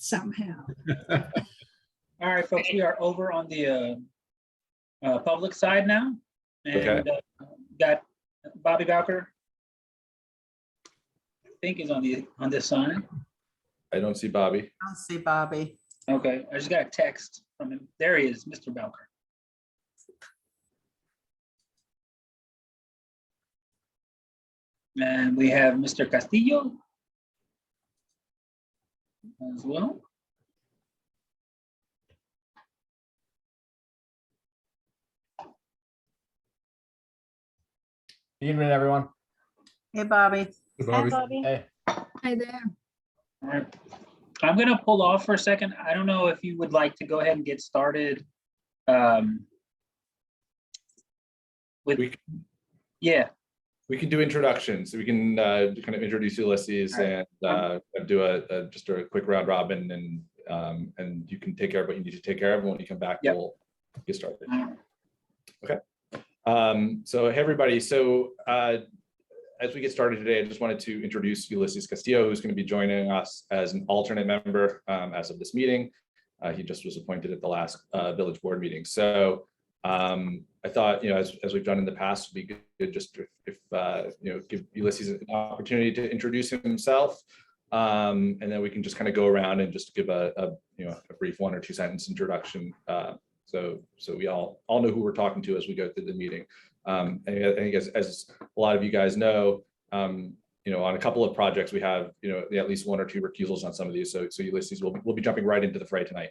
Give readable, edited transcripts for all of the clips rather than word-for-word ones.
somehow. All right, folks, we are over on the public side now. And got Bobby Bowker, I think is on this side. I don't see Bobby. I don't see Bobby. Okay, I just got a text from him. There he is, Mr. Bowker. And we have Mr. Castillo as well. Good evening, everyone. Hey, Bobby. Hi, Bobby. Hey, Hi there. All right. I'm gonna pull off for a second. I don't know if you would like to go ahead and get started. Yeah. We can do introductions. We can kind of introduce Ulysses and do just a quick round robin, and you can take care of what you need to take care of. And when you come back, we'll get started. Okay. So hey, everybody. So as we get started today, I just wanted to introduce Ulysses Castillo, who's going to be joining us as an alternate member as of this meeting. He just was appointed at the last village board meeting. So I thought, as we've done in the past, it'd be good just if give Ulysses an opportunity to introduce himself, and then we can just kind of go around and just give a brief 1 or 2 sentence introduction. So we all know who we're talking to as we go through the meeting. And I think as a lot of you guys know, on a couple of projects we have at least 1 or 2 recusals on some of these. So Ulysses will be jumping right into the fray tonight.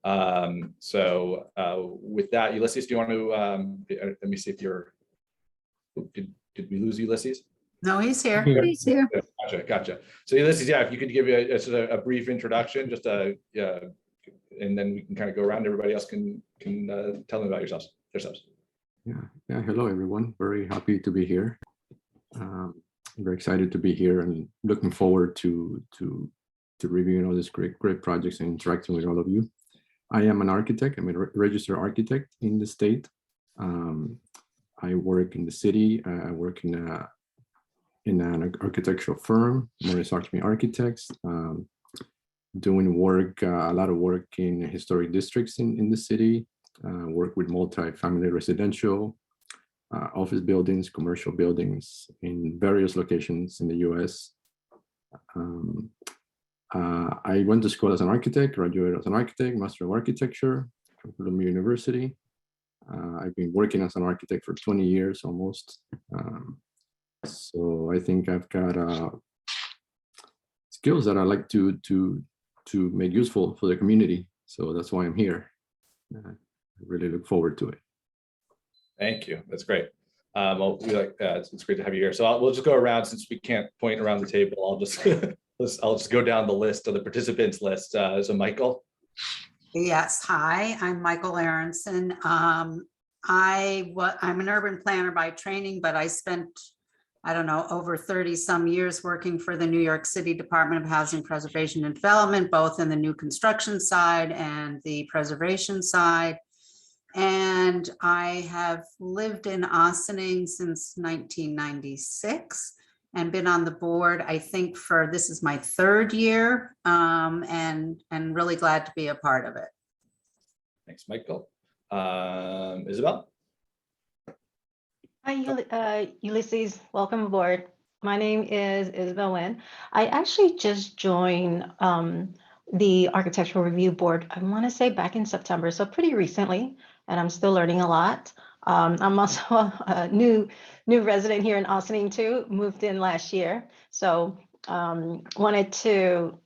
With that, Ulysses, do you want to let me see if you're did we lose Ulysses? No, he's here. He's here. Gotcha. So Ulysses, if you could give a brief introduction, just and then we can kind of go around. Everybody else can tell them about yourselves. Yeah. Hello, everyone. Very happy to be here. Very excited to be here and looking forward to reviewing all these great projects and interacting with all of you. I am an architect. I'm a registered architect in the state. I work in the city. I work in an architectural firm, Morris Archme Architects, doing work, a lot of work in historic districts in the city. Work with multi-family residential, office buildings, commercial buildings in various locations in the US. I went to school as an architect, graduated as an architect, Master of Architecture from Columbia University. I've been working as an architect for 20 years almost. So I think I've got skills that I like to make useful for the community. So that's why I'm here. I really look forward to it. Thank you. That's great. Well, it's great to have you here. So we'll just go around since we can't point around the table. I'll just go down the list of the participants list. So Michael. Yes. Hi, I'm Michael Aronson. I'm an urban planner by training, but I spent, I don't know, over 30 some years working for the New York City Department of Housing Preservation and Development, both in the new construction side and the preservation side. And I have lived in Ossining since 1996 and been on the board, I think this is my 3rd year, and really glad to be a part of it. Thanks, Michael. Isabel. Hi, Ulysses. Welcome aboard. My name is Isabel Nguyen. I actually just joined the Architectural Review Board, I want to say back in September, so pretty recently, and I'm still learning a lot. I'm also a new resident here in Ossining too, moved in last year. So wanted to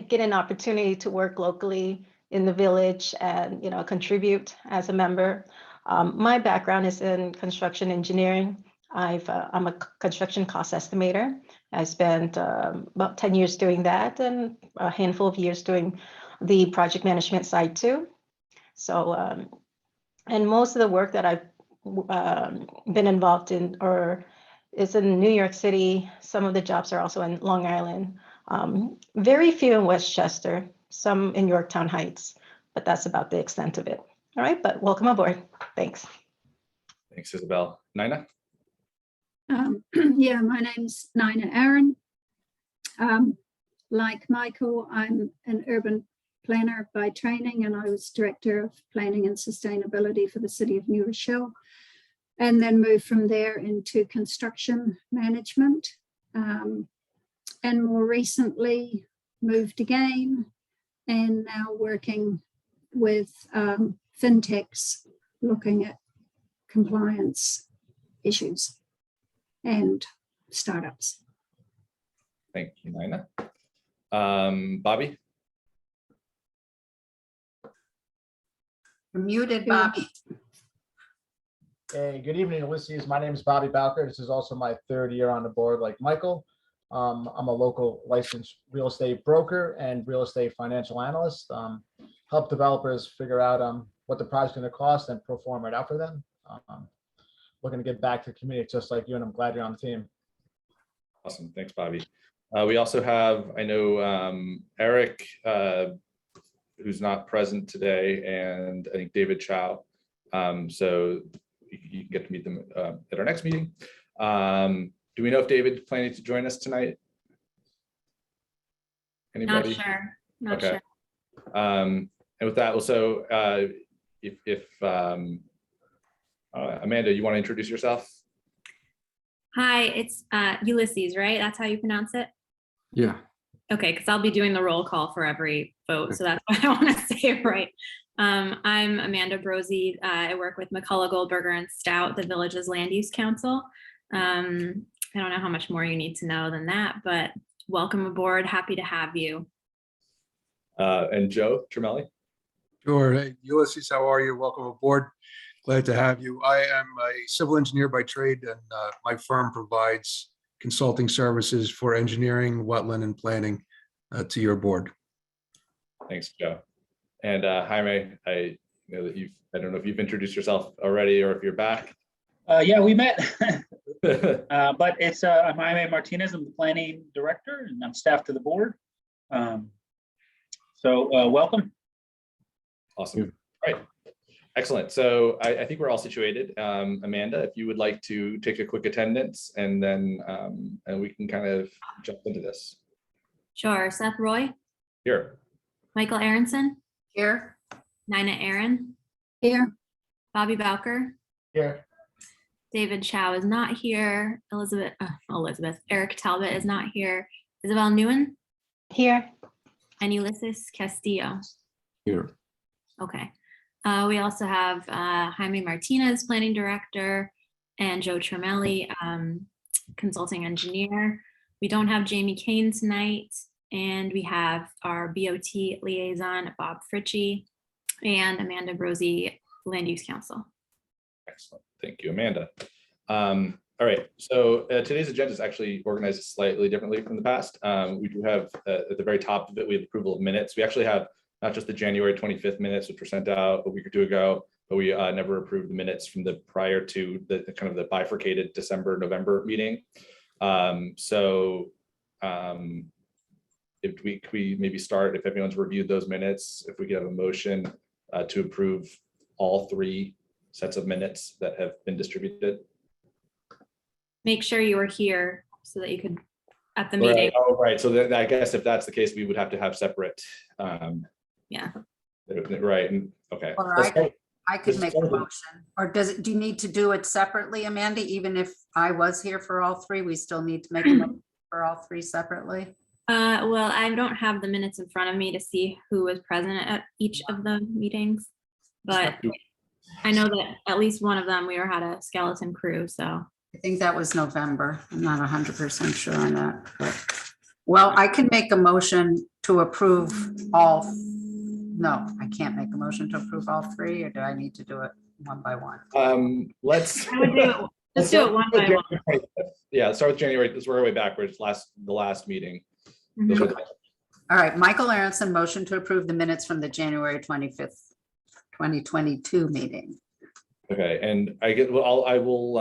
get an opportunity to work locally in the village and contribute as a member. My background is in construction engineering. I'm a construction cost estimator. I spent about 10 years doing that and a handful of years doing the project management side too. So, and most of the work that I've been involved in is in New York City. Some of the jobs are also in Long Island. Very few in Westchester, some in Yorktown Heights, but that's about the extent of it. All right, but welcome aboard. Thanks. Thanks, Isabel. Nina? Yeah, my name's Nina Aaron. like Michael, I'm an urban planner by training, and I was Director of Planning and Sustainability for the City of New Rochelle, and then moved from there into construction management. And more recently moved again, and now working with fintechs, looking at compliance issues and startups. Thank you, Nina. Bobby? You're muted, Bobby. Hey, good evening, Ulysses. My name is Bobby Bowker. This is also my third year on the board like Michael. I'm a local licensed real estate broker and real estate financial analyst. Help developers figure out what the project's going to cost and pro forma it out for them. Looking to get back to the community just like you, and I'm glad you're on the team. Awesome. Thanks, Bobby. We also have, I know, Eric, who's not present today, and I think David Chow. So you can get to meet them at our next meeting. Do we know if David's planning to join us tonight? Anybody? Not sure. Not Okay. sure. And with that, also, if Amanda, you want to introduce yourself? Hi, it's Ulysses, right? That's how you pronounce it? Yeah, Okay, because I'll be doing the roll call for every vote, so that's why I want to say it right. I'm Amanda Brosey. I work with McCullough, Goldberger, and Stout, the village's land use council. I don't know how much more you need to know than that, but welcome aboard. Happy to have you. And Joe Tremelli? Sure. Hey, Ulysses, how are you? Welcome aboard. Glad to have you. I am a civil engineer by trade, and my firm provides consulting services for engineering, wetland, and planning to your board. Thanks, Joe. And Jaime, I know that I don't know if you've introduced yourself already or if you're back. Yeah, we met, but it's I'm Jaime Martinez. I'm the planning director, and I'm staff to the board. So welcome. Awesome. All right. Excellent. So I think we're all situated. Amanda, if you would like to take a quick attendance, and then and we can kind of jump into this. Sure. Seth Roy, Here. Michael Aronson, Here. Nina Aaron, Here. Bobby Bowker, Here. David Chow is not here. Eric Talbot is not here. Isabel Nguyen Here. and Ulysses Castillo. here. Okay. We also have Jaime Martinez, planning director, and Joe Tremelli, consulting engineer. We don't have Jamie Kane tonight, and we have our BOT liaison, Bob Fritchie, and Amanda Brosey, land use council. Excellent. Thank you, Amanda. All right. So today's agenda is actually organized slightly differently from the past. We do have at the very top of it, we have approval of minutes. We actually have not just the January 25th minutes, which were sent out a week or two ago, but we never approved the minutes from the prior to the kind of the bifurcated December-November meeting. If we maybe start, if everyone's reviewed those minutes, if we could have a motion to approve all three sets of minutes that have been distributed. Make sure you were here so that you could at the meeting. Right. Oh, right. So I guess if that's the case, we would have to have separate. Yeah. Right. And okay. Or I could make a motion, or do you need to do it separately, Amanda? Even if I was here for all three, we still need to make a motion for all three separately? Well, I don't have the minutes in front of me to see who was present at each of the meetings, but I know that at least one of them we had a skeleton crew, so. I think that was November. I'm not 100% sure on that. But, well, I can make a motion to approve all. No, I can't make a motion to approve all three, or do I need to do it one by one? Let's I would do it. Let's do it one by one. Yeah, let's start with January. Let's work our way backwards. The last meeting. Those Mhm. are the- All right, Michael Aronson, motion to approve the minutes from the January 25th, 2022 meeting. Okay, and I get. Well, I will.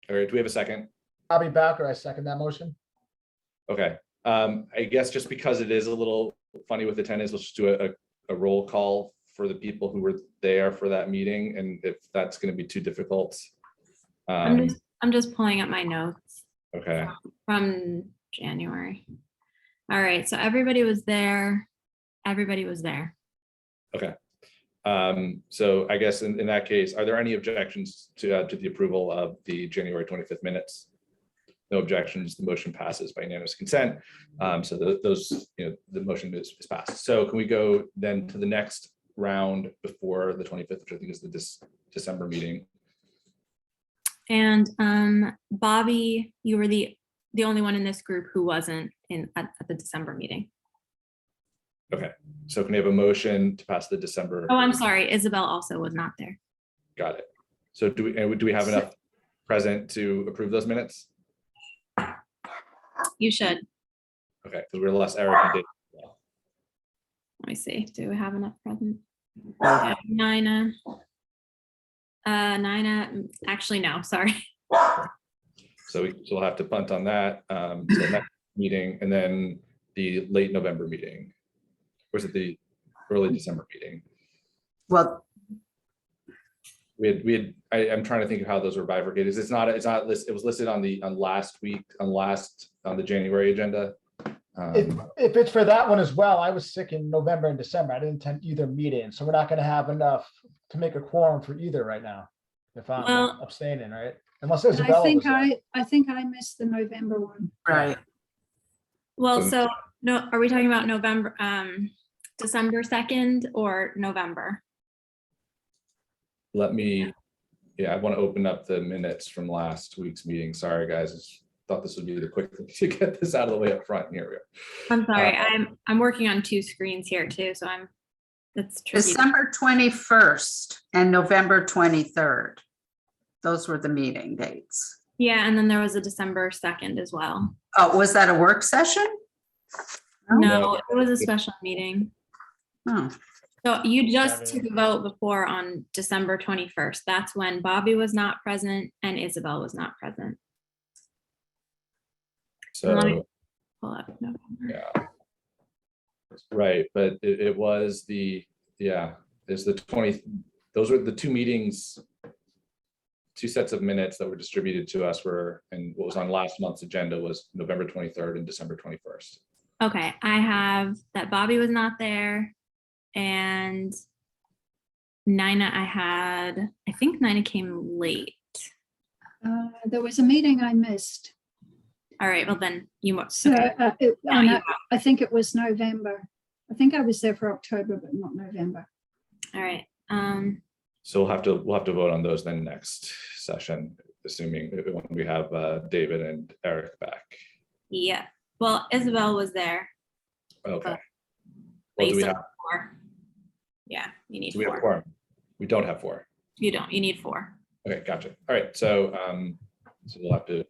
All right. Do we have a second? Bobby Bowker, I second that motion. Okay. I guess just because it is a little funny with attendance, let's just do a roll call for the people who were there for that meeting, and if that's going to be too difficult. I'm just pulling up my notes Okay. from January. All right, so everybody was there. Everybody was there. Okay. So I guess in that case, are there any objections to the approval of the January 25th minutes? No objections, the motion passes by unanimous consent. So those, the motion is passed. So can we go then to the next round before the 25th, which I think is the December meeting? And Bobby, you were the only one in this group who wasn't at the December meeting. Okay, so can we have a motion to pass the December? Oh, I'm sorry, Isabel also was not there. Got it. So do we have enough present to approve those minutes? You should. Okay, because we're less Eric and Dave. Let me see. Do we have enough present? Yeah, Nina. Actually, no, sorry. So we'll have to punt on that. So next meeting, and then the late November meeting. Or is it the early December meeting? Well, I'm trying to think of how those were bifurcated. It's not listed. It was listed on the January agenda. If it's for that one as well, I was sick in November and December. I didn't attend either meeting, so we're not gonna have enough to make a quorum for either right now. If I'm Well, abstaining, right? Unless there's I think I missed the November one. right. Well, so no, are we talking about November, December 2nd or November? I want to open up the minutes from last week's meeting. Sorry, guys. Thought this would be the quick thing to get this out of the way up front. Here we go. I'm sorry, I'm working on two screens here too, so that's tricky. December 21st and November 23rd. Those were the meeting dates. Yeah, and then there was a December 2nd as well. Oh, was that a work session? No, it was a special meeting. Oh, So you just took a vote before on December 21st. That's when Bobby was not present and Isabel was not present. Let me So pull up November. yeah, right. But it was it's the 20. Those were the two meetings. Two sets of minutes that were distributed to us and what was on last month's agenda was November 23rd and December 21st. Okay, I have that Bobby was not there and Nina, I think Nina came late. There was a meeting I missed. All right, well then you must. So Okay. I think it was November. I think I was there for October, but not November. All right. So we'll have to vote on those then next session, assuming when we have David and Eric back. Yeah. Well, Isabel was there. Okay. But Well, do we still have? have 4. Yeah, you need Do we have 4. quorum? We don't have 4. You don't. You need 4. Okay, gotcha. All right, so we'll have to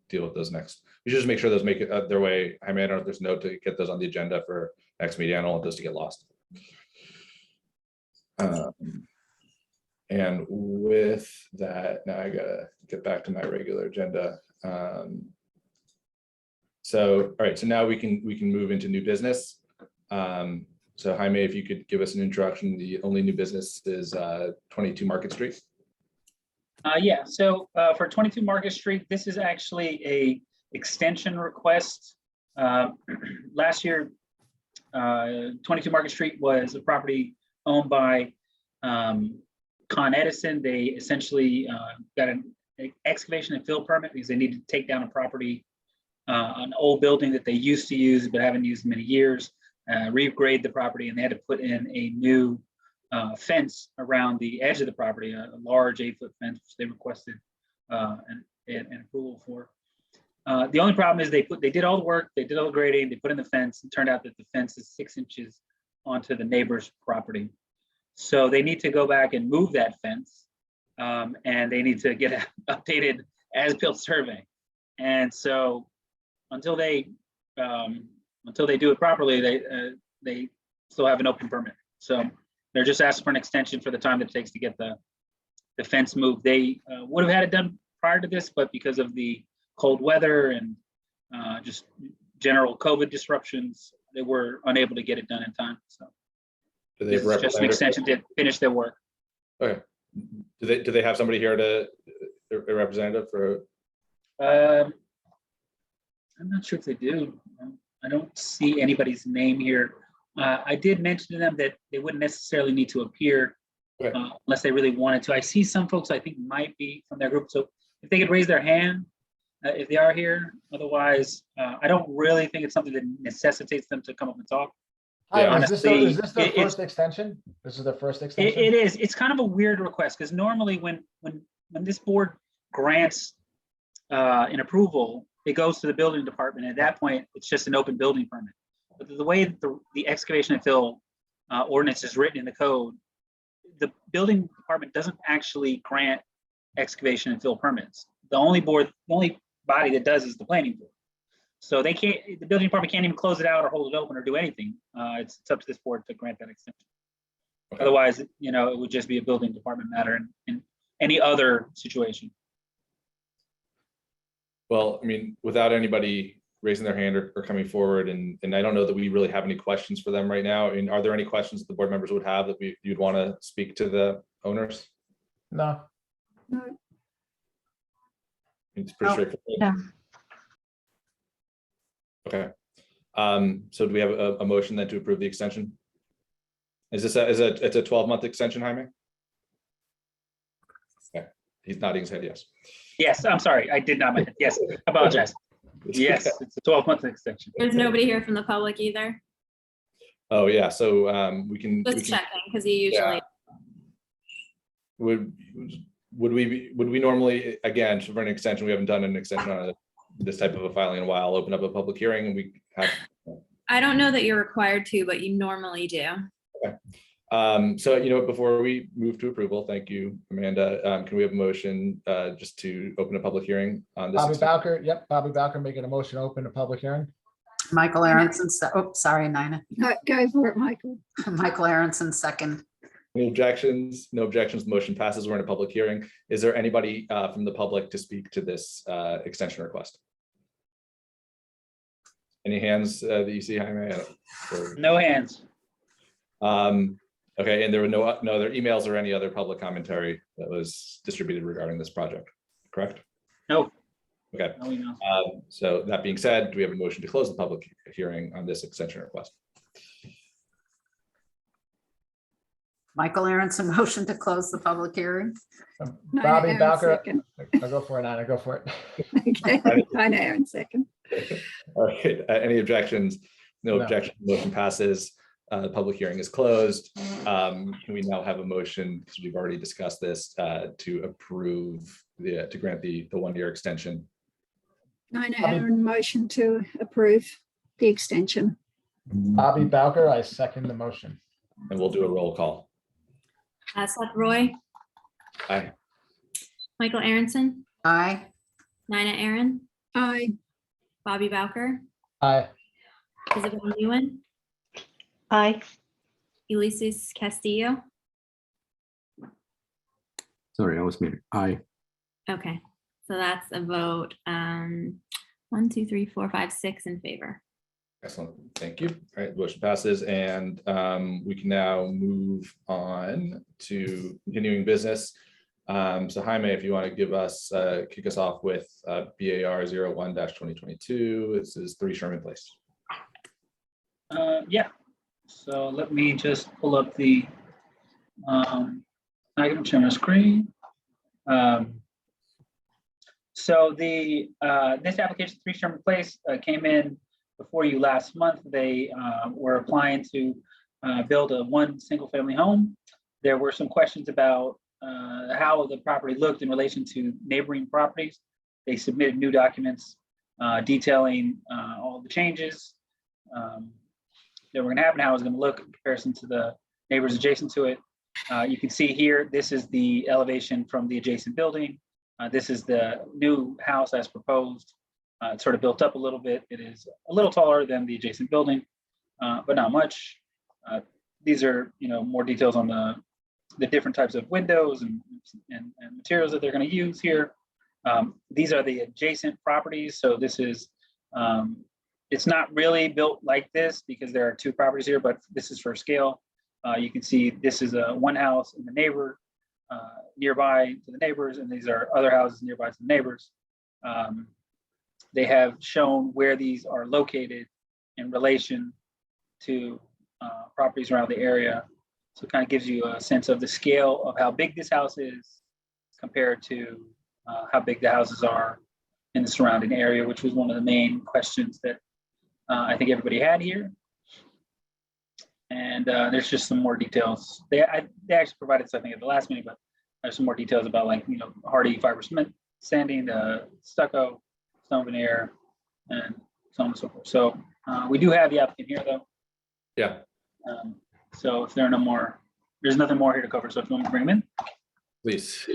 deal with those next. We should just make sure those make it their way. I mean, I don't know if there's a note to get those on the agenda for next meeting. I don't want those to get lost. And with that, now I gotta get back to my regular agenda. So, all right, so now we can move into new business. So Jaime, if you could give us an introduction, the only new business is 22 Market Street. Yeah, so for 22 Market Street, this is actually a extension request. Last year, 22 Market Street was a property owned by Con Edison. They essentially got an excavation and fill permit because they needed to take down a property, an old building that they used to use but haven't used in many years, regrade the property, and they had to put in a new fence around the edge of the property, a large 8-foot fence, which they requested an approval for. The only problem is they did all the work, they did all the grading, they put in the fence, and turned out that the fence is 6 inches onto the neighbor's property. So they need to go back and move that fence, and they need to get an updated as-built survey. And so until they do it properly, they still have an open permit. So they're just asking for an extension for the time that it takes to get the fence moved. They would have had it done prior to this, but because of the cold weather and just general COVID disruptions, they were unable to get it done in time. So this is just an extension to finish their work. Okay. Do they have somebody here a representative for? I'm not sure if they do. I don't see anybody's name here. I did mention to them that they wouldn't necessarily need to appear Okay. unless they really wanted to. I see some folks I think might be from their group. So if they could raise their hand, if they are here, otherwise, I don't really think it's something that necessitates them to come up and talk. Hi, is Honestly, this the it's- first extension? This is the first extension? It is. It's kind of a weird request because normally when this board grants an approval, it goes to the building department. At that point, it's just an open building permit. But the way the excavation and fill ordinance is written in the code, the building department doesn't actually grant excavation and fill permits. The only body that does is the planning board. So they can't, the building department can't even close it out or hold it open or do anything. It's up to this board to grant that extension. Okay. Otherwise, it would just be a building department matter in any other situation. Well, I mean, without anybody raising their hand or coming forward, and I don't know that we really have any questions for them right now. I mean, are there any questions that the board members would have that you'd want to speak to the owners? No. No. It's pretty No. straightforward. No. Okay. So do we have a motion then to approve the extension? Is this it's a 12-month extension, Jaime? Okay, he's nodding his head yes. Yes, I'm sorry. I did not. Yes, apologize. Yes, it's a 12-month extension. There's nobody here from the public either. Oh, yeah, so we can. Just checking, because he usually, Would we normally, again, for an extension, we haven't done an extension on this type of a filing in a while, open up a public hearing and we have. I don't know that you're required to, but you normally do. So, before we move to approval, thank you, Amanda. Can we have a motion just to open a public hearing on this? Bobby Bowker, yep, Bobby Bowker making a motion to open a public hearing. Michael Aronson, sorry, Nina. No, go for it, Michael. Michael Aronson, second. Any objections? No objections. The motion passes. We're in a public hearing. Is there anybody from the public to speak to this extension request? Any hands that you see, Jaime? No hands. Okay, and there were no other emails or any other public commentary that was distributed regarding this project, correct? No. Okay, No emails. so that being said, do we have a motion to close the public hearing on this extension request? Michael Aronson, motion to close the public hearing. Bobby Aaron, Bowker, second. I'll go for it, Nina, go for it. Okay, Nina, Aaron, second. All right, any objections? No No. objection, motion passes. The public hearing is closed. We now have a motion, because we've already discussed this, to approve to grant the 1-year extension. Nina, Aaron, motion to approve the extension. Bobby Bowker, I second the motion. And we'll do a roll call. Seth Roy, Aye. Michael Aronson, Aye. Nina Aaron, Aye. Bobby Bowker, Aye. Isabel Nguyen, Aye. Ulysses Castillo. Sorry, I was muted. Aye. Okay, so that's a vote. 1, 2, 3, 4, 5, 6 in favor. Excellent, thank you. All right, motion passes, and we can now move on to continuing business. So Jaime, if you want to give us, kick us off with BAR 01-2022, this is 3 Sherman Place. Yeah, so let me just pull up the item, share my screen. So the this application, 3 Sherman Place, came in before you last month. They were applying to build one single-family home. There were some questions about how the property looked in relation to neighboring properties. They submitted new documents detailing all the changes that were going to happen, how it was going to look in comparison to the neighbors adjacent to it. You can see here, this is the elevation from the adjacent building. This is the new house as proposed. It's sort of built up a little bit. It is a little taller than the adjacent building, but not much. These are, more details on the different types of windows and materials that they're going to use here. These are the adjacent properties. So this is, it's not really built like this because there are 2 properties here, but this is for scale. You can see this is one house in the neighbor nearby to the neighbors, and these are other houses nearby to the neighbors. They have shown where these are located in relation to properties around the area. So it kind of gives you a sense of the scale of how big this house is compared to how big the houses are in the surrounding area, which was one of the main questions that I think everybody had here. And there's just some more details. They actually provided something at the last meeting, but there's some more details about, like, you know, hardy fiber cement, sanding, stucco, stone veneer, and so on and so forth. So we do have the applicant here, though. Yeah, So if there are no more, there's nothing more here to cover. So if you want to bring them in. please.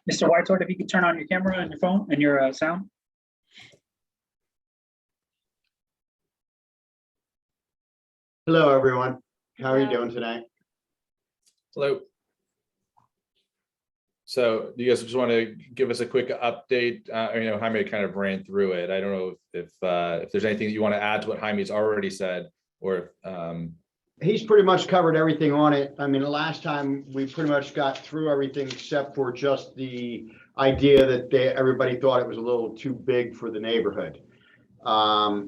Mr. Whitehorn, if you could turn on your camera and your phone and your sound. Hello, everyone. How are you doing tonight? Hello. So do you guys just want to give us a quick update? You know, Jaime kind of ran through it. I don't know if there's anything that you want to add to what Jaime's already said, or He's pretty much covered everything on it. I mean, the last time we pretty much got through everything except for just the idea that everybody thought it was a little too big for the neighborhood. Our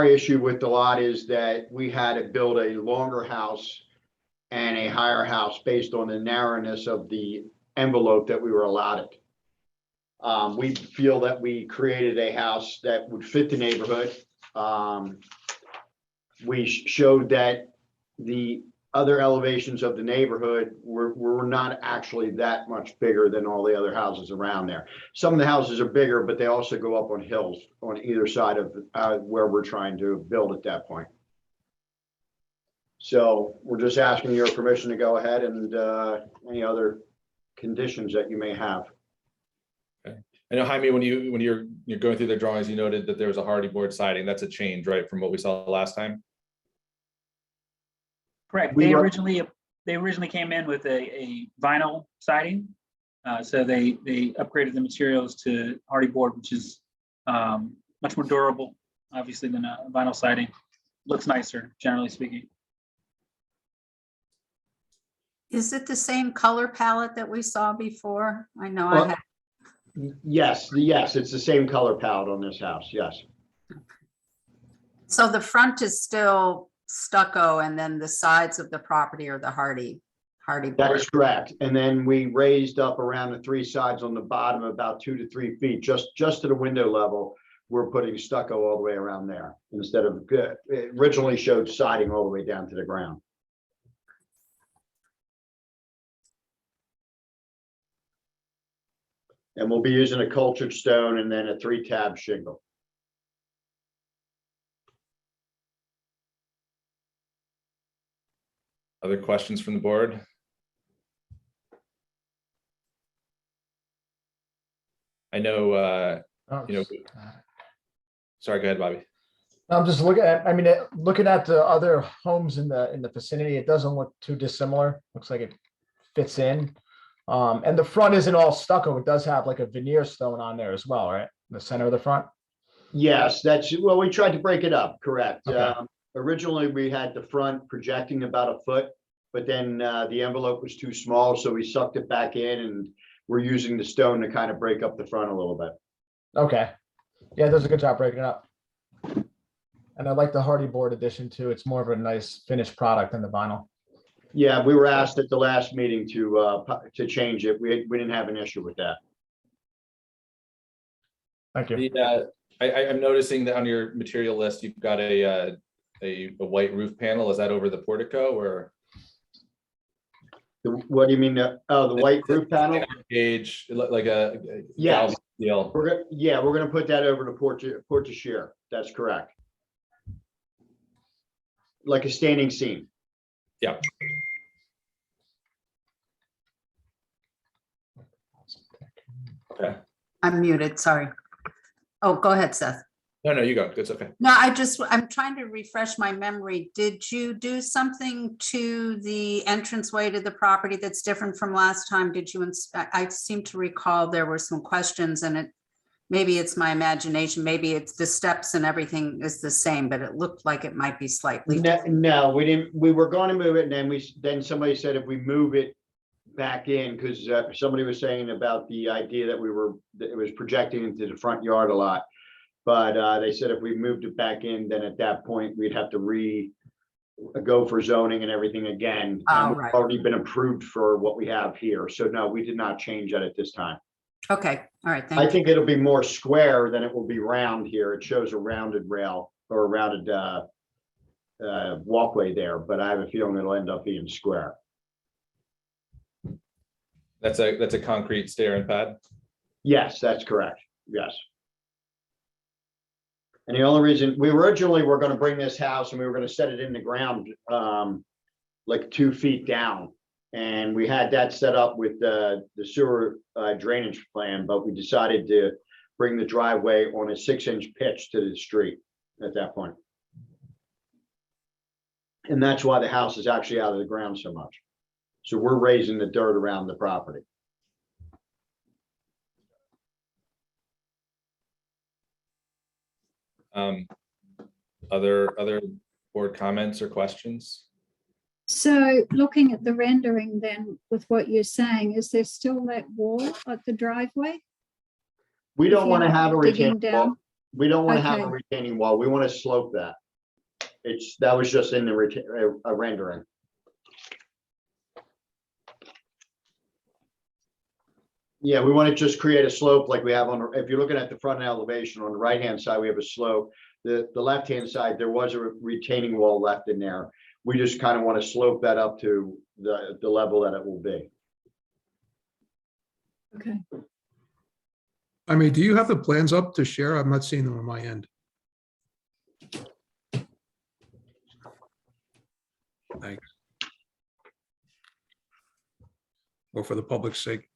issue with the lot is that we had to build a longer house and a higher house based on the narrowness of the envelope that we were allotted. We feel that we created a house that would fit the neighborhood. We showed that the other elevations of the neighborhood were not actually that much bigger than all the other houses around there. Some of the houses are bigger, but they also go up on hills on either side of where we're trying to build at that point. So we're just asking your permission to go ahead and any other conditions that you may have. I know, Jaime, when you're going through the drawings, you noted that there was a hardy board siding. That's a change, right, from what we saw last time? Correct. They originally came in with a vinyl siding. So they upgraded the materials to hardy board, which is much more durable, obviously, than a vinyl siding. Looks nicer, generally speaking. Is it the same color palette that we saw before? I know I Well, had. Yes, it's the same color palette on this house, yes. So the front is still stucco and then the sides of the property are the hardy That board. is correct. And then we raised up around the three sides on the bottom about 2 to 3 feet, just to the window level. We're putting stucco all the way around there instead of good. It originally showed siding all the way down to the ground. And we'll be using a cultured stone and then a 3-tab shingle. Other questions from the board? I know, you know, sorry, go ahead, Bobby. I'm just looking at, I mean, looking at the other homes in the vicinity, it doesn't look too dissimilar. Looks like it fits in. And the front isn't all stucco. It does have like a veneer stone on there as well, right? In the center of the front. Yes, well, we tried to break it up, correct. Okay. Originally, we had the front projecting about a foot, but then the envelope was too small, so we sucked it back in and we're using the stone to kind of break up the front a little bit. Okay. Yeah, it does a good job breaking it up. And I like the hardy board addition too. It's more of a nice finished product than the vinyl. Yeah, we were asked at the last meeting to change it. We didn't have an issue with that. Thank you. I'm noticing that on your material list, you've got a white roof panel. Is that over the portico or? What do you mean? The white roof panel? Gauge, like a. Yes. Deal. We're gonna put that over to porte shear. That's correct. Like a standing seam. Yeah. Okay. I'm muted, sorry. Oh, go ahead, Seth. No, you go. It's okay. No, I'm trying to refresh my memory. Did you do something to the entranceway to the property that's different from last time? Did you, I seem to recall there were some questions and maybe it's my imagination, maybe it's the steps and everything is the same, but it looked like it might be slightly. No, we didn't. We were going to move it, and then somebody said if we move it back in, because somebody was saying about the idea that it was projecting into the front yard a lot. But they said if we moved it back in, then at that point, we'd have to go for zoning and everything again. And we've already been approved for what we have here. So no, we did not change that at this time. Okay, all right, thank I you. think it'll be more square than it will be round here. It shows a rounded rail or a rounded walkway there, but I have a feeling it'll end up being square. That's a concrete stair and pad. Yes, that's correct. Yes. And the only reason we originally were going to bring this house and we were going to set it in the ground like 2 feet down. And we had that set up with the sewer drainage plan, but we decided to bring the driveway on a 6-inch pitch to the street at that point. And that's why the house is actually out of the ground so much. So we're raising the dirt around the property. Other board comments or questions? So looking at the rendering then with what you're saying, is there still that wall at the driveway? We don't want to have a digging retaining wall. down? We don't want to have a Okay. retaining wall. We want to slope that. That was just in the rendering. Yeah, we want to just create a slope like we have on, if you're looking at the front elevation, on the right-hand side, we have a slope. The left-hand side, there was a retaining wall left in there. We just kind of want to slope that up to the level that it will be. Okay. I mean, do you have the plans up to share? I'm not seeing them on my end. Thanks. Or for the public's sake.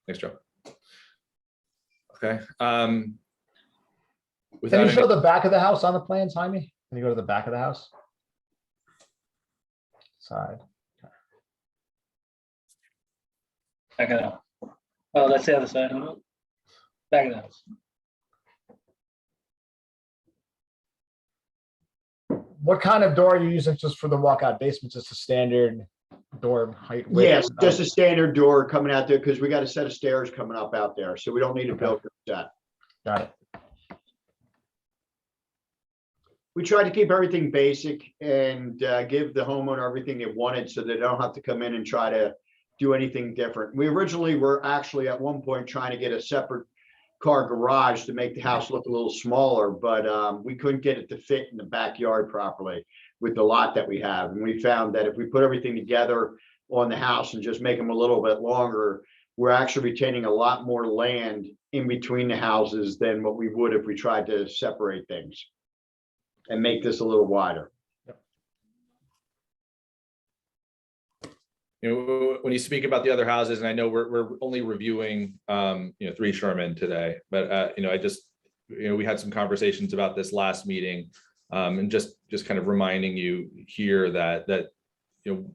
Thanks, Joe. Okay. Can Without you any- show the back of the house on the plans, Jaime? Can you go to the back of the house? Side. Back of the house. Oh, that's the other side. Back of the house. What kind of door are you using just for the walkout basement? Just a standard door height? width? Yes, just a standard door coming out there because we got a set of stairs coming up out there. So we don't need a built set. Got it. We tried to keep everything basic and give the homeowner everything they wanted so they don't have to come in and try to do anything different. We originally were actually at one point trying to get a separate car garage to make the house look a little smaller, but we couldn't get it to fit in the backyard properly with the lot that we have. And we found that if we put everything together on the house and just make them a little bit longer, we're actually retaining a lot more land in between the houses than what we would if we tried to separate things and make this a little wider. You know, when you speak about the other houses, and I know we're only reviewing, 3 Sherman today, but I just, we had some conversations about this last meeting, and just kind of reminding you here that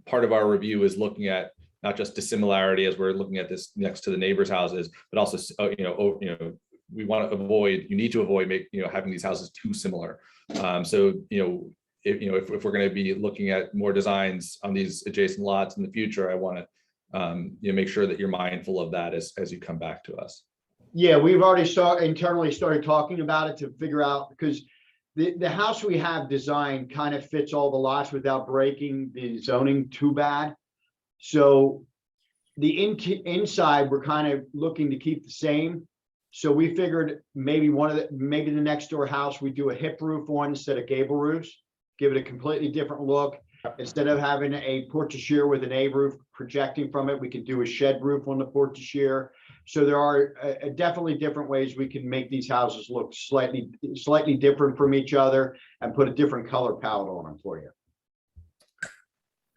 part of our review is looking at not just dissimilarity as we're looking at this next to the neighbors' houses, but also we want to avoid, you need to avoid having these houses too similar. If we're going to be looking at more designs on these adjacent lots in the future, I want to make sure that you're mindful of that as you come back to us. Yeah, we've already internally started talking about it to figure out, because the house we have designed kind of fits all the lots without breaking the zoning too bad. So the inside, we're kind of looking to keep the same. So we figured maybe maybe the next door house, we do a hip roof one instead of gable roofs, give it a completely different look. Instead of having a porte-cochere with an A roof projecting from it, we could do a shed roof on the porte-cochere. So there are definitely different ways we can make these houses look slightly different from each other and put a different color palette on them for you.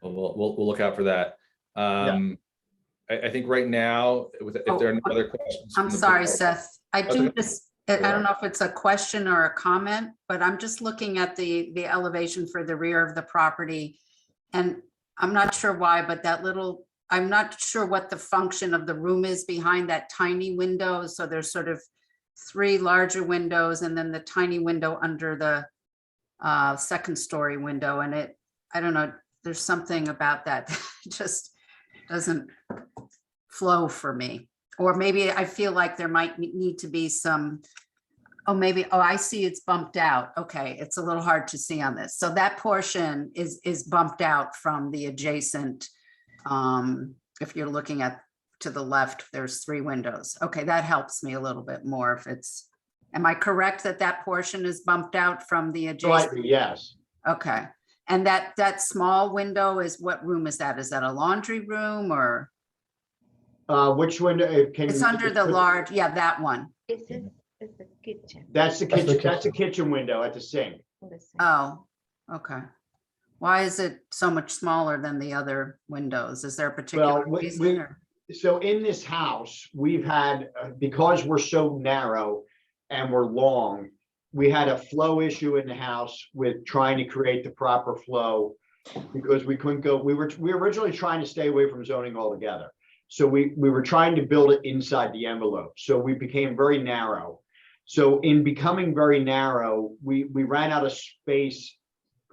We'll look out for that. I think right now, if there are no other questions. I'm sorry, Seth. I do Okay. just, I don't know if it's a question or a comment, but I'm just looking at the elevation for the rear of the property. And I'm not sure why, but I'm not sure what the function of the room is behind that tiny window. So there's sort of 3 larger windows and then the tiny window under the second story window. And I don't know, there's something about that that just doesn't flow for me. Or maybe I feel like there might need to be some, I see it's bumped out. Okay, it's a little hard to see on this. So that portion is bumped out from the adjacent. If you're looking to the left, there's 3 windows. Okay, that helps me a little bit more if it's, am I correct that portion is bumped out from the adjacent? Slightly, yes. Okay, and that small window is, what room is that? Is that a laundry room or? Which window? It's under the large, yeah, that one. This is the kitchen. That's the kitchen. That's the kitchen window at the sink. Oh, okay. Why is it so much smaller than the other windows? Is there a particular Well, reason? Or- So in this house, we've had, because we're so narrow and we're long, we had a flow issue in the house with trying to create the proper flow because we couldn't go, we were originally trying to stay away from zoning altogether. So we were trying to build it inside the envelope. So we became very narrow. So in becoming very narrow, we ran out of space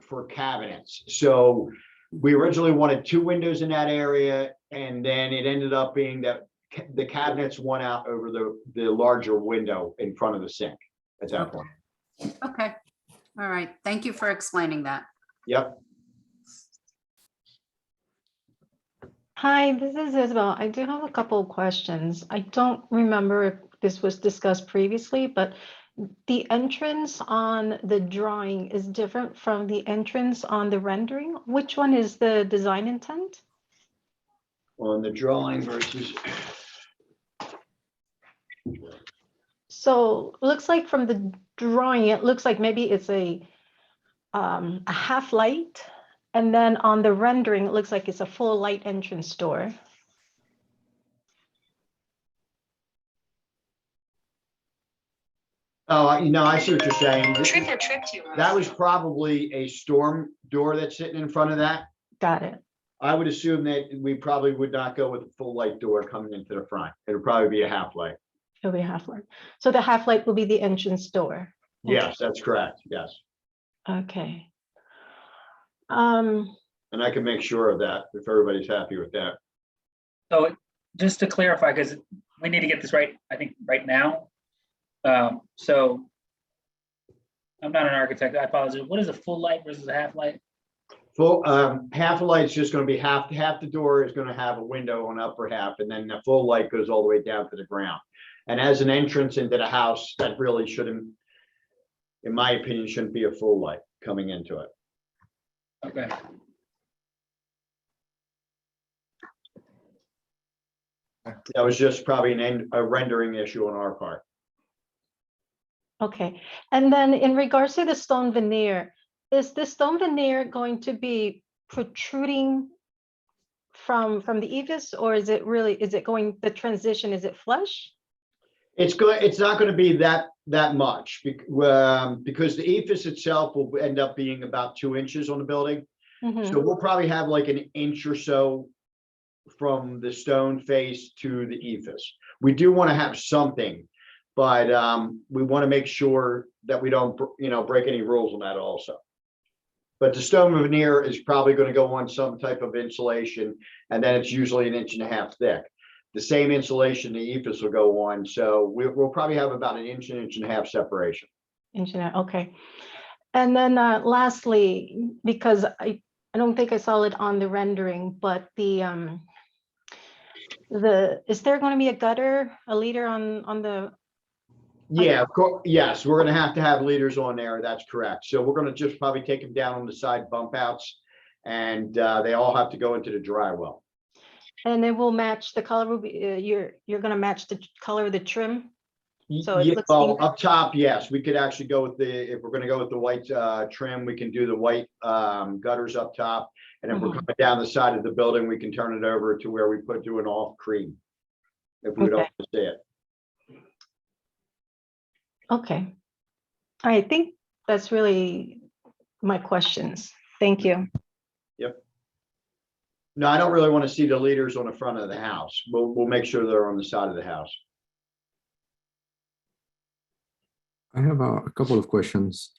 for cabinets. So we originally wanted 2 windows in that area, and then it ended up being that the cabinets won out over the larger window in front of the sink at that point. Okay, all right. Thank you for explaining that. Yep. Hi, this is Isabel. I do have a couple of questions. I don't remember if this was discussed previously, but the entrance on the drawing is different from the entrance on the rendering. Which one is the design intent? On the drawing versus. So looks like from the drawing, it looks like maybe it's a half light. And then on the rendering, it looks like it's a full light entrance door. Oh, I see what you're saying. That was probably a storm door that's sitting in front of that. Got it. I would assume that we probably would not go with a full light door coming into the front. It would probably be a half light. It'll be a half light. So the half light will be the entrance door. Yes, that's correct. Yes. Okay. And I can make sure of that if everybody's happy with that. So just to clarify, because we need to get this right, I think right now. So I'm not an architect, I apologize. What is a full light versus a half light? Full half a light is just going to be half the door is going to have a window on the upper half, and then the full light goes all the way down to the ground. And as an entrance into the house, that really shouldn't, in my opinion, shouldn't be a full light coming into it. Okay. That was just probably a rendering issue on our part. Okay. And then in regards to the stone veneer, is the stone veneer going to be protruding from the ephes, or is it going, the transition, is it flush? It's good. It's not going to be that much because the ephes itself will end up being about 2 inches on the building. So we'll probably have like an inch or so from the stone face to the ephes. We do want to have something, but we want to make sure that we don't, break any rules on that also. But the stone veneer is probably going to go on some type of insulation, and then it's usually 1.5 inches thick. The same insulation the ephes will go on, so we'll probably have about 1 inch, 1.5 inches separation. Okay. And then lastly, because I don't think I saw it on the rendering, but is there going to be a gutter, a leader on the? Yeah, of course. Yes, we're going to have leaders on there. That's correct. So we're going to just probably take them down on the side bump outs, and they all have to go into the dry well. And it will match the color. You're going to match the color of the trim. So it looks well, up top, yes, we could actually go with if we're going to go with the white trim, we can do the white gutters up top. And if we're coming down the side of the building, we can turn it over to where we do an off cream if we don't see it. Okay. I think that's really my questions. Thank you. No, I don't really want to see the leaders on the front of the house. We'll make sure they're on the side of the house. I have a couple of questions.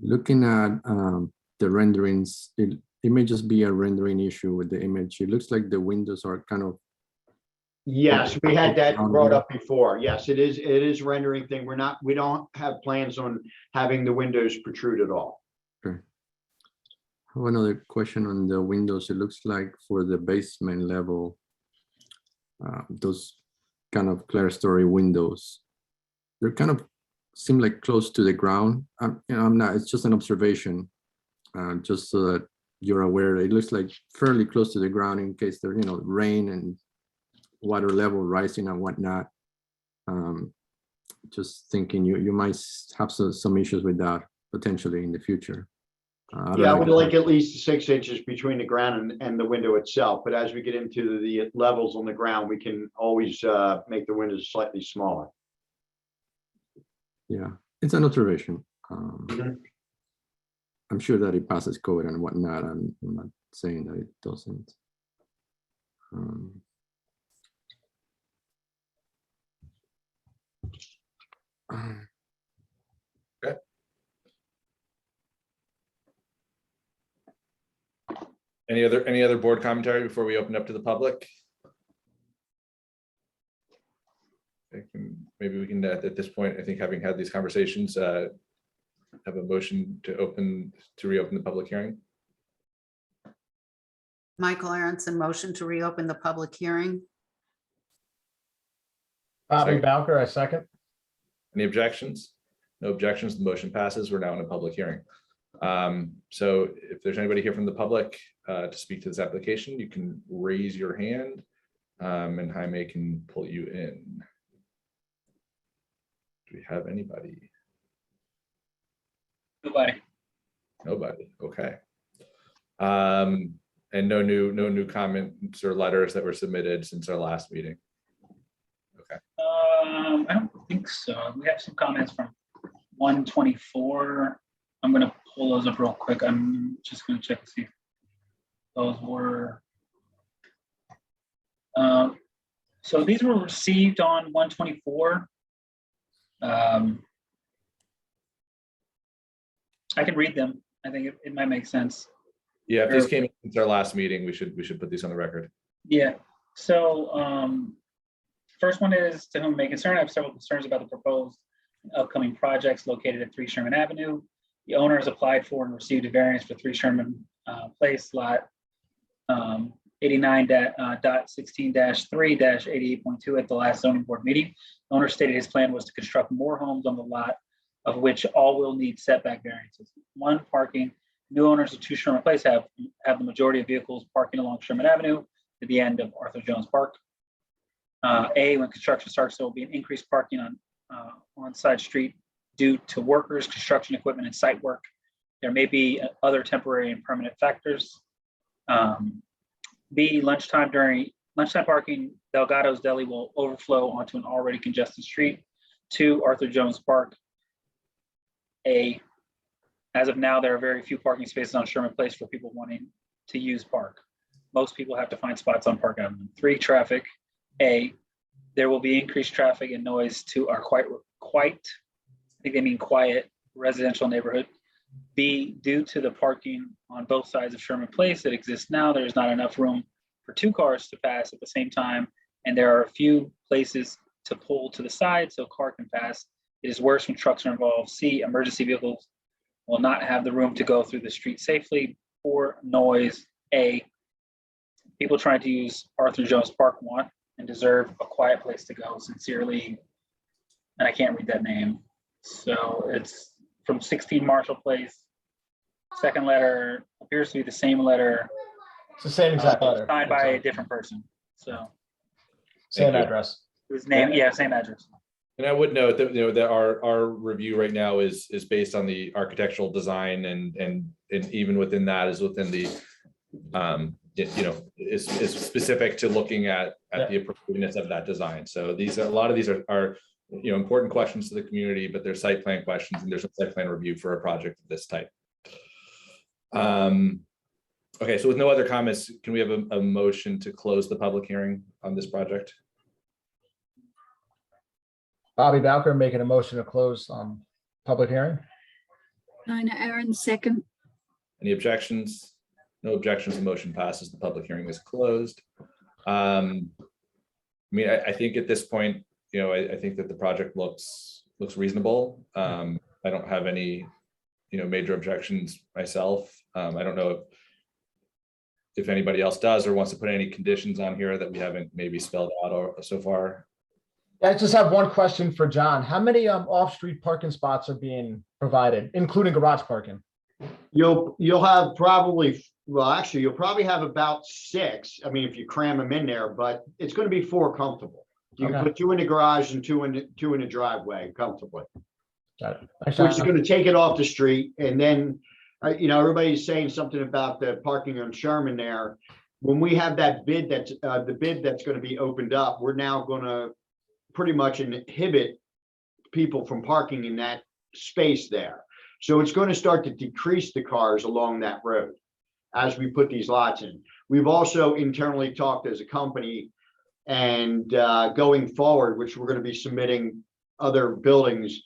Looking at the renderings, it may just be a rendering issue with the image. It looks like the windows are kind of. Yes, we had that brought up before. Yes, it is rendering thing. We don't have plans on having the windows protrude at all. Okay. I have another question on the windows. It looks like for the basement level, those kind of clerestory windows, they're kind of seem like close to the ground. I'm not, it's just an observation, just so that you're aware. It looks like fairly close to the ground in case there, rain and water level rising and whatnot. Just thinking you might have some issues with that potentially in the future. Yeah, I would like at least 6 inches between the ground and the window itself. But as we get into the levels on the ground, we can always make the windows slightly smaller. Yeah, it's an observation. Mhm. I'm sure that it passes code and whatnot. I'm not saying that it doesn't. Okay. Any other board commentary before we open up to the public? Maybe we can, at this point, I think having had these conversations, have a motion to reopen the public hearing. Michael Aronson, motion to reopen the public hearing. Bobby Second. Bowker, I second. Any objections? No objections. The motion passes. We're now in a public hearing. So if there's anybody here from the public to speak to this application, you can raise your hand and Jaime can pull you in. Do we have anybody? Nobody. Okay. And no new comments or letters that were submitted since our last meeting. Okay. I don't think so. We have some comments from 124. I'm going to pull those up real quick. I'm just going to check to see if those were. So these were received on 124. I can read them. I think it might make sense. Yeah, if these came in since our last meeting, we should put these on the record. Yeah. So first one is, to whom it may concern, I have several concerns about the proposed upcoming projects located at 3 Sherman Avenue. The owner has applied for and received a variance for 3 Sherman Place, lot 89.16-3-88.2 at the last zoning board meeting. The owner stated his plan was to construct more homes on the lot, of which all will need setback variances. 1, parking. New owners of 2 Sherman Place have the majority of vehicles parking along Sherman Avenue to the end of Arthur Jones Park. A, when construction starts, there will be an increased parking on side street due to workers, construction equipment, and site work. There may be other temporary and permanent factors. B, during lunchtime parking, Delgado's Deli will overflow onto an already congested street. 2, Arthur Jones Park. A, as of now, there are very few parking spaces on Sherman Place for people wanting to use Park. Most people have to find spots on Park Avenue. 3, traffic. A, there will be increased traffic and noise to our quite, I think they mean quiet residential neighborhood. B, due to the parking on both sides of Sherman Place that exists now, there's not enough room for 2 cars to pass at the same time, and there are a few places to pull to the side so a car can pass. It is worse when trucks are involved. C, emergency vehicles will not have the room to go through the street safely. 4, noise. A, people trying to use Arthur Jones Park want and deserve a quiet place to go. Sincerely, and I can't read that name. So it's from 16 Marshall Place. Second letter appears to be the same letter. It's the same exact letter. Signed by a different person. So Same Thank you. address. his name, yeah, same address. And I would note that that our review right now is based on the architectural design and even within that is within the is specific to looking at the appropriateness of that design. So a lot of these are important questions to the community, but they're site plan questions, and there's a site plan review for a project of this type. Okay, so with no other comments, can we have a motion to close the public hearing on this project? Bobby Bowker making a motion to close public hearing. Nina Aaron, second. Any objections? No objections, the motion passes. The public hearing is closed. I mean, I think at this point, I think that the project looks reasonable. I don't have any, major objections myself. I don't know if anybody else does or wants to put any conditions on here that we haven't maybe spelled out so far. I just have one question for John. How many off-street parking spots are being provided, including garage parking? You'll have probably, well, actually, you'll probably have about 6. I mean, if you cram them in there, but it's going to be 4 comfortable. You can put 2 in the garage and 2 in the driveway comfortably. Got it. Thanks, Which is John. going to take it off the street. And then, everybody's saying something about the parking on Sherman there. When we have that bid, that's the bid that's going to be opened up, we're now going to pretty much inhibit people from parking in that space there. So it's going to start to decrease the cars along that road as we put these lots in. We've also internally talked as a company, and going forward, which we're going to be submitting other buildings,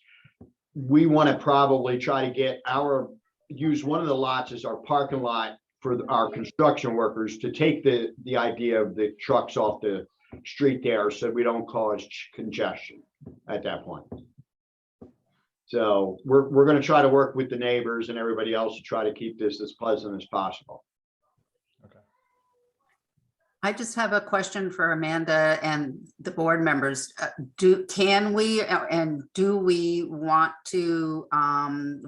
we want to probably try to use one of the lots as our parking lot for our construction workers to take the idea of the trucks off the street there, so we don't cause congestion at that point. So we're going to try to work with the neighbors and everybody else to try to keep this as pleasant as possible. I just have a question for Amanda and the board members. Do we want to,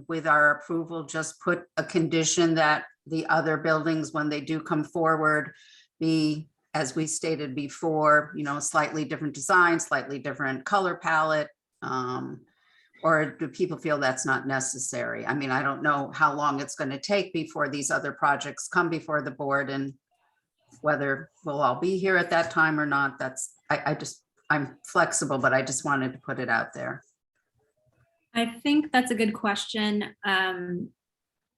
with our approval, just put a condition that the other buildings, when they do come forward, be, as we stated before, slightly different design, slightly different color palette? Or do people feel that's not necessary? I mean, I don't know how long it's going to take before these other projects come before the board, and whether we'll all be here at that time or not. I'm flexible, but I just wanted to put it out there. I think that's a good question.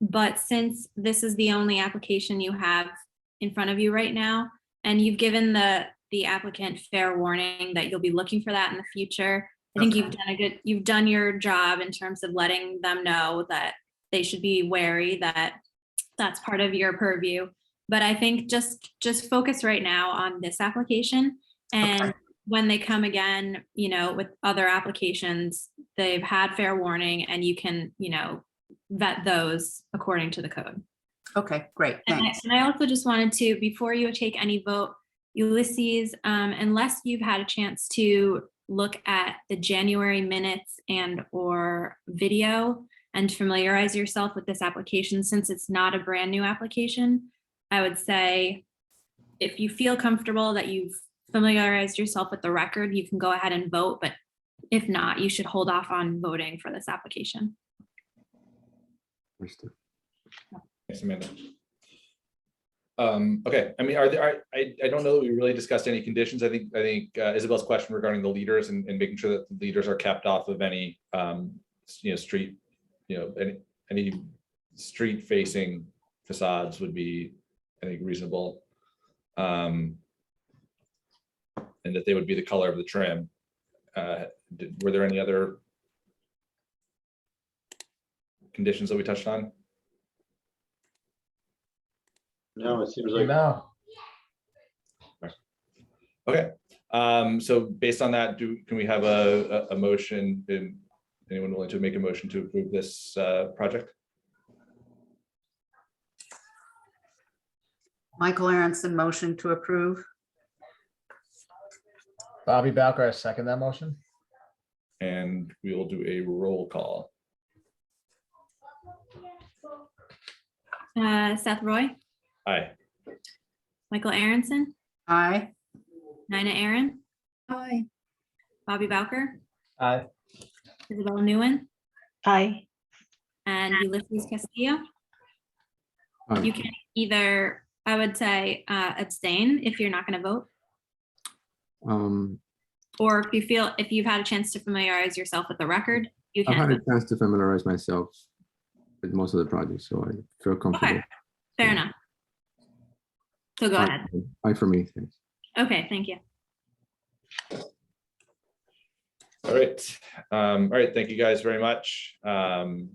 But since this is the only application you have in front of you right now, and you've given the applicant fair warning that you'll be looking for that in the future, I think you've done your job in terms of letting them know that they should be wary that that's part of your purview. But I think just focus right now on this application, and when they come again, with other applications, they've had fair warning, and you can, vet those according to the code. Okay, great, thanks. And I also just wanted to, before you take any vote, Ulysses, unless you've had a chance to look at the January minutes and or video and familiarize yourself with this application, since it's not a brand new application, I would say if you feel comfortable that you've familiarized yourself with the record, you can go ahead and vote, but if not, you should hold off on voting for this application. Understood. Thanks, Amanda. Okay, I mean, I don't know that we really discussed any conditions. I think Isabel's question regarding the leaders and making sure that the leaders are kept off of any street, any street facing facades would be, I think, reasonable. And that they would be the color of the trim. Were there any other conditions that we touched on? No, it seems like No. Okay, so based on that, can we have a motion? Anyone willing to make a motion to approve this project? Michael Aronson, motion to approve. Bobby Bowker, I second that motion. And we will do a roll call. Seth Roy, Aye. Michael Aronson, Aye. Nina Aaron, Aye. Bobby Bowker, Aye. Isabel Nguyen, Aye. and Ulysses Castillo. Aye. You can either I would say abstain if you're not going to vote, Um, or if you've had a chance to familiarize yourself with the record, you I've can. had a chance to familiarize myself with most of the projects, so I feel comfortable. Okay, fair enough. So go ahead. Fine for me, thanks. Okay, thank you. All right. All right. Thank you guys very much. Appreciate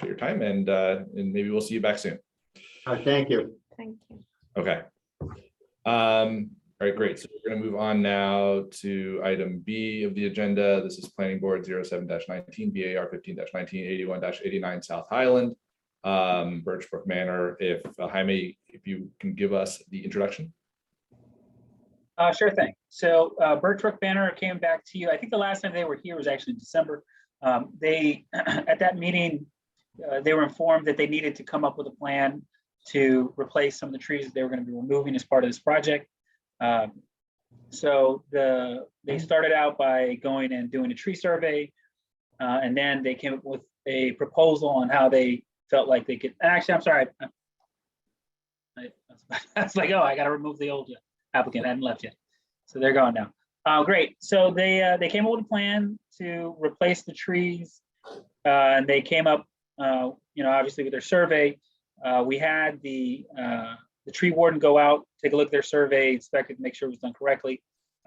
your time, and maybe we'll see you back soon. Thank you. Thank you. Okay. All right, great. So we're going to move on now to item B of the agenda. This is Planning Board 07-19, BAR 15-19, 81-89 South Highland, Birch, Brook, Manor. If Jaime, if you can give us the introduction. Sure thing. So Birch, Brook, Manor came back to you. I think the last time they were here was actually in December. They, at that meeting, they were informed that they needed to come up with a plan to replace some of the trees that they were going to be removing as part of this project. So they started out by going and doing a tree survey, and then they came up with a proposal on how they felt like they could. Actually, I'm sorry. I was like, oh, I got to remove the old applicant. I hadn't left yet, so they're gone now. Great. So they came up with a plan to replace the trees, and they came up, obviously with their survey. We had the tree warden go out, take a look at their survey, inspect it, make sure it was done correctly.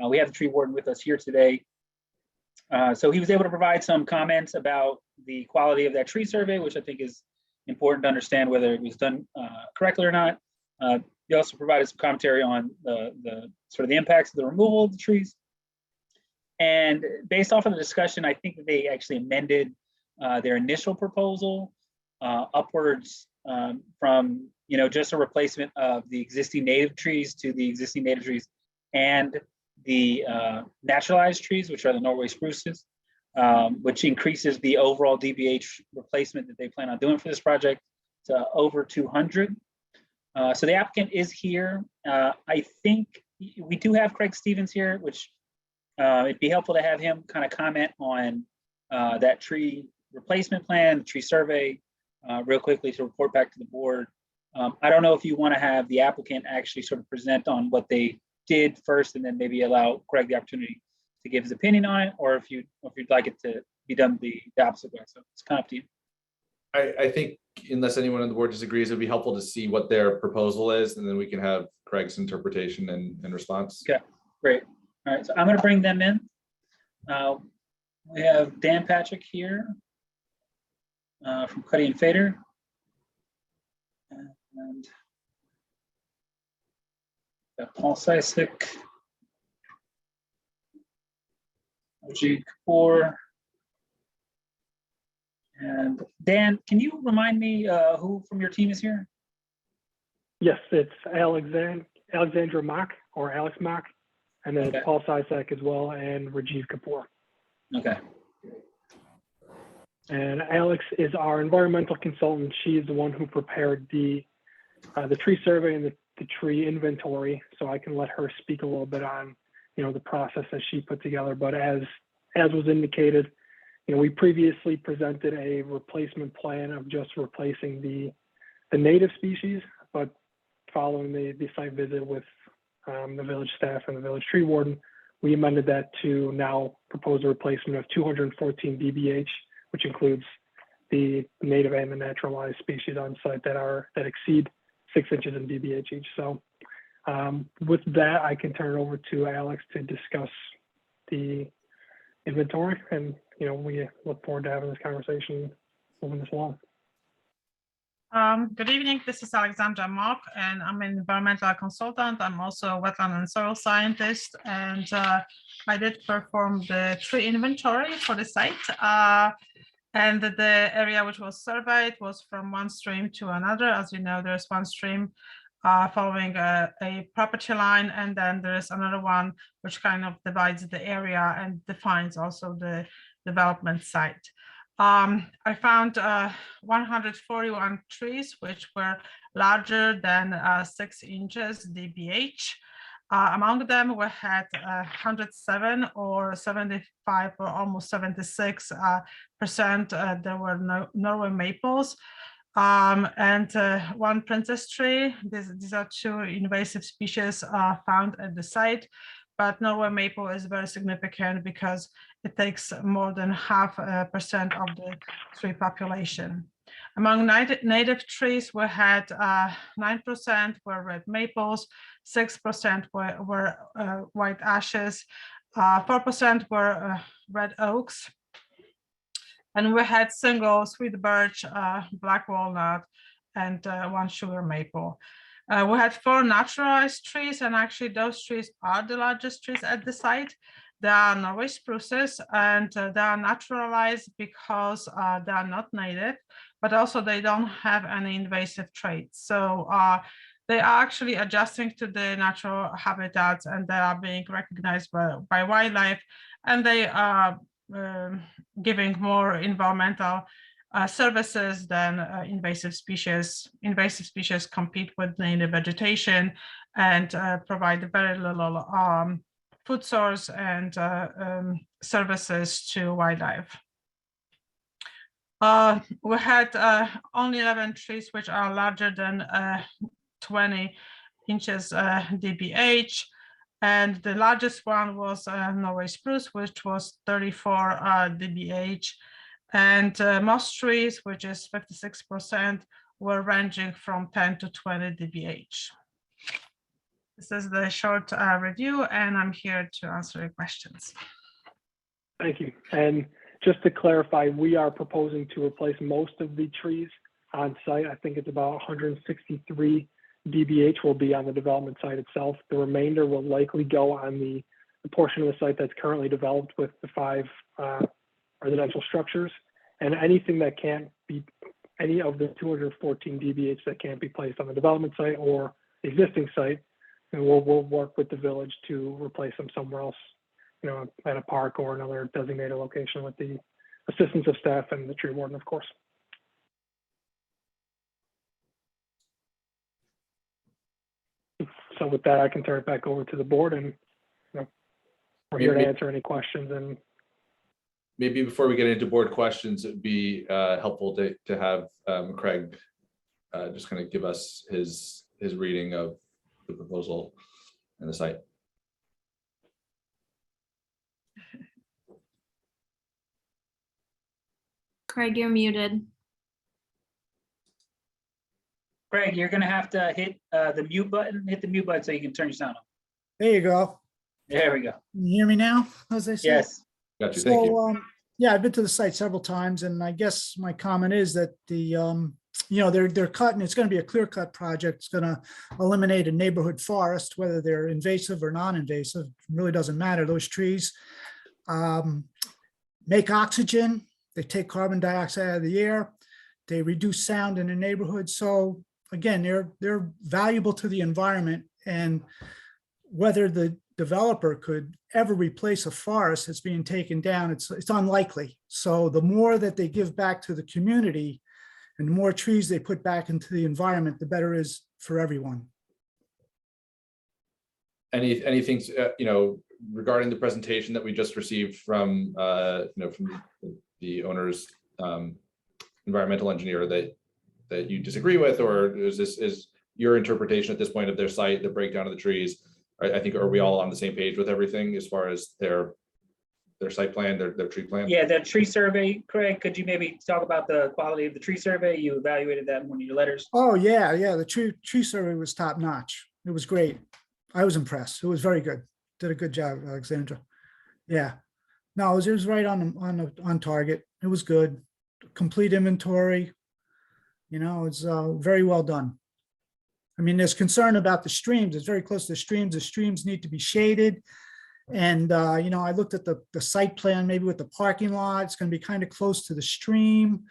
We have the tree warden with us here today. So he was able to provide some comments about the quality of that tree survey, which I think is important to understand whether it was done correctly or not. He also provided some commentary on the sort of the impacts of the removal of the trees. And based off of the discussion, I think that they actually amended their initial proposal upwards from just a replacement of the existing native trees to the existing native trees and the naturalized trees, which are the Norway spruces, which increases the overall DBH replacement that they plan on doing for this project to over 200. So the applicant is here. I think we do have Craig Stevens here, which it'd be helpful to have him kind of comment on that tree replacement plan, the tree survey, real quickly to report back to the board. I don't know if you want to have the applicant actually sort of present on what they did first, and then maybe allow Craig the opportunity to give his opinion on it, or if you'd like it to be done the opposite way. So it's kind of up to you. I think unless anyone on the board disagrees, it'd be helpful to see what their proposal is, and then we can have Craig's interpretation and response. Okay, great. All right, so I'm going to bring them in. We have Dan Patrick here from Cuddy and Fader. And got Paul Sisek, Ajit Kapoor, and Dan. Can you remind me who from your team is here? Yes, it's Alexandra Mock or Alex Mock, and then Okay. Paul Sisek as well, and Rajiv Kapoor. Okay. And Alex is our environmental consultant. She is the one who prepared the tree survey and the tree inventory. So I can let her speak a little bit on, the process that she put together. But as was indicated, we previously presented a replacement plan of just replacing the native species, but following the site visit with the village staff and the village tree warden, we amended that to now propose a replacement of 214 DBH, which includes the native and the naturalized species on site that exceed 6 inches in DBH each. So with that, I can turn it over to Alex to discuss the inventory, and we look forward to having this conversation moving this along. Good evening, this is Alexandra Mock, and I'm an environmental consultant. I'm also a wetland and soil scientist, and I did perform the tree inventory for the site. And the area which was surveyed was from one stream to another. As you know, there's one stream following a property line, and then there's another one which kind of divides the area and defines also the development site. I found 141 trees which were larger than 6 inches DBH. Among them, we had 107 or 75 or almost 76%. There were Norway maples. and one princess tree. These are two invasive species found at the site, but Norway maple is very significant because it takes more than 0.5% of the tree population. Among native trees, we had 9% were red maples, 6% were white ashes, 4% were red oaks, and we had single sweet birch, black walnut, and one sugar maple. We had 4 naturalized trees, and actually those trees are the largest trees at the site. They are Norway spruces, and they are naturalized because they are not native, but also they don't have any invasive traits. So they are actually adjusting to the natural habitats, and they are being recognized by wildlife, and they are giving more environmental services than invasive species. Invasive species compete with native vegetation and provide very little food source and services to wildlife. We had only 11 trees which are larger than 20 inches dBH, and the largest one was Norway spruce, which was 34 dBH, and most trees, which is 56%, were ranging from 10 to 20 dBH. This is the short review, and I'm here to answer your questions. Thank you. And just to clarify, we are proposing to replace most of the trees on site. I think it's about 163 dBH will be on the development site itself. The remainder will likely go on the portion of the site that's currently developed with the 5 residential structures. And anything that can't be, any of the 214 dBH that can't be placed on the development site or the existing site, and we'll work with the village to replace them somewhere else, you know, at a park or another designated location with the assistance of staff and the tree warden, of course. So with that, I can turn it back over to the board, and you know, we're here to answer any questions. And maybe before we get into board questions, it'd be helpful to have Craig just kind of give us his reading of the proposal and the site. Craig, you're muted. Craig, you're gonna have to hit the mute button. Hit the mute button so you can turn your sound on. There you go. There we go. Can you hear me now, as I said? Yes. Got you. Thank you. Yeah, I've been to the site several times, and I guess my comment is that the, you know, they're cutting, it's going to be a clear cut project. It's going to eliminate a neighborhood forest, whether they're invasive or non-invasive, really doesn't matter. Those trees make oxygen, they take carbon dioxide out of the air, they reduce sound in the neighborhood. So again, they're valuable to the environment, and whether the developer could ever replace a forest that's being taken down, it's unlikely. So the more that they give back to the community and the more trees they put back into the environment, the better it is for everyone. Anything, you know, regarding the presentation that we just received from, you know, from the owner's environmental engineer that you disagree with, or is your interpretation at this point of their site, the breakdown of the trees? I think, are we all on the same page with everything as far as their site plan, their tree plan? Yeah, the tree survey, Craig, could you maybe talk about the quality of the tree survey? You evaluated that in one of your letters. Oh yeah, the tree survey was top notch. It was great. I was impressed. It was very good. Did a good job, Alexandra. Yeah, no, it was right on target. It was good. Complete inventory. You know, it's very well done. I mean, there's concern about the streams. It's very close to the streams. The streams need to be shaded. And, you know, I looked at the site plan, maybe with the parking lot, it's going to be kind of close to the stream.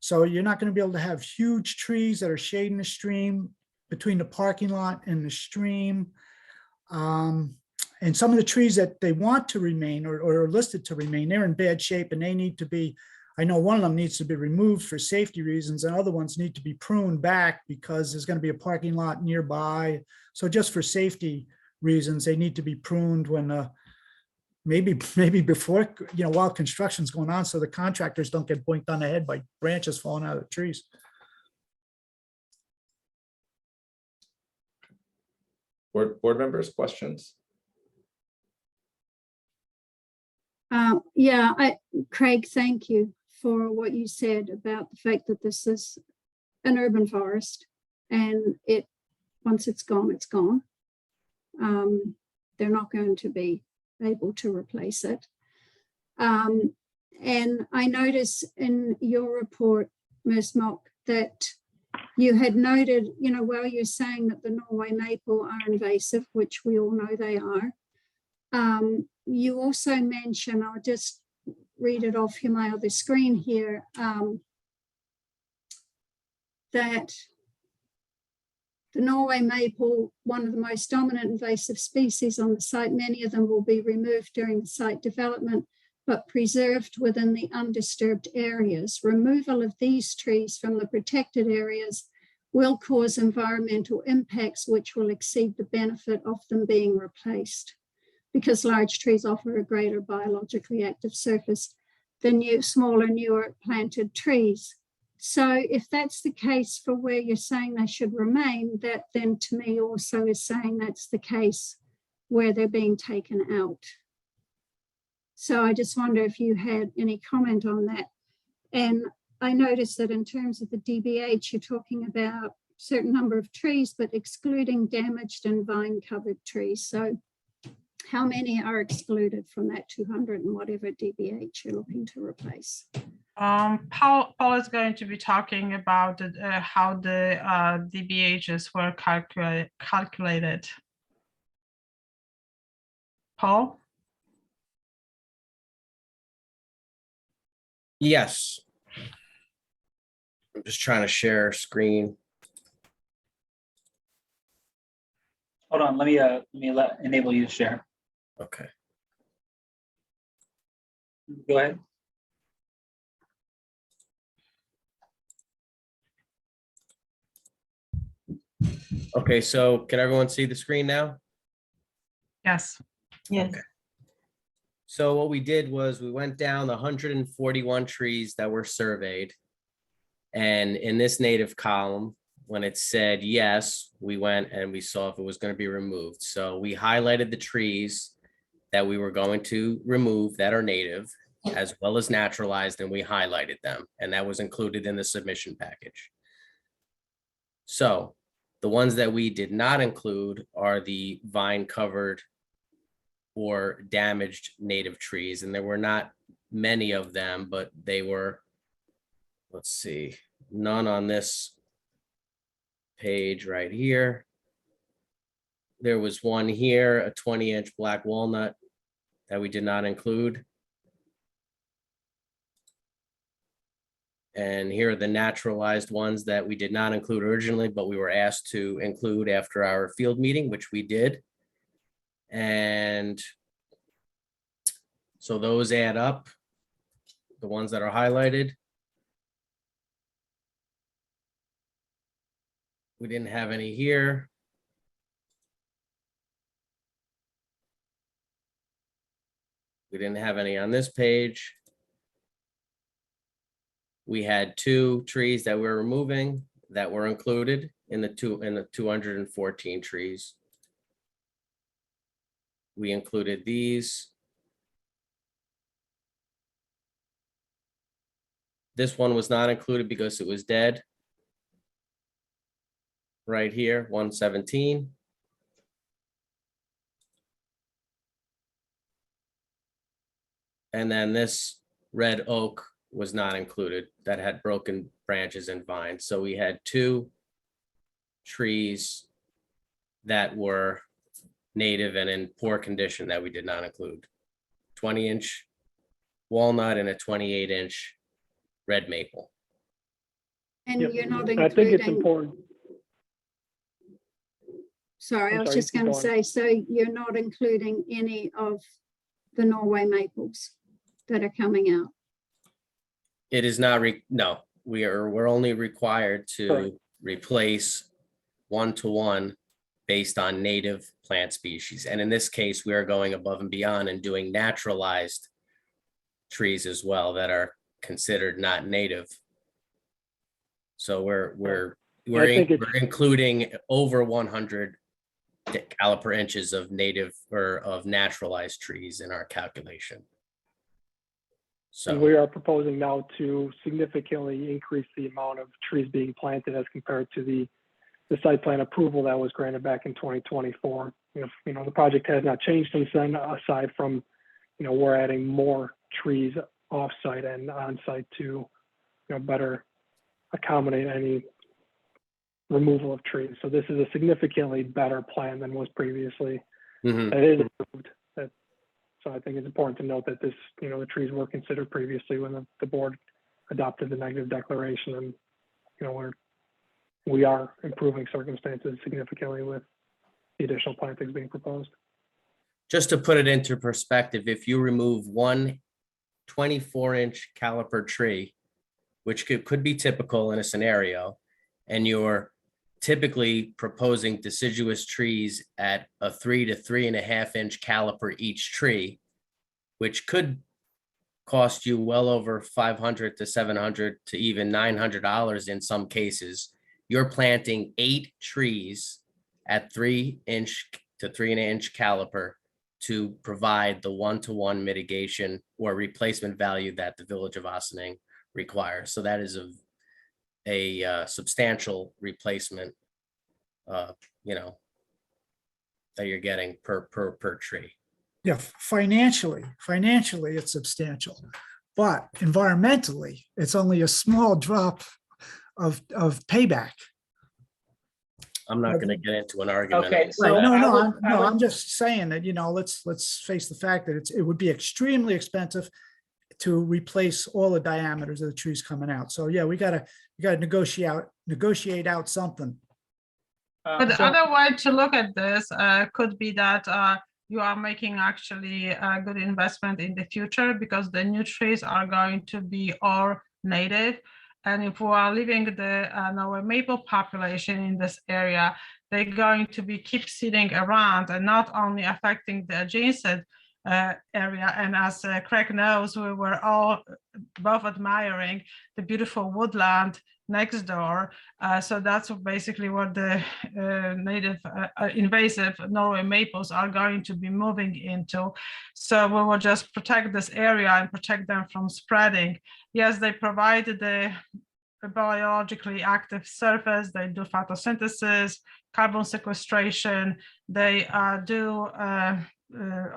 So you're not going to be able to have huge trees that are shading the stream between the parking lot and the stream. And some of the trees that they want to remain or are listed to remain, they're in bad shape, and they need to be, I know one of them needs to be removed for safety reasons, and other ones need to be pruned back because there's going to be a parking lot nearby. So just for safety reasons, they need to be pruned when maybe before, you know, while construction's going on, so the contractors don't get boinked on the head by branches falling out of the trees. Board members, questions? Yeah, Craig, thank you for what you said about the fact that this is an urban forest, and once it's gone, it's gone. They're not going to be able to replace it. And I notice in your report, Ms. Mock, that you had noted, while you're saying that the Norway maple are invasive, which we all know they are, you also mention, I'll just read it off my other screen here, that the Norway maple, one of the most dominant invasive species on the site, many of them will be removed during the site development, but preserved within the undisturbed areas. Removal of these trees from the protected areas will cause environmental impacts which will exceed the benefit of them being replaced, because large trees offer a greater biologically active surface than smaller, newer planted trees. So if that's the case for where you're saying they should remain, that then to me also is saying that's the case where they're being taken out. So I just wonder if you had any comment on that. And I noticed that in terms of the DBH, you're talking about a certain number of trees, but excluding damaged and vine covered trees. So how many are excluded from that 200 and whatever DBH you're looking to replace? Paul is going to be talking about how the DBHs were calculated. Paul? Yes. I'm just trying to share screen. Hold on, let me enable you to share. Okay. Go ahead. Okay, so can everyone see the screen now? Yes. Yes. Okay. So what we did was we went down the 141 trees that were surveyed. And in this native column, when it said yes, we went and we saw if it was going to be removed. So we highlighted the trees that we were going to remove that are native, as well as naturalized, and we highlighted them. And that was included in the submission package. So the ones that we did not include are the vine covered or damaged native trees. And there were not many of them, but they were, let's see, none on this page right here. There was one here, a 20-inch black walnut that we did not include. And here are the naturalized ones that we did not include originally, but we were asked to include after our field meeting, which we did. And so those add up, the ones that are highlighted. We didn't have any here. We didn't have any on this page. We had 2 trees that we're removing that were included in the 214 trees. We included these. This one was not included because it was dead. Right here, 117. And then this red oak was not included, that had broken branches and vines. So we had 2 trees that were native and in poor condition that we did not include. 20-inch walnut and a 28-inch red maple. And Yep. you're not I think it's including, important. sorry, I I'm was sorry, just going to go on. say, so you're not including any of the Norway maples that are coming out? It is not, no, we're only required to Correct. replace 1-to-1 based on native plant species. And in this case, we are going above and beyond and doing naturalized trees as well that are considered not native. So we're including over 100 caliper inches of native or of naturalized trees in our calculation. And So, we are proposing now to significantly increase the amount of trees being planted as compared to the site plan approval that was granted back in 2024. The project has not changed since then, aside from, we're adding more trees off-site and on-site to, better accommodate any removal of trees. So this is a significantly better plan than was previously. mhm. That is approved. So I think it's important to note that this, the trees were considered previously when the board adopted the negative declaration, and we are improving circumstances significantly with the additional plantings being proposed. Just to put it into perspective, if you remove one 24-inch caliper tree, which could be typical in a scenario, and you're typically proposing deciduous trees at a 3 to 3.5 inch caliper each tree, which could cost you well over $500 to $700 to even $900 in some cases. You're planting 8 trees at 3-inch to 3.5-inch caliper to provide the 1-to-1 mitigation or replacement value that the Village of Ossining requires. So that is a substantial replacement, that you're getting per tree. Yeah, financially, it's substantial, but environmentally, it's only a small drop of payback. I'm not going to get into an argument. Okay, so Right, I would- I'm just saying that, let's face the fact that it would be extremely expensive to replace all the diameters of the trees coming out. So yeah, we gotta negotiate out something. But the so- other way to look at this could be that you are making actually a good investment in the future, because the new trees are going to be all native. And if we are leaving our maple population in this area, they're going to be keep sitting around and not only affecting the adjacent area. And as Craig knows, we were all both admiring the beautiful woodland next door. So that's basically what the native invasive Norway maples are going to be moving into. So we will just protect this area and protect them from spreading. Yes, they provide the biologically active surface, they do photosynthesis, carbon sequestration, they do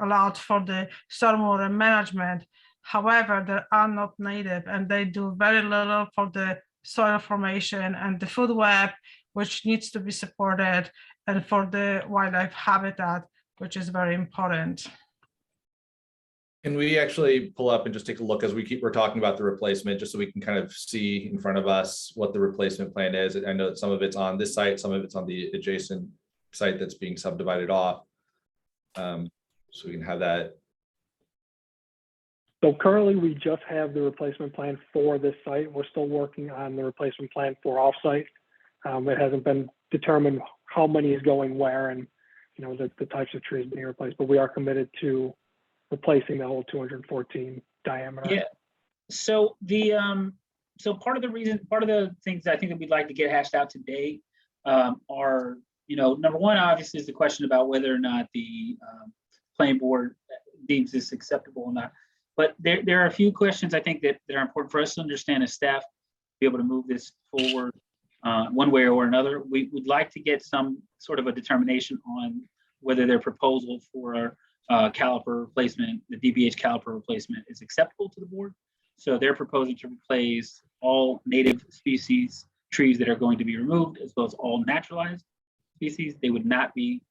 allow for the stormwater management. However, they are not native and they do very little for the soil formation and the food web, which needs to be supported, and for the wildlife habitat, which is very important. Can we actually pull up and just take a look as we're talking about the replacement, just so we can kind of see in front of us what the replacement plan is? I know that some of it's on this site, some of it's on the adjacent site that's being subdivided off. So we can have that. So currently, we just have the replacement plan for this site. We're still working on the replacement plan for off-site. It hasn't been determined how many is going where and, the types of trees being replaced, but we are committed to replacing the whole 214 diameter. Yeah. So part of the things I think that we'd like to get hashed out today are, number one, obviously, is the question about whether or not the planning board deems this acceptable or not. But there are a few questions I think that are important for us to understand as staff, be able to move this forward one way or another. We would like to get some sort of a determination on whether their proposal for caliper replacement, the DBH caliper replacement, is acceptable to the board. So they're proposing to replace all native species trees that are going to be removed, as well as all naturalized species. They would not be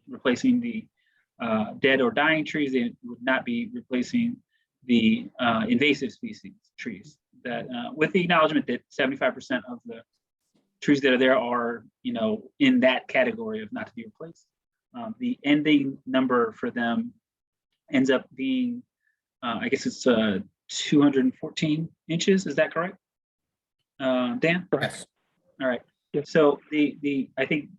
replacing the dead or dying trees. They would not be replacing the invasive species trees. That with the acknowledgement that 75% of the trees that are there are, in that category of not to be replaced. The ending number for them ends up being, I guess it's 214 inches. Is that correct, Dan? Correct. All right. Yep. So I think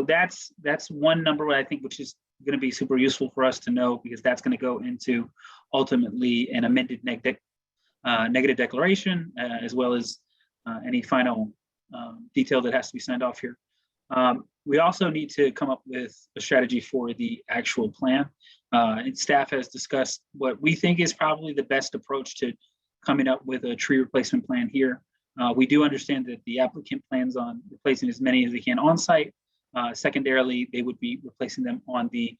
that's one number I think which is going to be super useful for us to know, because that's going to go into ultimately an amended negative declaration, as well as any final detail that has to be signed off here. We also need to come up with a strategy for the actual plan. And staff has discussed what we think is probably the best approach to coming up with a tree replacement plan here. We do understand that the applicant plans on replacing as many as they can on site. Secondarily, they would be replacing them on the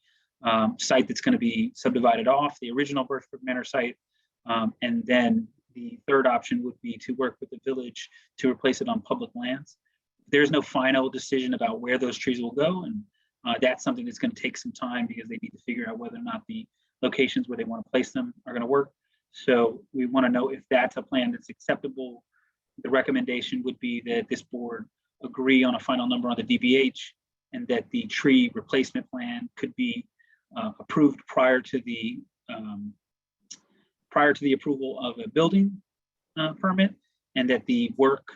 site that's going to be subdivided off, the original Birch Manor site. And then the third option would be to work with the village to replace it on public lands. There's no final decision about where those trees will go. And that's something that's going to take some time because they need to figure out whether or not the locations where they want to place them are going to work. So we want to know if that's a plan that's acceptable. The recommendation would be that this board agree on a final number on the DBH and that the tree replacement plan could be approved prior to the approval of a building permit, and that the work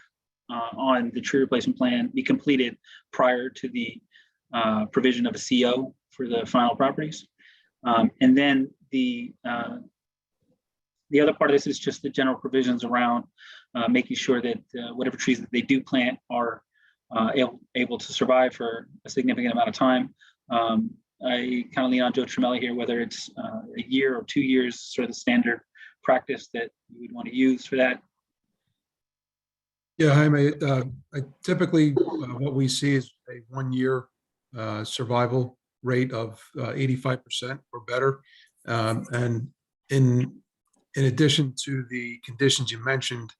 on the tree replacement plan be completed prior to the provision of a CO for the final properties. And then the other part of this is just the general provisions around making sure that whatever trees that they do plant are able to survive for a significant amount of time. I kind of lean on Joe Tremelli here, whether it's a year or 2 years, sort of the standard practice that you would want to use for that. Yeah, Jaime, typically what we see is a 1 year survival rate of 85% or better. And in addition to the conditions you mentioned,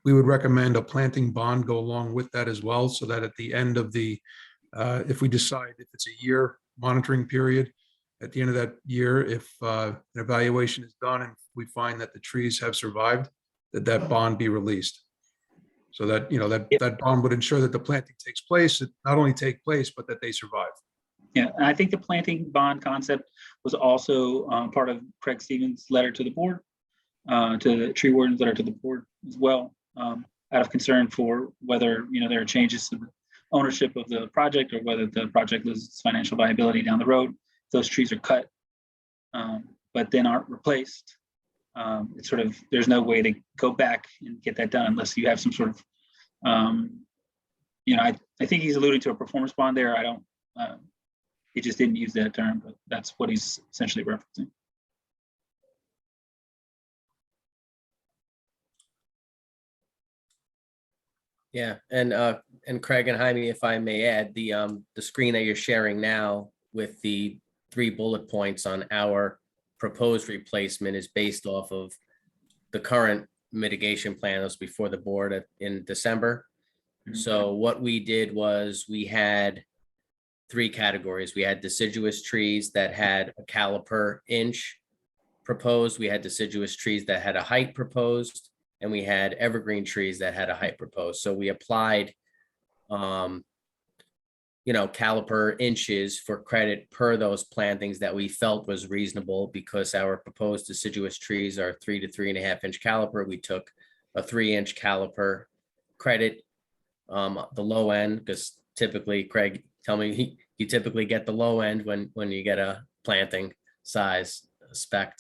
we would recommend a planting bond go along with that as well, so that at the end of the, if we decide if it's a year monitoring period, at the end of that year, if an evaluation is done and we find that the trees have survived, that bond be released. So that, you know, that bond would ensure that the planting takes place, it not only take place, but that they survive. Yeah, and I think the planting bond concept was also part of Craig Stevens' letter to the board, to the tree warden's letter to the board as well, out of concern for whether, you know, there are changes to the ownership of the project or whether the project loses its financial viability down the road. Those trees are cut, but then aren't replaced. It's sort of, there's no way to go back and get that done unless you have some sort of, you know, I think he's alluding to a performance bond there. I don't, he just didn't use that term, but that's what he's essentially referencing. Yeah, and Craig and Jaime, if I may add, the screen that you're sharing now with the 3 bullet points on our proposed replacement is based off of the current mitigation plan that was before the board in December. So what we did was we had 3 categories. We had deciduous trees that had a caliper inch proposed. We had deciduous trees that had a height proposed, and we had evergreen trees that had a height proposed. So we applied, you know, caliper inches for credit per those plantings that we felt was reasonable, because our proposed deciduous trees are 3 to 3.5 inch caliper. We took a 3-inch caliper credit, the low end, because typically, Craig, tell me, you typically get the low end when you get a planting size spec.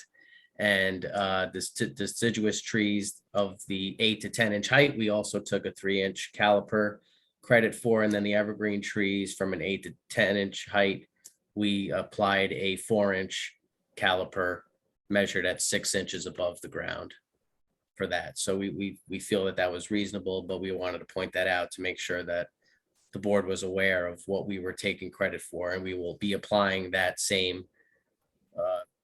And the deciduous trees of the 8 to 10 inch height, we also took a 3-inch caliper credit for. And then the evergreen trees from an 8 to 10 inch height, we applied a 4-inch caliper measured at 6 inches above the ground for that. So we feel that was reasonable, but we wanted to point that out to make sure that the board was aware of what we were taking credit for, and we will be applying that same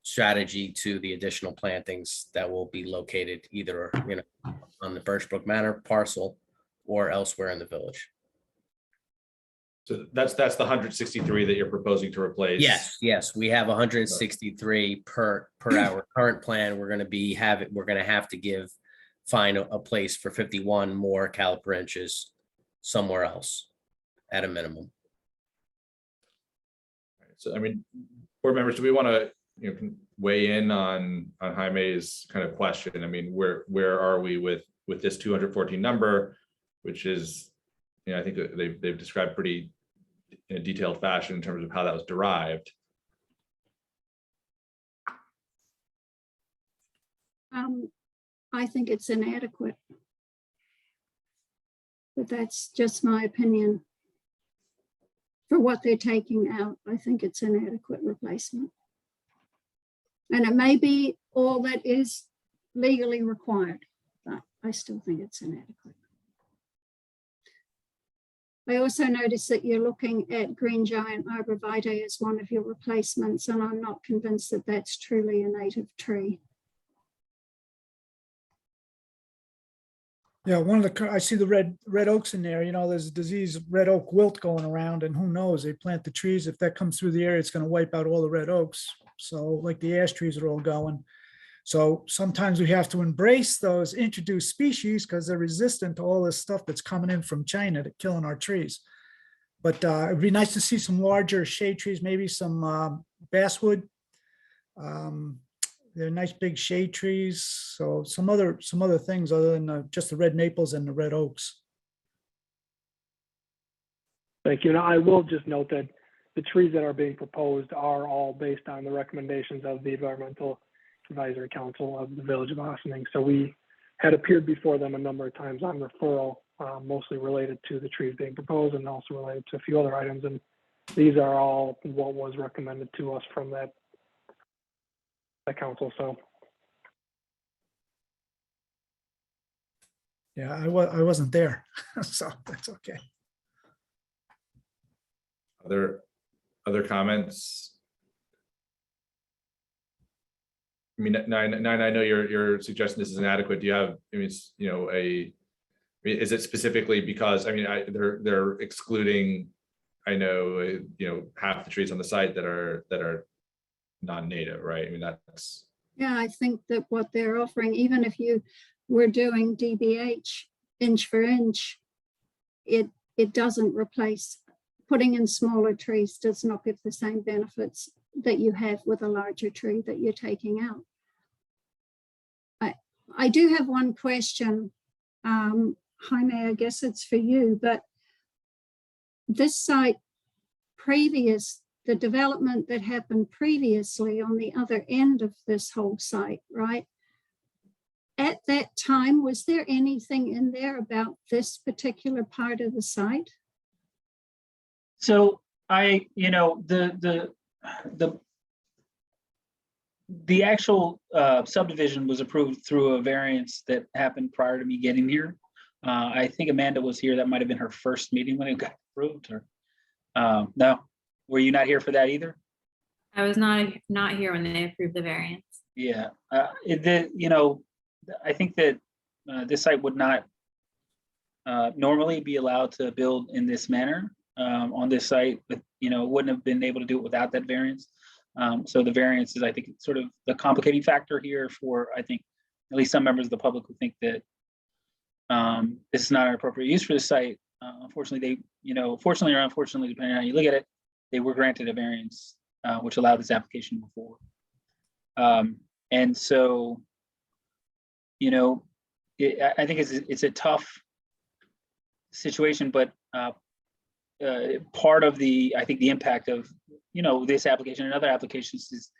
strategy to the additional plantings that will be located either, you know, on the Birch Brook Manor parcel or elsewhere in the village. So that's the 163 that you're proposing to replace. Yes, we have 163 per our current plan. We're going to have to find a place for 51 more caliper inches somewhere else at a minimum. So, I mean, board members, do we want to, you know, weigh in on Jaime's kind of question? I mean, where are we with this 214 number, which is, you know, I think they've described pretty in a detailed fashion in terms of how that was derived. I think it's inadequate, but that's just my opinion. for what they're taking out, I think it's an adequate replacement. And it may be all that is legally required, but I still think it's inadequate. I also noticed that you're looking at green giant arborvitae as one of your replacements, and I'm not convinced that that's truly a native tree. Yeah, one of the, I see the red oaks in there, you know, there's a disease, red oak wilt going around, and who knows, they plant the trees, if that comes through the area, it's gonna wipe out all the red oaks. So like the ash trees are all going. So sometimes we have to embrace those introduced species because they're resistant to all this stuff that's coming in from China to killing our trees. But it'd be nice to see some larger shade trees, maybe some basswood. They're nice big shade trees. So some other things other than just the red maples and the red oaks. Thank you. And I will just note that the trees that are being proposed are all based on the recommendations of the Environmental Advisory Council of the Village of Ossining. So we had appeared before them a number of times on referral, mostly related to the trees being proposed and also related to a few other items. And these are all what was recommended to us from that council. So Yeah, I wasn't there, so that's okay. Other comments? I mean, nine, I know you're suggesting this is inadequate. Do you have, I mean, it's, you know, is it specifically because, I mean, they're excluding, I know, you know, half the trees on the site that are non-native, right? I mean, that's. Yeah, I think that what they're offering, even if you were doing DBH inch for inch, it doesn't replace, putting in smaller trees does not give the same benefits that you have with a larger tree that you're taking out. I do have one question, Jaime, I guess it's for you, but this site the development that happened previously on the other end of this whole site, right? At that time, was there anything in there about this particular part of the site? So you know, the actual subdivision was approved through a variance that happened prior to me getting here. I think Amanda was here. That might have been her first meeting when it got approved, or no? Were you not here for that either? I was not here when they approved the variance. Yeah, you know, I think that this site would not normally be allowed to build in this manner on this site, but you know, wouldn't have been able to do it without that variance. So the variance is, I think, sort of the complicating factor here for, I think, at least some members of the public who think that this is not an appropriate use for the site. Unfortunately, they, you know, fortunately or unfortunately, depending on how you look at it, they were granted a variance, which allowed this application before. And so, you know, I think it's a tough situation, but part of I think the impact of, you know, this application and other applications is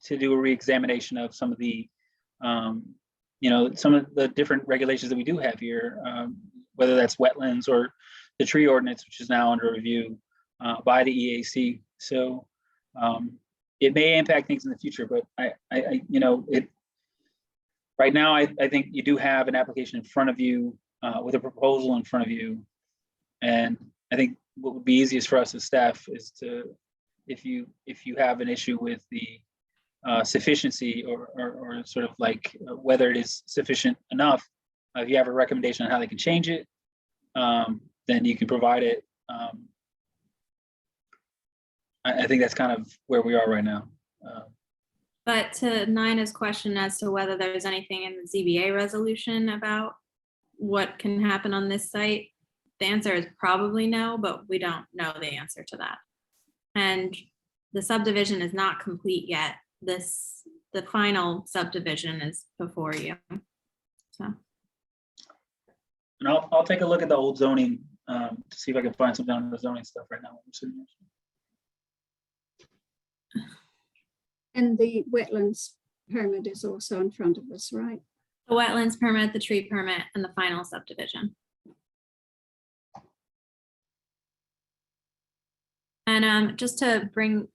to do a re-examination of some of the, you know, some of the different regulations that we do have here, whether that's wetlands or the tree ordinance, which is now under review by the EAC. So it may impact things in the future, but I you know, right now, I think you do have an application in front of you with a proposal in front of you. And I think what would be easiest for us as staff is to, if you have an issue with the sufficiency or sort of like whether it is sufficient enough, if you have a recommendation on how they can change it, then you can provide it. I think that's kind of where we are right now. But to Nina's question as to whether there's anything in the ZBA resolution about what can happen on this site, the answer is probably no, but we don't know the answer to that. And the subdivision is not complete yet. The final subdivision is before you. So. And I'll take a look at the old zoning to see if I can find something on the zoning stuff right now. And the wetlands permit is also in front of us, right? The wetlands permit, the tree permit, and the final subdivision. And just to bring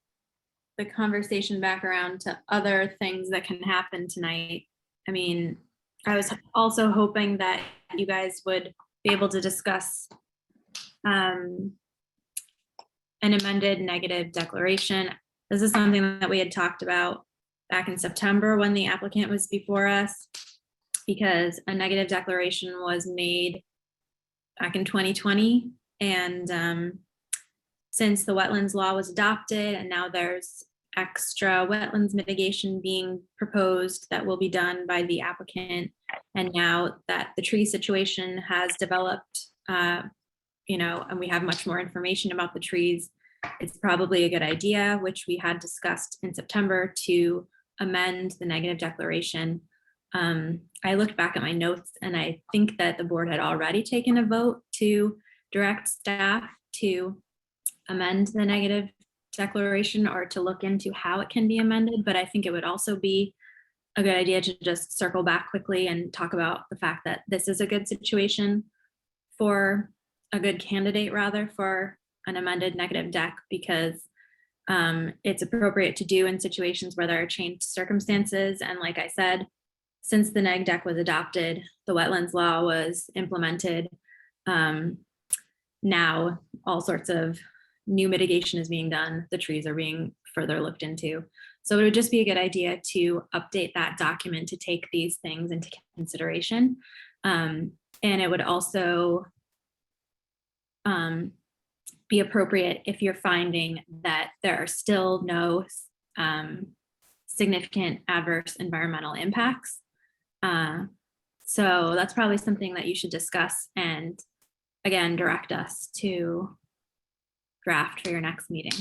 the conversation back around to other things that can happen tonight. I mean, I was also hoping that you guys would be able to discuss an amended negative declaration. This is something that we had talked about back in September when the applicant was before us, because a negative declaration was made back in 2020. And since the wetlands law was adopted and now there's extra wetlands mitigation being proposed that will be done by the applicant, and now that the tree situation has developed, you know, and we have much more information about the trees, it's probably a good idea, which we had discussed in September, to amend the negative declaration. I looked back at my notes and I think that the board had already taken a vote to direct staff to amend the negative declaration or to look into how it can be amended, but I think it would also be a good idea to just circle back quickly and talk about the fact that this is a good situation for a good candidate rather for an amended negative deck, because it's appropriate to do in situations where there are changed circumstances. And like I said, since the neg deck was adopted, the wetlands law was implemented. Now all sorts of new mitigation is being done. The trees are being further looked into. So it would just be a good idea to update that document to take these things into consideration. And it would also be appropriate if you're finding that there are still no significant adverse environmental impacts. So that's probably something that you should discuss and again, direct us to draft for your next meeting.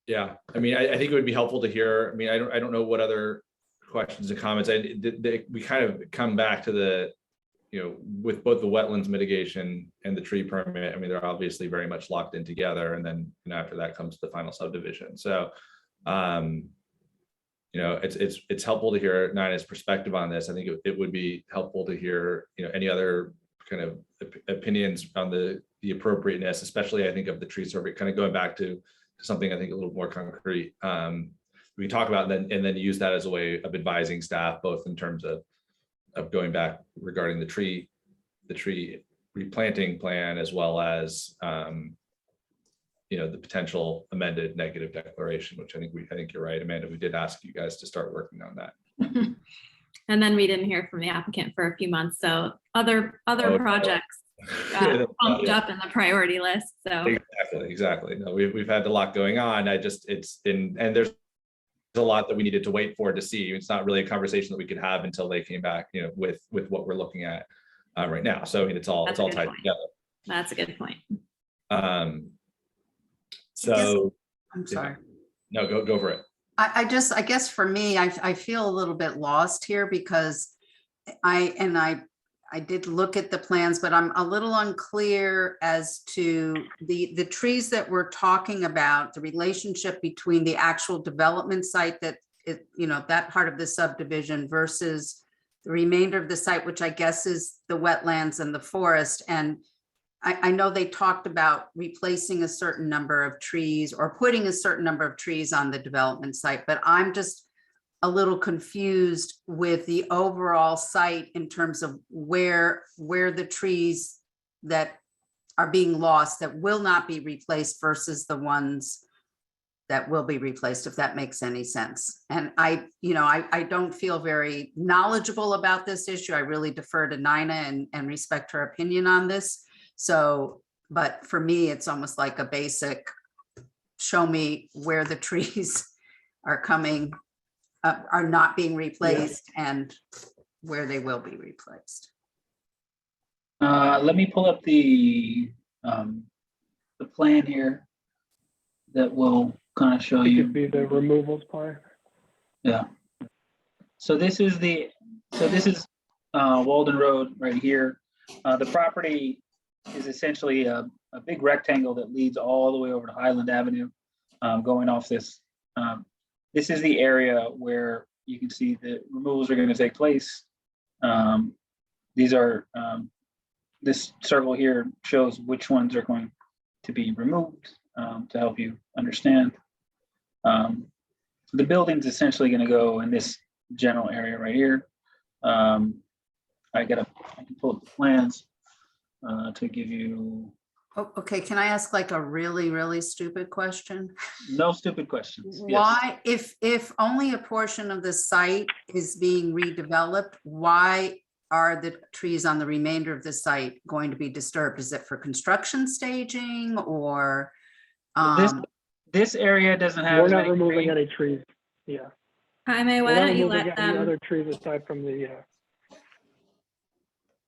Yeah, I mean, I think it would be helpful to hear. I mean, I don't know what other questions and comments. We kind of come back to the, you know, with both the wetlands mitigation and the tree permit. I mean, they're obviously very much locked in together, and then, you know, after that comes the final subdivision. So, you know, it's helpful to hear Nina's perspective on this. I think it would be helpful to hear, you know, any other kind of opinions on the appropriateness, especially I think of the tree survey, kind of going back to something I think a little more concrete. We talk about and then use that as a way of advising staff, both in terms of going back regarding the tree replanting plan, as well as you know, the potential amended negative declaration, which I think you're right, Amanda. We did ask you guys to start working on that. And then we didn't hear from the applicant for a few months. So other projects bumped up in the priority list. So exactly. No, we've had a lot going on. And there's a lot that we needed to wait for to see. It's not really a conversation that we could have until they came back, you know, with what we're looking at right now. So I mean, it's all tied together. That's a good point. So I'm sorry. No, go for it. I guess for me, I feel a little bit lost here because I did look at the plans, but I'm a little unclear as to the trees that we're talking about, the relationship between the actual development site that you know, that part of the subdivision versus the remainder of the site, which I guess is the wetlands and the forest. And I know they talked about replacing a certain number of trees or putting a certain number of trees on the development site, but I'm just a little confused with the overall site in terms of where the trees that are being lost that will not be replaced versus the ones that will be replaced, if that makes any sense. And I don't feel very knowledgeable about this issue. I really defer to Nina and respect her opinion on this. So, but for me, it's almost like a basic, show me where the trees are coming, are not being replaced, and where they will be replaced. Let me pull up the plan here that will kind of show It you. could be the removals plan. Yeah. So this is Walden Road right here. The property is essentially a big rectangle that leads all the way over to Highland Avenue, going off this. This is the area where you can see the removals are going to take place. these are, this circle here shows which ones are going to be removed to help you understand. The building's essentially going to go in this general area right here. I can pull up the plans to give you. Oh, okay, can I ask like a really, really stupid question? No stupid questions. Yes. Why, if only a portion of the site is being redeveloped, why are the trees on the remainder of the site going to be disturbed? Is it for construction staging or? This area doesn't have. We're as not many removing trees. any trees. Yeah. Jaime, We're why not don't you removing let any them? other trees aside from the,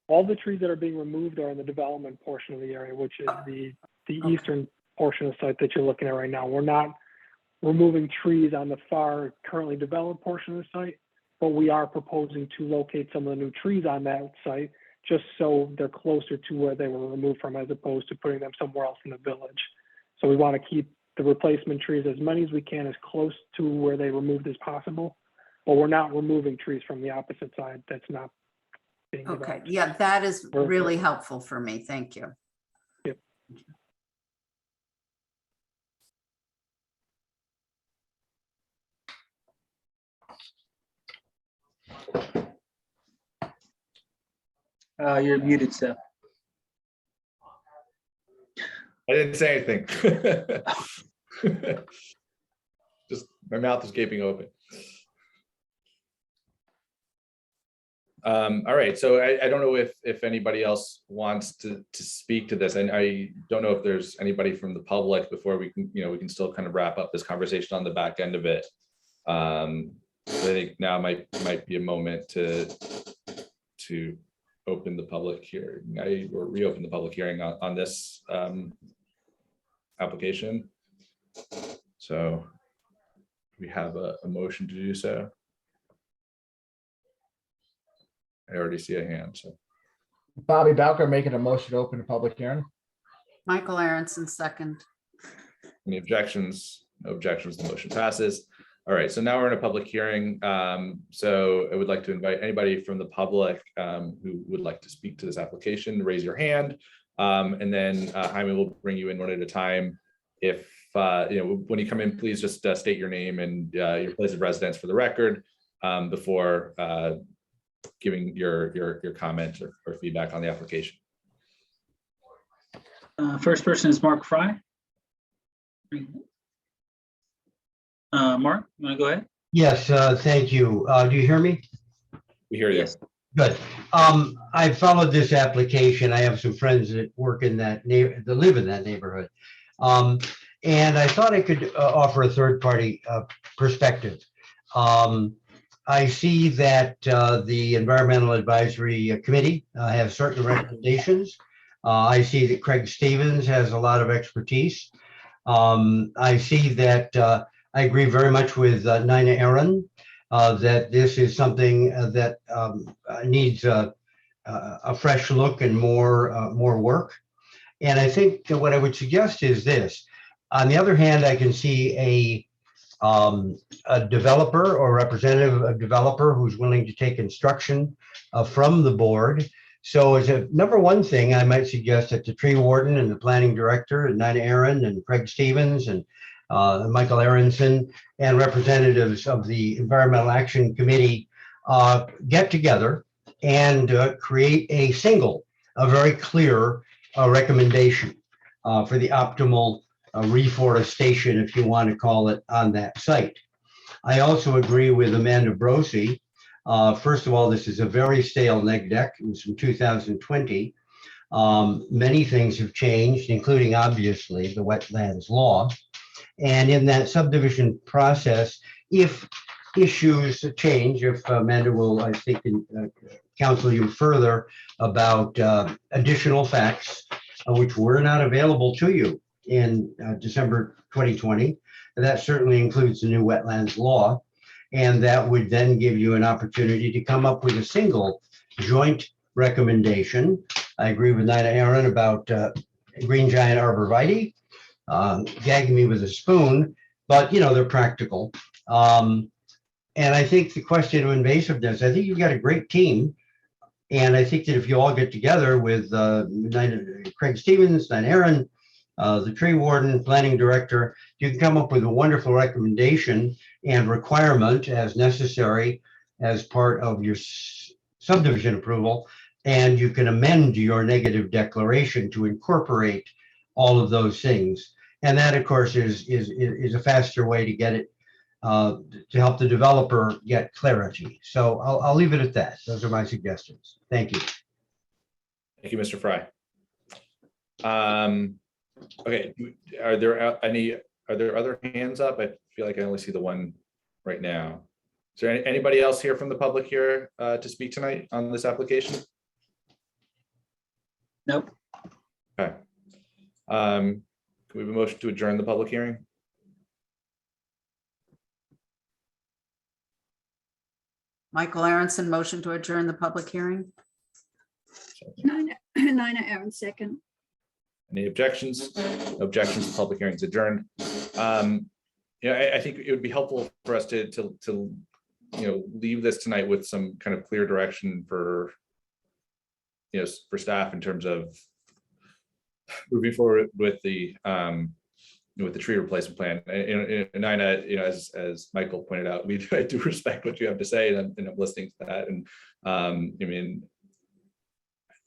all the trees that are being removed are in the development portion of the area, which is the eastern portion of the site that you're looking at right now. We're not removing trees on the far currently developed portion of the site, but we are proposing to locate some of the new trees on that site just so they're closer to where they were removed from, as opposed to putting them somewhere else in the village. So we want to keep the replacement trees, as many as we can, as close to where they removed as possible, but we're not removing trees from the opposite side. That's not being Okay, developed. yeah, that is really helpful for me. Thank you. Yep. You're muted, Seth. I didn't say anything. Just my mouth was gaping open. All right, so I don't know if anybody else wants to speak to this, and I don't know if there's anybody from the public before we can, we can still kind of wrap up this conversation on the back end of it. I think now might be a moment to open the public hearing, or reopen the public hearing on this application. So we have a motion to do so. I already see a hand. So Bobby Bowker making a motion to open a public hearing. Michael Aronson, second. Any objections? No objections. The motion passes. All right, so now we're in a public hearing. So I would like to invite anybody from the public who would like to speak to this application, raise your hand. And then Jaime will bring you in one at a time. If when you come in, please just state your name and your place of residence for the record before giving your comments or feedback on the application. First person is Mark Fry. Mark, you want to go ahead? Yes, thank you. Do you hear me? We hear you. Yes. Good. I followed this application. I have some friends that work in that that live in that neighborhood. And I thought I could offer a third-party perspective. I see that the Environmental Advisory Committee has certain recommendations. I see that Craig Stevens has a lot of expertise. I see that I agree very much with Nina Aaron that this is something that needs a fresh look and more work. And I think that what I would suggest is this. On the other hand, I can see a developer or representative of developer who's willing to take instruction from the board. So as a number one thing, I might suggest that the tree warden and the planning director and Nina Aaron and Craig Stevens and Michael Aronson and representatives of the Environmental Action Committee get together and create a very clear recommendation for the optimal reforestation, if you want to call it, on that site. I also agree with Amanda Brosi. First of all, this is a very stale neg deck. It was from 2020. Many things have changed, including obviously the wetlands law. And in that subdivision process, if issues change, if Amanda will, I think, counsel you further about additional facts, which were not available to you in December 2020. That certainly includes the new wetlands law. And that would then give you an opportunity to come up with a single joint recommendation. I agree with Nina Aaron about green giant arborvitae, gagging me with a spoon, but they're practical. And I think the question of invasiveness, I think you've got a great team And I think that if you all get together with Craig Stevens, Aaron, the tree warden, planning director, you can come up with a wonderful recommendation and requirement as necessary as part of your subdivision approval. And you can amend your negative declaration to incorporate all of those things. And that, of course, is a faster way to get it, to help the developer get clarity. So I'll leave it at that. Those are my suggestions. Thank you. Thank you, Mr. Fry. Okay, are there other hands up? I feel like I only see the one right now. Is there anybody else here from the public here to speak tonight on this application? Nope. Okay. Can we have a motion to adjourn the public hearing? Michael Aronson, motion to adjourn the public hearing. Nina Aaron, second. Any objections? No objections, the public hearing is adjourned. Yeah, I think it would be helpful for us to leave this tonight with some kind of clear direction for for staff in terms of moving forward with the tree replacement plan. And Nina, as Michael pointed out, I do respect what you have to say, and I'm listening to that. And I mean,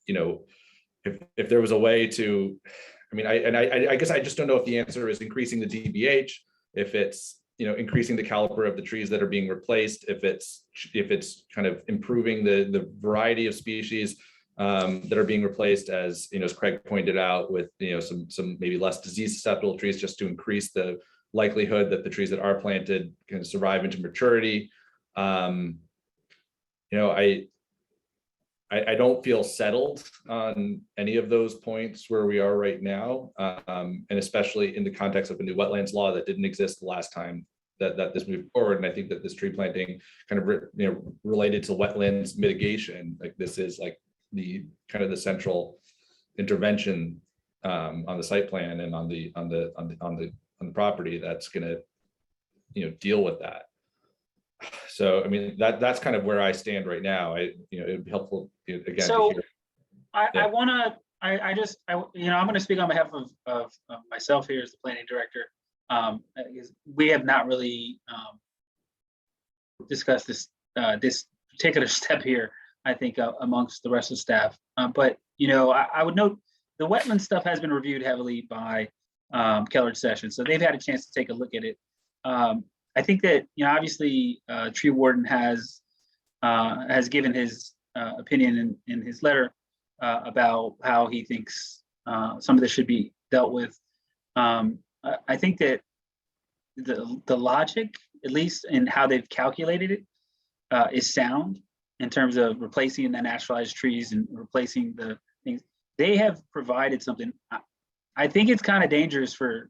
if there was a way to, I guess I just don't know if the answer is increasing the DBH, if it's increasing the caliber of the trees that are being replaced, if it's kind of improving the variety of species that are being replaced, as Craig pointed out, with some maybe less disease susceptible trees, just to increase the likelihood that the trees that are planted can survive into maturity. I don't feel settled on any of those points where we are right now, and especially in the context of a new wetlands law that didn't exist the last time that this moved forward. And I think that this tree planting kind of related to wetlands mitigation, like this is like the kind of the central intervention on the site plan and on the property that's going to deal with that. So I mean that's kind of where I stand right now. It'd be helpful again. So to hear. I'm going to speak on behalf of myself here as the planning director. We have not really discussed this particular step here, I think, amongst the rest of the staff. But I would note the wetland stuff has been reviewed heavily by Keller Sessions, so they've had a chance to take a look at it. I think that obviously tree warden has given his opinion in his letter about how he thinks some of this should be dealt with. I think that the logic, at least in how they've calculated it, is sound in terms of replacing the naturalized trees and replacing the things. They have provided something. I think it's kind of dangerous for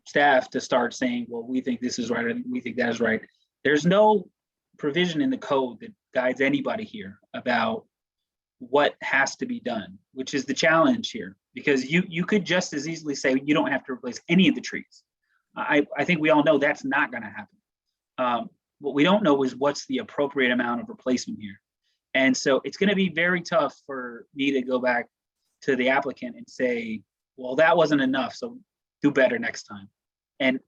staff to start saying, well, we think this is right, or we think that is right. There's no provision in the code that guides anybody here about what has to be done, which is the challenge here, because you could just as easily say you don't have to replace any of the trees. I think we all know that's not going to happen. What we don't know is what's the appropriate amount of replacement here. And so it's going to be very tough for me to go back to the applicant and say, well, that wasn't enough, so do better next time. And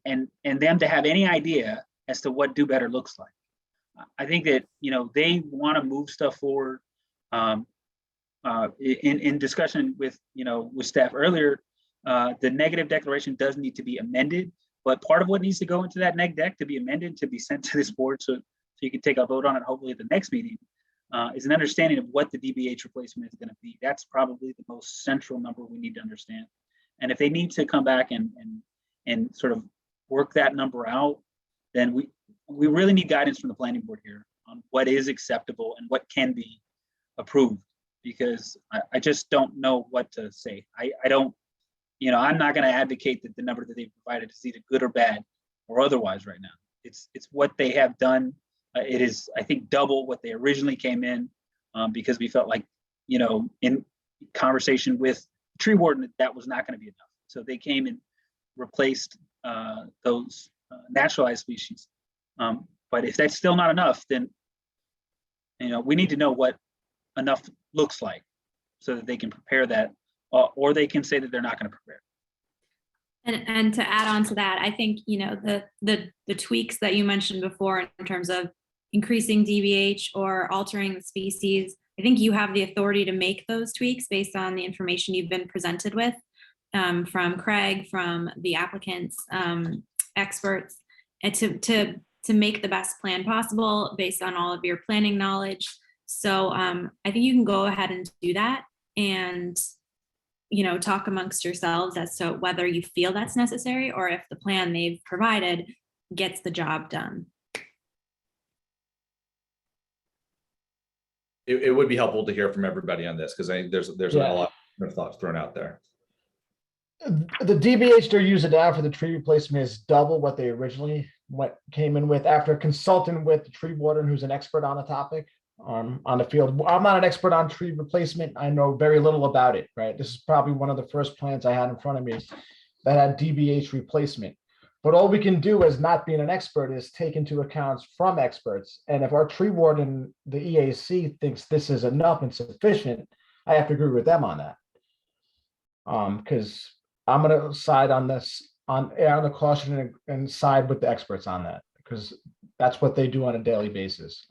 them to have any idea as to what do better looks like. I think that, they want to move stuff forward. In discussion with staff earlier, the negative declaration does need to be amended, but part of what needs to go into that neg deck to be amended, to be sent to this board so you can take a vote on it hopefully at the next meeting, is an understanding of what the DBH replacement is going to be. That's probably the most central number we need to understand. And if they need to come back and sort of work that number out, then we really need guidance from the planning board here on what is acceptable and what can be approved, because I just don't know what to say. I don't, I'm not going to advocate that the number that they've provided is either good or bad or otherwise right now. It's what they have done. It is, I think, double what they originally came in, because we felt like, in conversation with tree warden, that was not going to be enough. So they came and replaced those naturalized species. But if that's still not enough, then we need to know what enough looks like, so that they can prepare that, or they can say that they're not going to prepare. And to add on to that, I think, you know, the tweaks that you mentioned before in terms of increasing DBH or altering the species, I think you have the authority to make those tweaks based on the information you've been presented with from Craig, from the applicants, experts, and to make the best plan possible based on all of your planning knowledge. So I think you can go ahead and do that and, you know, talk amongst yourselves as to whether you feel that's necessary or if the plan they've provided gets the job done. It would be helpful to hear from everybody on this, because there's a lot of thoughts thrown out there. The DBH they're using now for the tree replacement is double what they originally came in with after consulting with the tree warden, who's an expert on the topic on the field. I'm not an expert on tree replacement. I know very little about it, right? This is probably one of the first plans I had in front of me that had DBH replacement. But all we can do as not being an expert is take into account from experts. And if our tree warden, the EAC, thinks this is enough and sufficient, I have to agree with them on that. Because I'm going to side on this, on the caution and side with the experts on that, because that's what they do on a daily basis.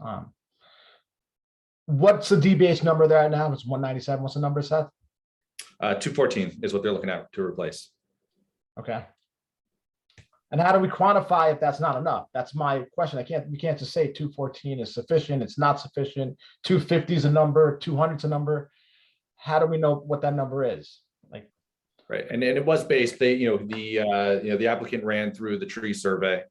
What's the DBH number there now? It's 197. What's the number, Seth? 214 is what they're looking at to replace. Okay. And how do we quantify if that's not enough? That's my question. We can't just say 214 is sufficient. It's not sufficient. 250 is a number, 200 is a number. How do we know what that number is? Like, right. And it was based, the applicant ran through the tree survey,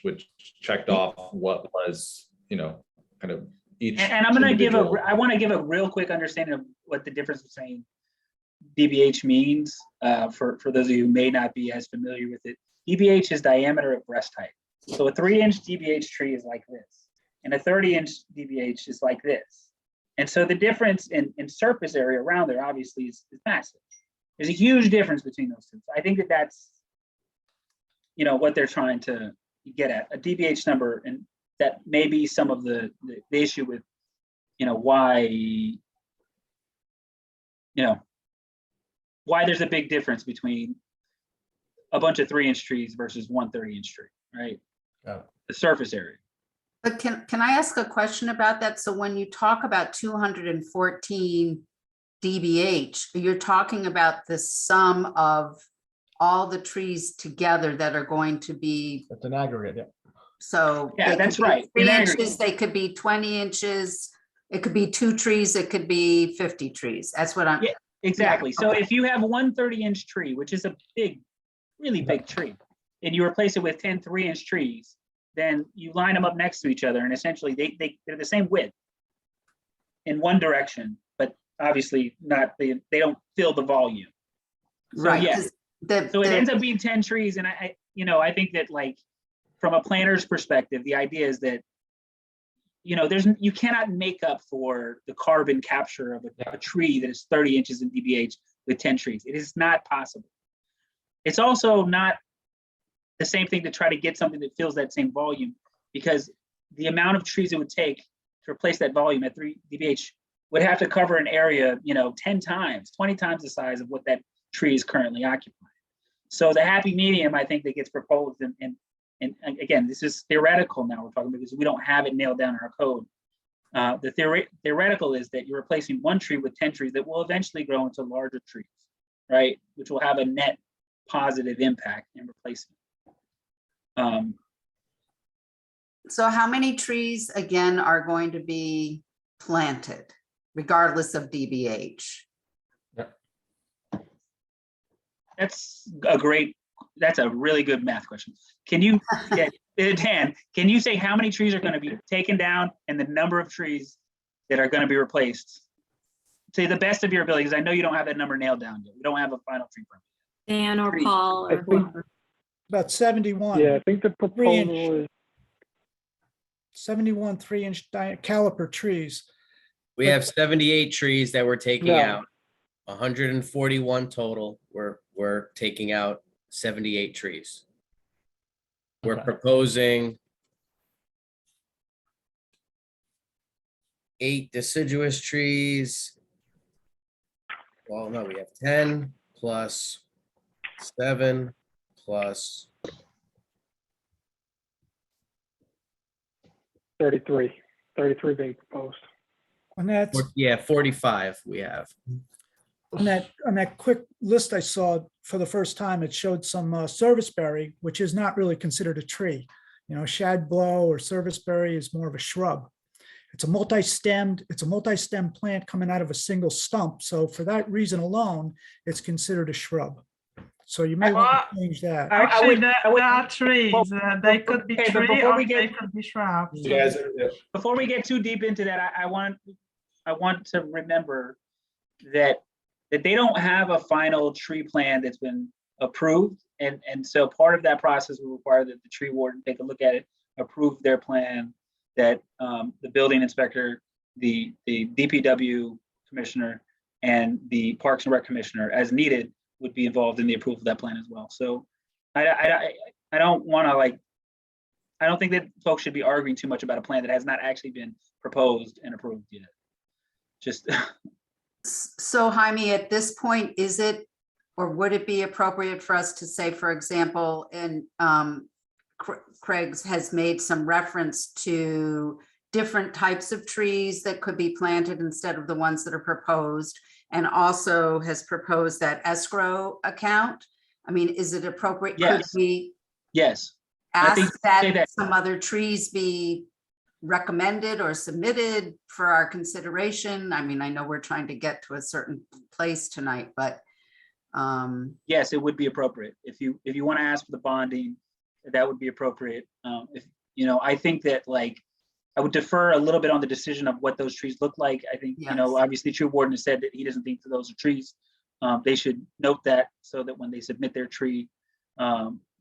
which checked off what was, kind of each. And I'm going to I want to give a real quick understanding of what the difference between DBH means for those of you who may not be as familiar with it. DBH is diameter of breast height. So a 3-inch DBH tree is like this, and a 30-inch DBH is like this. And so the difference in surface area around there obviously is massive. There's a huge difference between those two. So I think that's what they're trying to get at, a DBH number, and that may be some of the issue with why there's a big difference between a bunch of 3-inch trees versus one 30-inch tree, right? Yeah. The surface area. But can I ask a question about that? So when you talk about 214 DBH, you're talking about the sum of all the trees together that are going to be. That's an aggregate, yeah. So yeah, that's right. 3 inches, they could be 20 inches. It could be 2 trees. It could be 50 trees. That's what I'm. Yeah, exactly. Yeah, so okay. if you have one 30-inch tree, which is a big, really big tree, and you replace it with 10 3-inch trees, then you line them up next to each other, and essentially they're the same width in one direction, but obviously not. They don't fill the volume. So, right. Yeah. So it ends up being 10 trees, and I think that, like, from a planner's perspective, the idea is that you cannot make up for the carbon capture of a tree that is 30 inches in DBH with 10 trees. It is not possible. It's also not the same thing to try to get something that fills that same volume, because the amount of trees it would take to replace that volume at 3 DBH would have to cover an area, 10 times, 20 times the size of what that tree is currently occupying. So the happy medium, I think, that gets proposed, and again, this is theoretical now we're talking, because we don't have it nailed down in our code. The theoretical is that you're replacing one tree with 10 trees that will eventually grow into larger trees, right? Which will have a net positive impact in replacement. So how many trees, again, are going to be planted regardless of DBH? That's a really good math question. Can you, Dan, can you say how many trees are going to be taken down and the number of trees that are going to be replaced? Say the best of your ability, because I know you don't have that number nailed down yet. We don't have a final tree permit. Dan or Paul or whoever. About 71. Yeah, I think the proposal is 71 3-inch caliper trees. We have 78 trees that we're taking No. out. 141 total. We're taking out 78 trees. We're Okay. proposing 8 deciduous trees. Well, no, we have 10 plus 7 plus 33 being proposed. On that, yeah, 45 we have. on that quick list I saw for the first time, it showed some serviceberry, which is not really considered a tree. You know, shadblow or serviceberry is more of a shrub. It's a multi-stemmed plant coming out of a single stump. So for that reason alone, it's considered a shrub. So you may want to change that. Actually, there are trees. They could be okay, but tree before or we get- they could be shrubs. You guys, Before we get too deep into that, I want to remember that they don't have a final tree plan that's been approved. And so part of that process will require that the tree warden take a look at it, approve their plan, that the building inspector, the DPW commissioner, and the Parks and Rec commissioner, as needed, would be involved in the approval of that plan as well. So I don't want to I don't think that folks should be arguing too much about a plan that has not actually been proposed and approved yet. Just So Jaime, at this point, is it, or would it be appropriate for us to say, for example, and Craig has made some reference to different types of trees that could be planted instead of the ones that are proposed, and also has proposed that escrow account? I mean, is it appropriate? Could Yes. we yes. I think ask that say that. some other trees be recommended or submitted for our consideration? I mean, I know we're trying to get to a certain place tonight, but Yes, it would be appropriate. If you want to ask for the bonding, that would be appropriate. If I think that I would defer a little bit on the decision of what those trees look like. I think, Yes. Obviously tree warden has said that he doesn't think that those are trees. They should note that so that when they submit their tree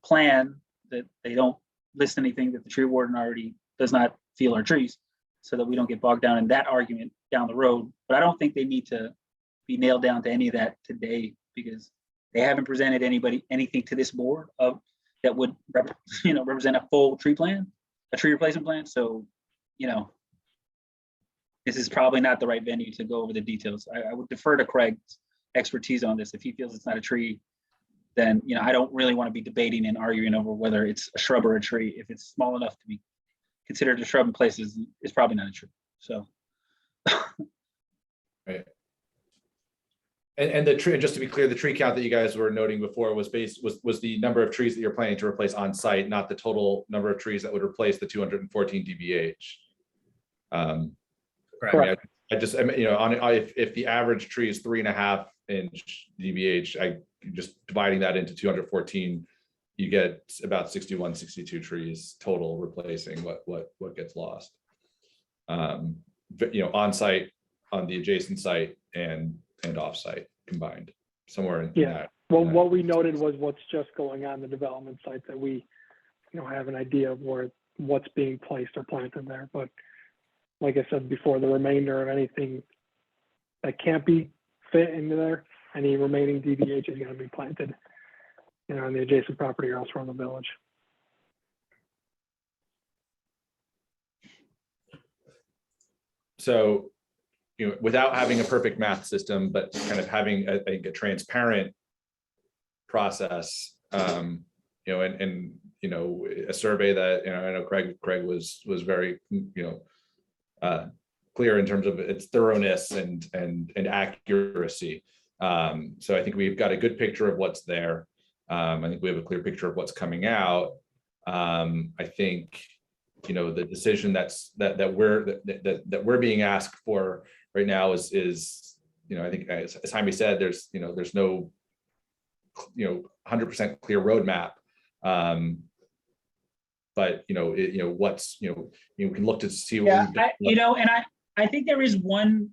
plan, that they don't list anything that the tree warden already does not feel are trees, so that we don't get bogged down in that argument down the road. But I don't think they need to be nailed down to any of that today, because they haven't presented anything to this board that would represent a full tree plan, a tree replacement plan. So, this is probably not the right venue to go over the details. I would defer to Craig's expertise on this. If he feels it's not a tree, then I don't really want to be debating and arguing over whether it's a shrub or a tree. If it's small enough to be considered a shrub in places, it's probably not a tree. So. right. And the tree, just to be clear, the tree count that you guys were noting before was the number of trees that you're planning to replace on site, not the total number of trees that would replace the 214 dBH. Correct. I just, if the average tree is 3.5 inch dBH, just dividing that into 214, you get about 61, 62 trees total replacing what gets lost. On site, on the adjacent site, and off-site combined, somewhere in that. Well, what we noted was what's just going on the development site, that we, have an idea of what's being placed or planted there. But like I said before, the remainder of anything that can't be fit into there, any remaining DBH is going to be planted, on the adjacent property or elsewhere in the village. So, without having a perfect math system, but kind of having a transparent process, and a survey that, I know Craig was very, clear in terms of its thoroughness and accuracy. So I think we've got a good picture of what's there. I think we have a clear picture of what's coming out. I think, the decision that we're being asked for right now is I think as Jaime said, there's no 100% clear roadmap. But what's we can look to see what and I think there is one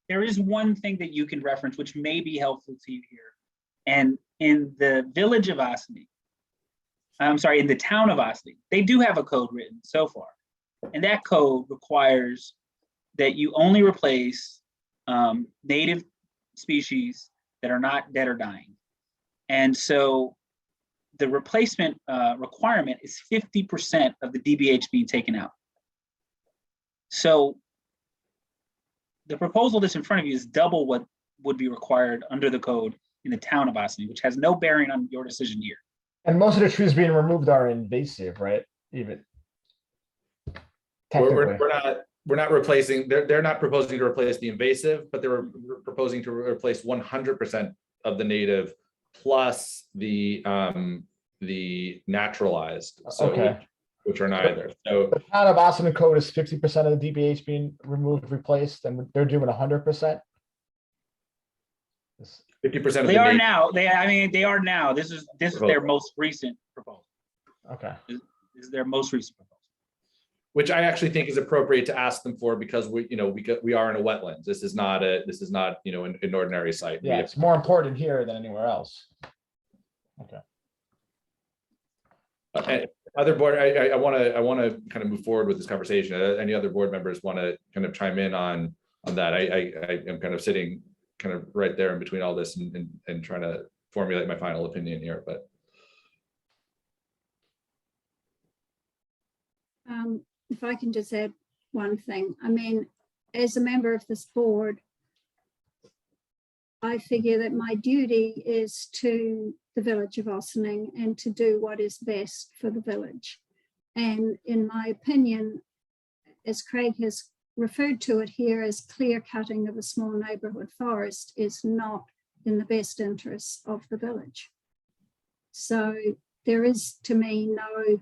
thing that you can reference which may be helpful to you here. And in the village of Osney, in the town of Osney, they do have a code written so far. And that code requires that you only replace native species that are not dead or dying. And so the replacement requirement is 50% of the DBH being taken out. So the proposal that's in front of you is double what would be required under the code in the town of Ossining, which has no bearing on your decision here. And most of the trees being removed are invasive, right? Even. Technically. We're not replacing, they're not proposing to replace the invasive, but they're proposing to replace 100% of the native plus the naturalized. So Okay. which are neither. So The town of Ossining code is 50% of the DBH being removed, replaced, and they're doing 100%. 50% of They the are native. now, they are now. This is their most recent proposal. Okay. This is their most recent proposal. Which I actually think is appropriate to ask them for because we are in a wetlands. This is not an ordinary site. Yeah, it's more important here than anywhere else. Okay. Other board, I want to kind of move forward with this conversation. Any other board members want to kind of chime in on that? I am kind of sitting kind of right there in between all this and trying to formulate my final opinion here, but. If I can just add one thing, I mean, as a member of this board, I figure that my duty is to the village of Ossining and to do what is best for the village. And in my opinion, as Craig has referred to it here as clear cutting of a small neighborhood forest is not in the best interests of the village. So there is, to me, no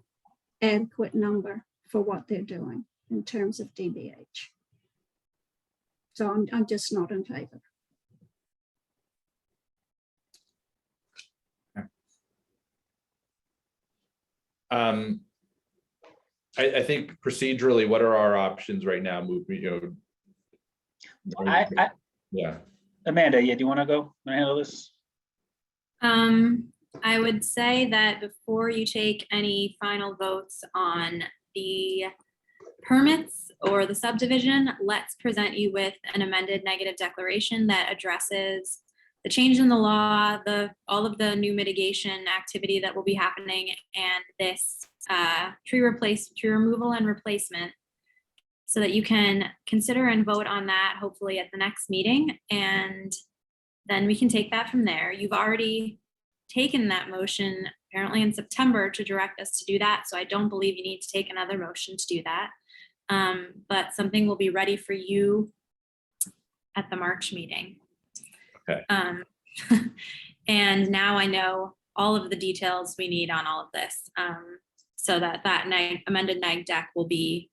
adequate number for what they're doing in terms of DBH. So I'm just not in favor. I think procedurally, what are our options right now? Yeah. Amanda, do you want to go handle this? I would say that before you take any final votes on the permits or the subdivision, let's present you with an amended negative declaration that addresses the change in the law, all of the new mitigation activity that will be happening, and this tree removal and replacement, so that you can consider and vote on that hopefully at the next meeting, and then we can take that from there. You've already taken that motion apparently in September to direct us to do that, so I don't believe you need to take another motion to do that. But something will be ready for you at the March meeting. Okay. And now I know all of the details we need on all of this, so that amended neg deck will be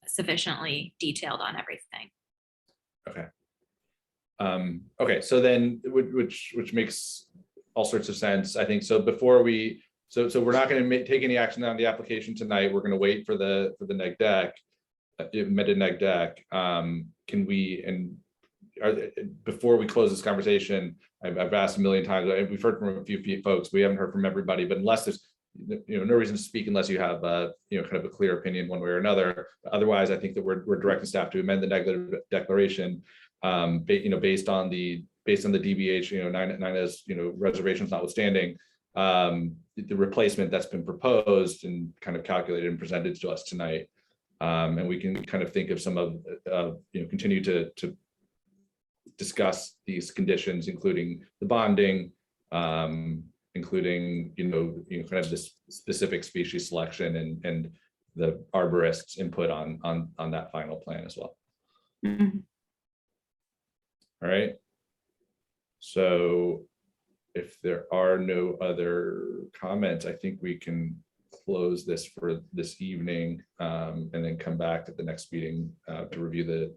sufficiently detailed on everything. Okay. Okay, so then, which makes all sorts of sense, I think. So before we, so we're not going to take any action on the application tonight. We're going to wait for the neg deck, amended neg deck. Can we, before we close this conversation, I've asked a million times, we've heard from a few folks, we haven't heard from everybody, but unless there's no reason to speak unless you have kind of a clear opinion one way or another. Otherwise, I think that we're directing staff to amend the negative declaration based on the DBH, NINA's reservations notwithstanding, the replacement that's been proposed and kind of calculated and presented to us tonight. And we can kind of think of some of continue to discuss these conditions, including the bonding, including kind of this specific species selection and the arborist's input on that final plan as well. Mm-hmm. All right. So if there are no other comments, I think we can close this for this evening, and then come back at the next meeting to review the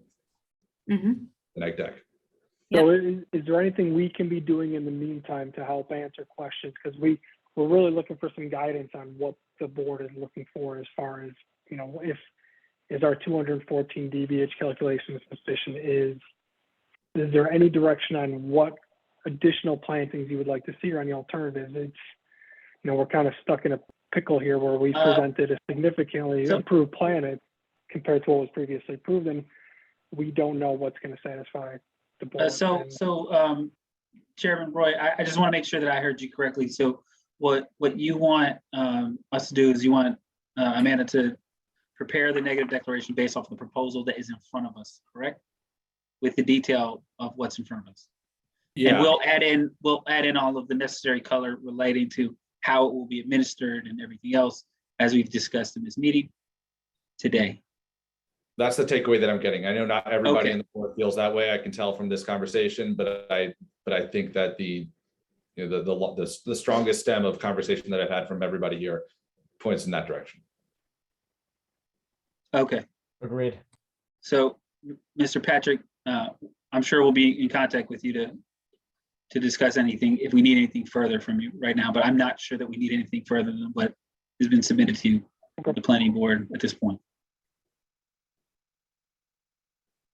neg deck. So is there anything we can be doing in the meantime to help answer questions? Because we're really looking for some guidance on what the board is looking for as far as, if is our 214 DBH calculation sufficient? Is there any direction on what additional plantings you would like to see or any alternatives? It's, we're kind of stuck in a pickle here where we presented a significantly improved plan compared to what was previously approved, and we don't know what's going to satisfy the board. Chairman Roy, I just want to make sure that I heard you correctly. So what you want us to do is you want Amanda to prepare the negative declaration based off the proposal that is in front of us, correct? with the detail of what's in front of us. And Yeah, we'll add in all of the necessary color relating to how it will be administered and everything else as we've discussed in this meeting today. that's the takeaway that I'm getting. I know not everybody Okay. in the board feels that way. I can tell from this conversation, but I think that the strongest stem of conversation that I've had from everybody here points in that direction. Okay, Agreed. so Mr. Patrick, I'm sure we'll be in contact with you to discuss anything if we need anything further from you right now, but I'm not sure that we need anything further than what has been submitted to you, the planning board at this point.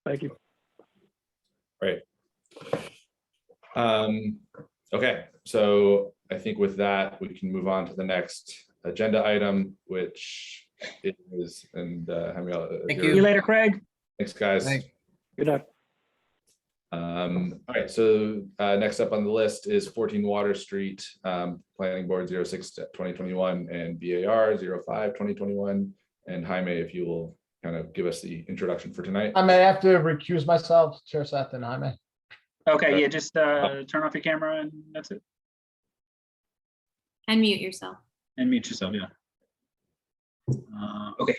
Thank you. Right. Okay, so I think with that, we can move on to the next agenda item, which is, and Thank See you later, Craig. Thanks, guys. Thanks. Good night. All right, so next up on the list is 14 Water Street, Planning Board 06/2021 and BAR 05/2021. And Jaime, if you will kind of give us the introduction for tonight. I may have to recuse myself, Chair Seth and Jaime. Okay, yeah, just turn off your camera and that's it. And mute yourself. And mute yourself, yeah. Okay.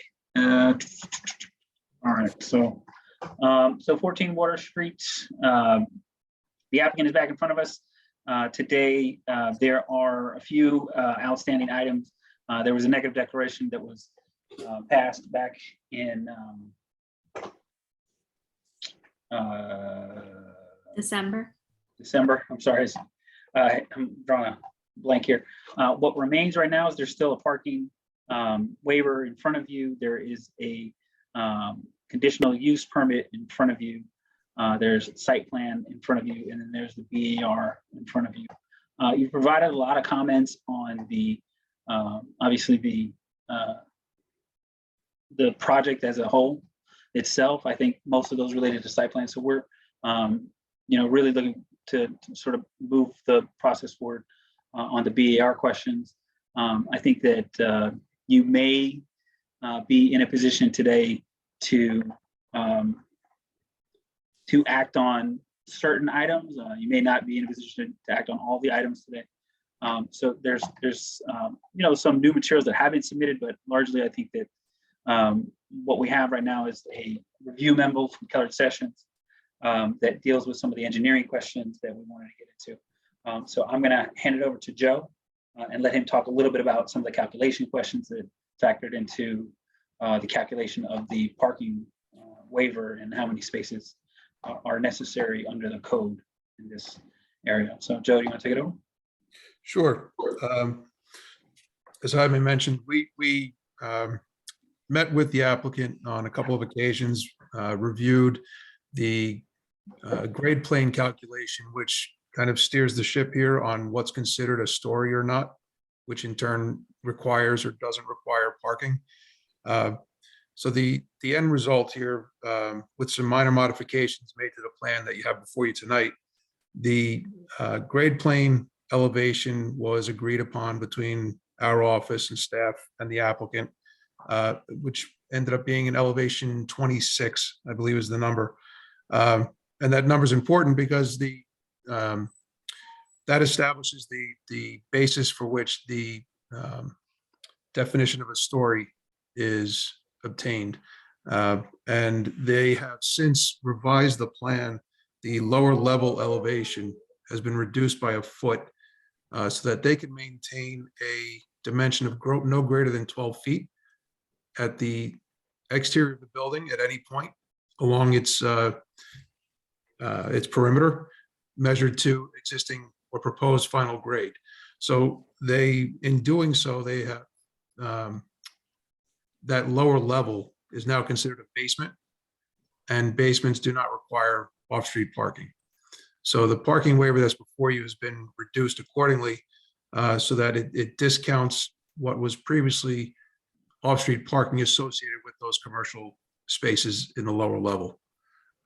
All right, so 14 Water Street, the applicant is back in front of us. Today, there are a few outstanding items. There was a negative declaration that was passed back in December. I'm sorry, I'm drawing a blank here. What remains right now is there's still a parking waiver in front of you. There is a conditional use permit in front of you. There's a site plan in front of you, and then there's the BAR in front of you. You've provided a lot of comments on the, obviously the project as a whole itself. I think most of those related to site plan. So we're, really looking to sort of move the process forward on the BAR questions. I think that you may be in a position today to act on certain items. You may not be in a position to act on all the items today. So there's some new materials that have been submitted, but largely I think that what we have right now is a review memo from Colored Sessions that deals with some of the engineering questions that we wanted to get into. So I'm going to hand it over to Joe and let him talk a little bit about some of the calculation questions that factored into the calculation of the parking waiver and how many spaces are necessary under the code in this area. So Joe, do you want to take it over? Sure. As Jaime mentioned, we met with the applicant on a couple of occasions, reviewed the grade plane calculation, which kind of steers the ship here on what's considered a story or not, which in turn requires or doesn't require parking. So the end result here, with some minor modifications made to the plan that you have before you tonight, the grade plane elevation was agreed upon between our office and staff and the applicant, which ended up being an elevation 26, I believe is the number. And that number is important because that establishes the basis for which the definition of a story is obtained. And they have since revised the plan. The lower level elevation has been reduced by a foot so that they can maintain a dimension of no greater than 12 feet at the exterior of the building at any point along its perimeter, measured to existing or proposed final grade. So in doing so, they have that lower level is now considered a basement, and basements do not require off-street parking. So the parking waiver that's before you has been reduced accordingly so that it discounts what was previously off-street parking associated with those commercial spaces in the lower level.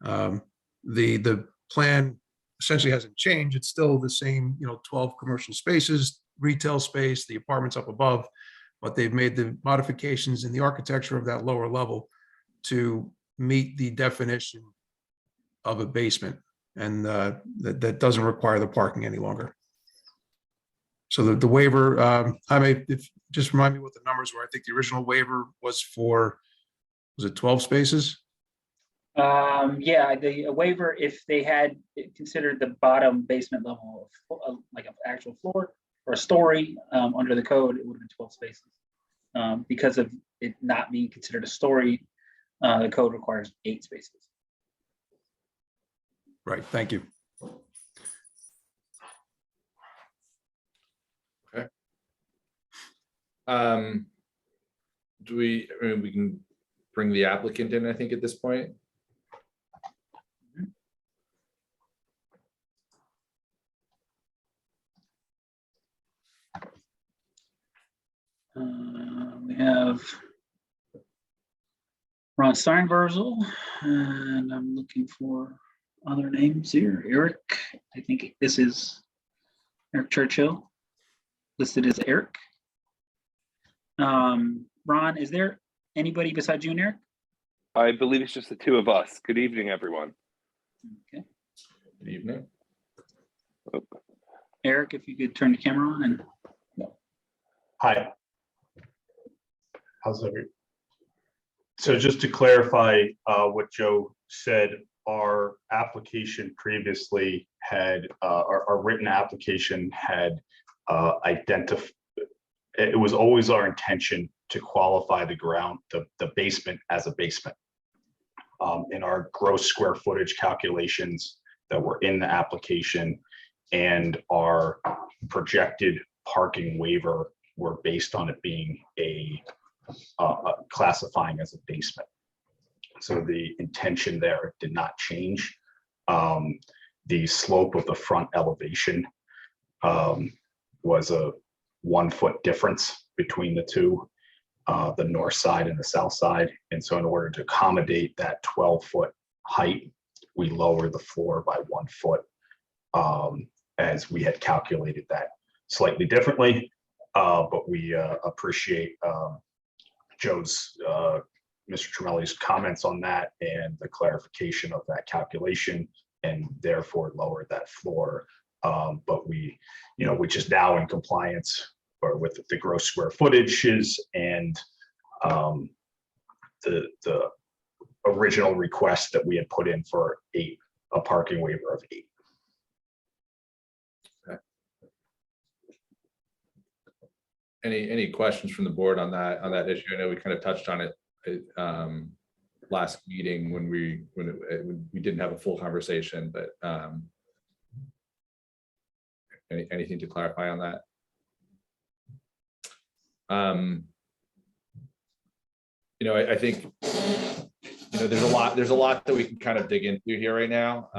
The plan essentially hasn't changed. It's still the same, 12 commercial spaces, retail space, the apartments up above, but they've made the modifications in the architecture of that lower level to meet the definition of a basement, and that doesn't require the parking any longer. So the waiver, just remind me what the numbers were. I think the original waiver was for, was it 12 spaces? Yeah, the waiver, if they had considered the bottom basement level of like an actual floor or a story under the code, it would have been 12 spaces. Because of it not being considered a story, the code requires 8 spaces. Right, thank you. Okay. Do we, I mean, we can bring the applicant in, I think, at this point. We have Ron Steinberzel, and I'm looking for other names here. Eric, I think this is Eric Churchill, listed as Eric. Ron, is there anybody besides you and Eric? I believe it's just the two of us. Good evening, everyone. Okay. Good evening. Eric, if you could turn the camera on and. Hi. How's everyone? So just to clarify what Joe said, our application previously had, our written application had identified, it was always our intention to qualify the ground, the basement as a basement. In our gross square footage calculations that were in the application and our projected parking waiver were based on it being classifying as a basement. So the intention there did not change. The slope of the front elevation was a 1 foot difference between the two, the north side and the south side. And so in order to accommodate that 12-foot height, we lowered the floor by 1 foot, as we had calculated that slightly differently. But we appreciate Joe's, Mr. Tremelli's comments on that and the clarification of that calculation, and therefore lowered that floor. But we, which is now in compliance or with the gross square footages and the original request that we had put in for a parking waiver of 8. Any questions from the board on that issue? I know we kind of touched on it last meeting when we didn't have a full conversation, but anything to clarify on that? I think there's a lot that we can kind of dig into here right now.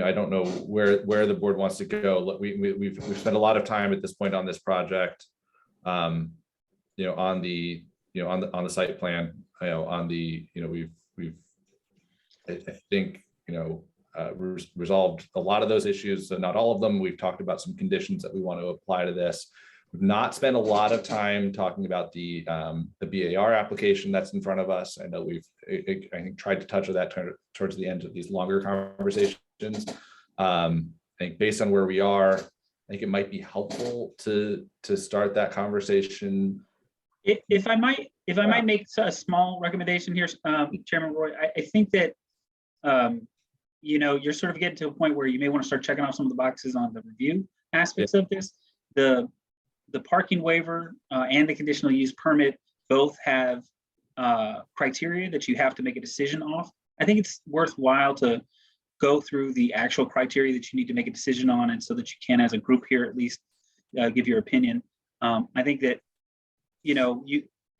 I don't know where the board wants to go. We've spent a lot of time at this point on this project, on the site plan, I think, resolved a lot of those issues, so not all of them. We've talked about some conditions that we want to apply to this. We've not spent a lot of time talking about the BAR application that's in front of us. I know I think tried to touch on that towards the end of these longer conversations. I think based on where we are, I think it might be helpful to start that conversation. If I might make a small recommendation here, Chairman Roy, I think that you're sort of getting to a point where you may want to start checking off some of the boxes on the review aspects of this. The parking waiver and the conditional use permit both have criteria that you have to make a decision off. I think it's worthwhile to go through the actual criteria that you need to make a decision on, and so that you can, as a group here, at least give your opinion. I think that it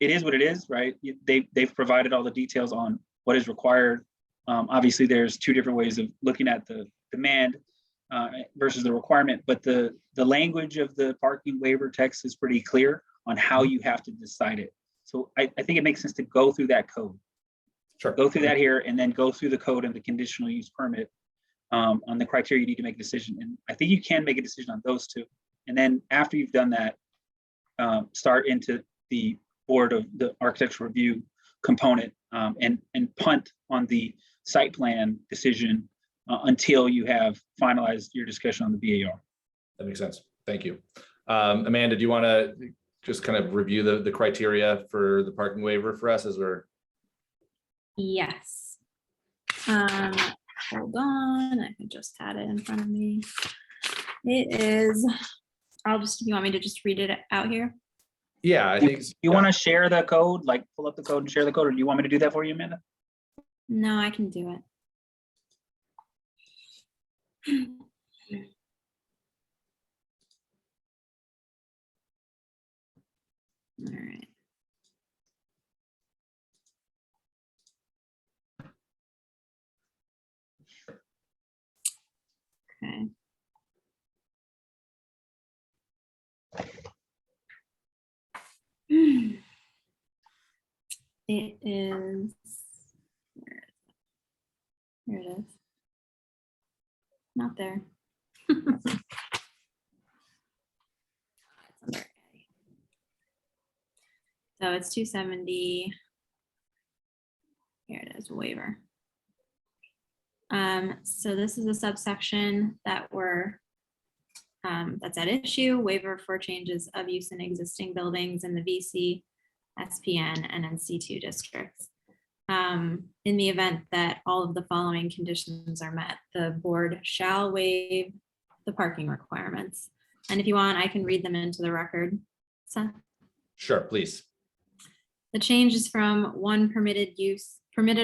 is what it is, right? They've provided all the details on what is required. Obviously, there's two different ways of looking at the demand versus the requirement, but the language of the parking waiver text is pretty clear on how you have to decide it. So I think it makes sense to go through that code. Sure. Go through that here, and then go through the code and the conditional use permit on the criteria you need to make a decision. And I think you can make a decision on those two. And then after you've done that, start into the board of the architectural review component and punt on the site plan decision until you have finalized your discussion on the BAR. That makes sense. Thank you. Amanda, do you want to just kind of review the criteria for the parking waiver for us as we're? Yes. Hold on, I just had it in front of me. It is, you want me to just read it out here? Yeah, I think. You want to share the code, like pull up the code and share the code, or do you want me to do that for you, Amanda? No, I can do it. All right. Okay. It is, here it is. Not there. It's under A. So it's 270. Here it is, waiver. So this is a subsection that that's at issue, waiver for changes of use in existing buildings in the VC, SPN, and NC2 districts. In the event that all of the following conditions are met, the board shall waive the parking requirements. And if you want, I can read them into the record. Seth? Sure, please. The change is from one permitted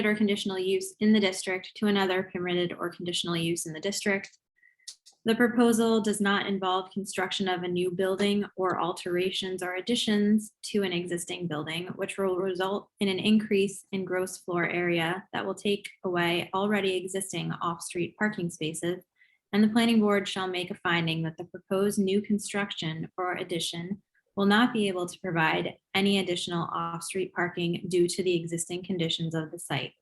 or conditional use in the district to another permitted or conditional use in the district. The proposal does not involve construction of a new building or alterations or additions to an existing building, which will result in an increase in gross floor area that will take away already existing off-street parking spaces. And the planning board shall make a finding that the proposed new construction or addition will not be able to provide any additional off-street parking due to the existing conditions of the site.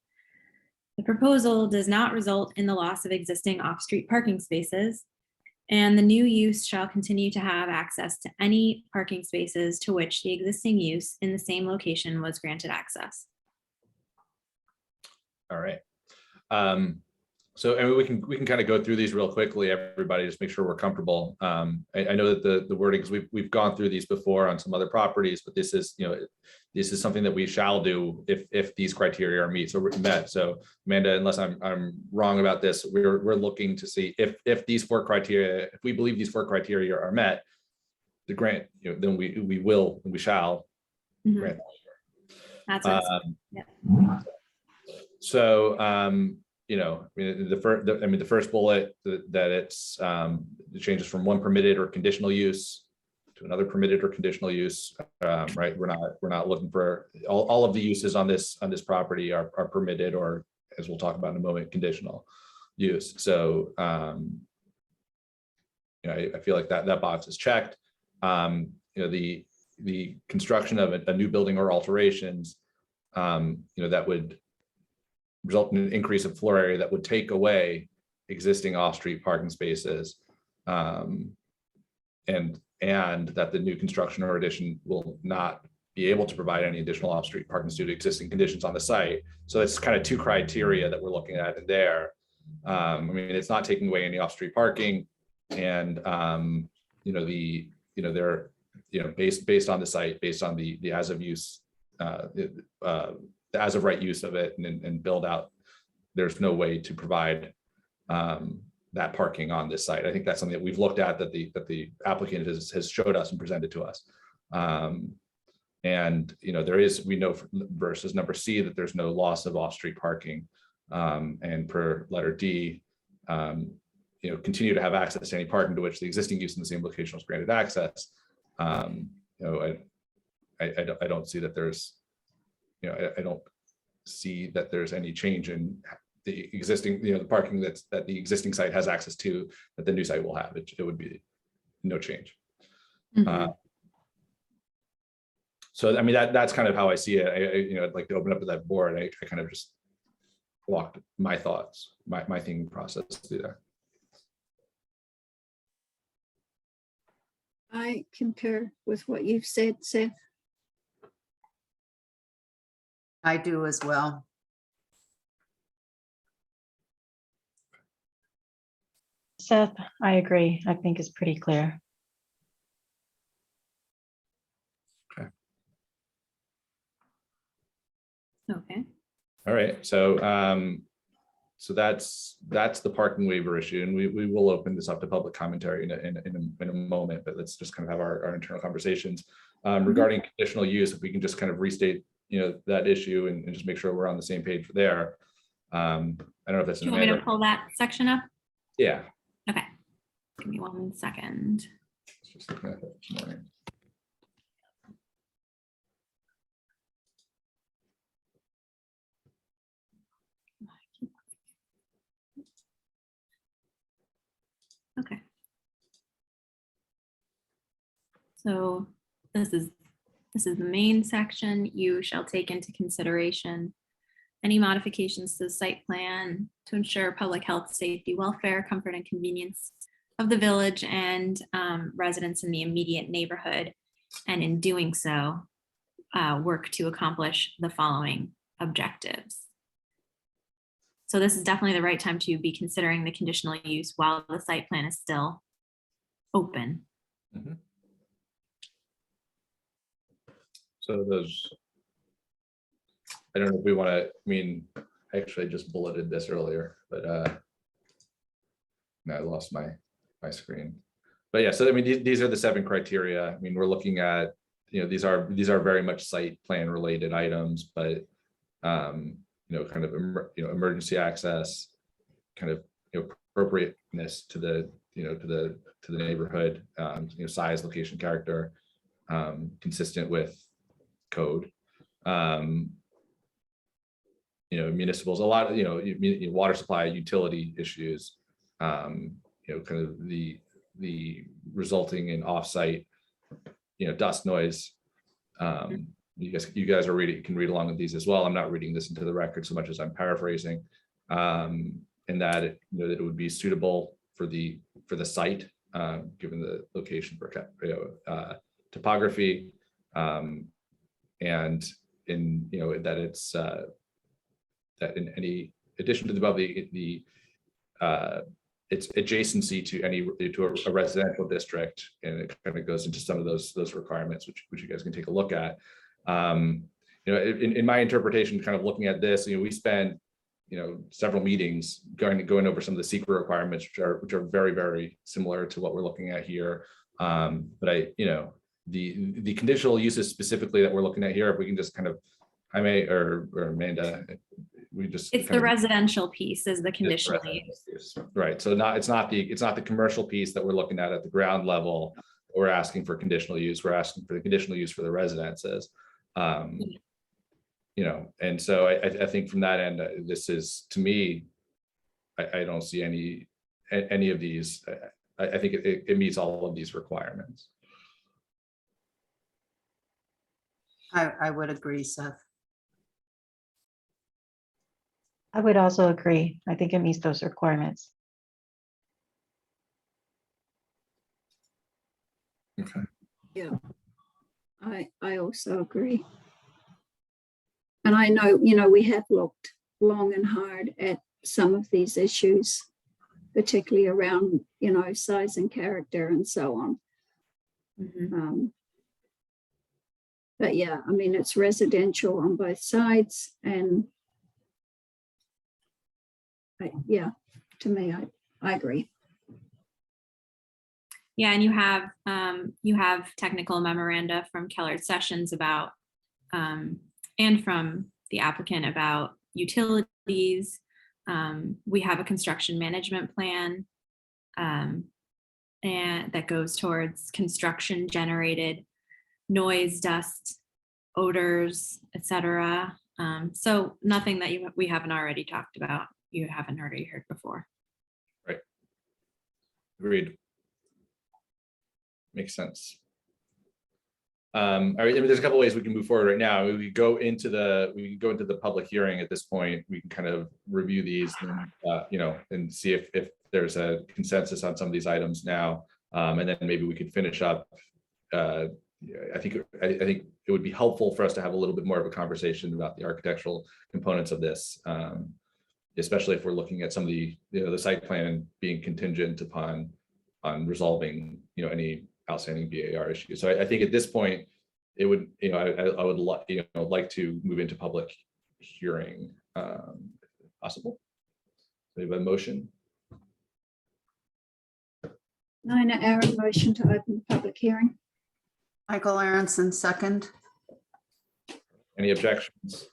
The proposal does not result in the loss of existing off-street parking spaces, and the new use shall continue to have access to any parking spaces to which the existing use in the same location was granted access. All right. So I mean, we can kind of go through these real quickly, everybody, just make sure we're comfortable. I know that the wording is we've gone through these before on some other properties, but this is, this is something that we shall do if these criteria are met. So Amanda, unless I'm wrong about this, we're looking to see if these four criteria, if we believe these four criteria are met, the grant, then we shall grant. That's what yeah. So the first bullet that it's it changes from one permitted or conditional use to another permitted or conditional use, right? We're not looking for all of the uses on this property are permitted, or as we'll talk about in a moment, conditional use. So I feel like that box is checked. The construction of a new building or alterations, that would result in an increase of floor area that would take away existing off-street parking spaces, and that the new construction or addition will not be able to provide any additional off-street parking due to existing conditions on the site. So that's kind of two criteria that we're looking at in there. I mean, it's not taking away any off-street parking, and they're based on the site, based on the as of use, the as of right use of it and build out, there's no way to provide that parking on this site. I think that's something that we've looked at, that the applicant has showed us and presented to us. There is, we know versus number C, that there's no loss of off-street parking. And per letter D, continue to have access to any parking to which the existing use in the same location was granted access. I don't see that there's, I don't see that there's any change in the existing, the parking that the existing site has access to, that the new site will have. It would be no change. Mm-hmm. So, I mean, that's kind of how I see it. I'd like to open up to that board. I kind of just walked my thoughts, my thinking process through there. I concur with what you've said, Seth. I do as well. Seth, I agree. I think it's pretty clear. Okay. All right, so so that's the parking waiver issue, and we will open this up to public commentary in a moment, but let's just kind of have our internal conversations. Regarding conditional use, if we can just kind of restate, that issue and just make sure we're on the same page there. I don't know if that's Do you want me to pull that section up? Yeah. Okay. Give me 1 second. Just looking at it this morning. Okay. So this is the main section. You shall take into consideration any modifications to the site plan to ensure public health, safety, welfare, comfort, and convenience of the village and residents in the immediate neighborhood. And in doing so, work to accomplish the following objectives. So this is definitely the right time to be considering the conditional use while the site plan is still open. Mm-hmm. So those, I don't know if we want to, I actually just bulleted this earlier, but no, I lost my screen. But yeah, so these are the 7 criteria. We're looking at, these are very much site plan related items, but kind of emergency access, kind of appropriateness to the to the neighborhood, size, location, character, consistent with code. Municipals, a lot of water supply, utility issues, kind of the resulting in offsite dust, noise. You guys are reading, you can read along with these as well. I'm not reading this into the record so much as I'm paraphrasing, and that that it would be suitable for the site, given the location for topography, and in that it's that in any addition to the above, its adjacency to a residential district, and it kind of goes into some of those requirements, which you guys can take a look at. In my interpretation, kind of looking at this, we spend several meetings going over some of the secret requirements, which are very, very similar to what we're looking at here. But the conditional uses specifically that we're looking at here, if we can just kind of, I may, or Amanda, we just, it's the residential piece is the conditional use. Right. So it's not the commercial piece that we're looking at the ground level. We're asking for conditional use. We're asking for the conditional use for the residences. And so I think from that end, this is, to me, I don't see any of these. I think it meets all of these requirements. I would agree, Seth. I would also agree. I think it meets those requirements. Okay. Yeah, I also agree. And I know, we have looked long and hard at some of these issues, particularly around, size and character and so on. Mm-hmm. But yeah, it's residential on both sides, and to me, I agree. Yeah, and you have technical memoranda from Keller Sessions about, and from the applicant about utilities. We have a construction management plan, and that goes towards construction generated noise, dust, odors, etc. So nothing that we haven't already talked about. You haven't already heard before. Right. Agreed. Makes sense. All right. There's a couple ways we can move forward right now. We go into the public hearing at this point. We can kind of review these, and, and see if there's a consensus on some of these items now, and then maybe we could finish up. I think it would be helpful for us to have a little bit more of a conversation about the architectural components of this. especially if we're looking at some of the, the site plan being contingent upon resolving, any outstanding BAR issues. So I think at this point, it would, I would like to move into public hearing, if possible. So we have a motion. Nina Aaron, motion to open the public hearing. Michael Aronson, second. Any objections?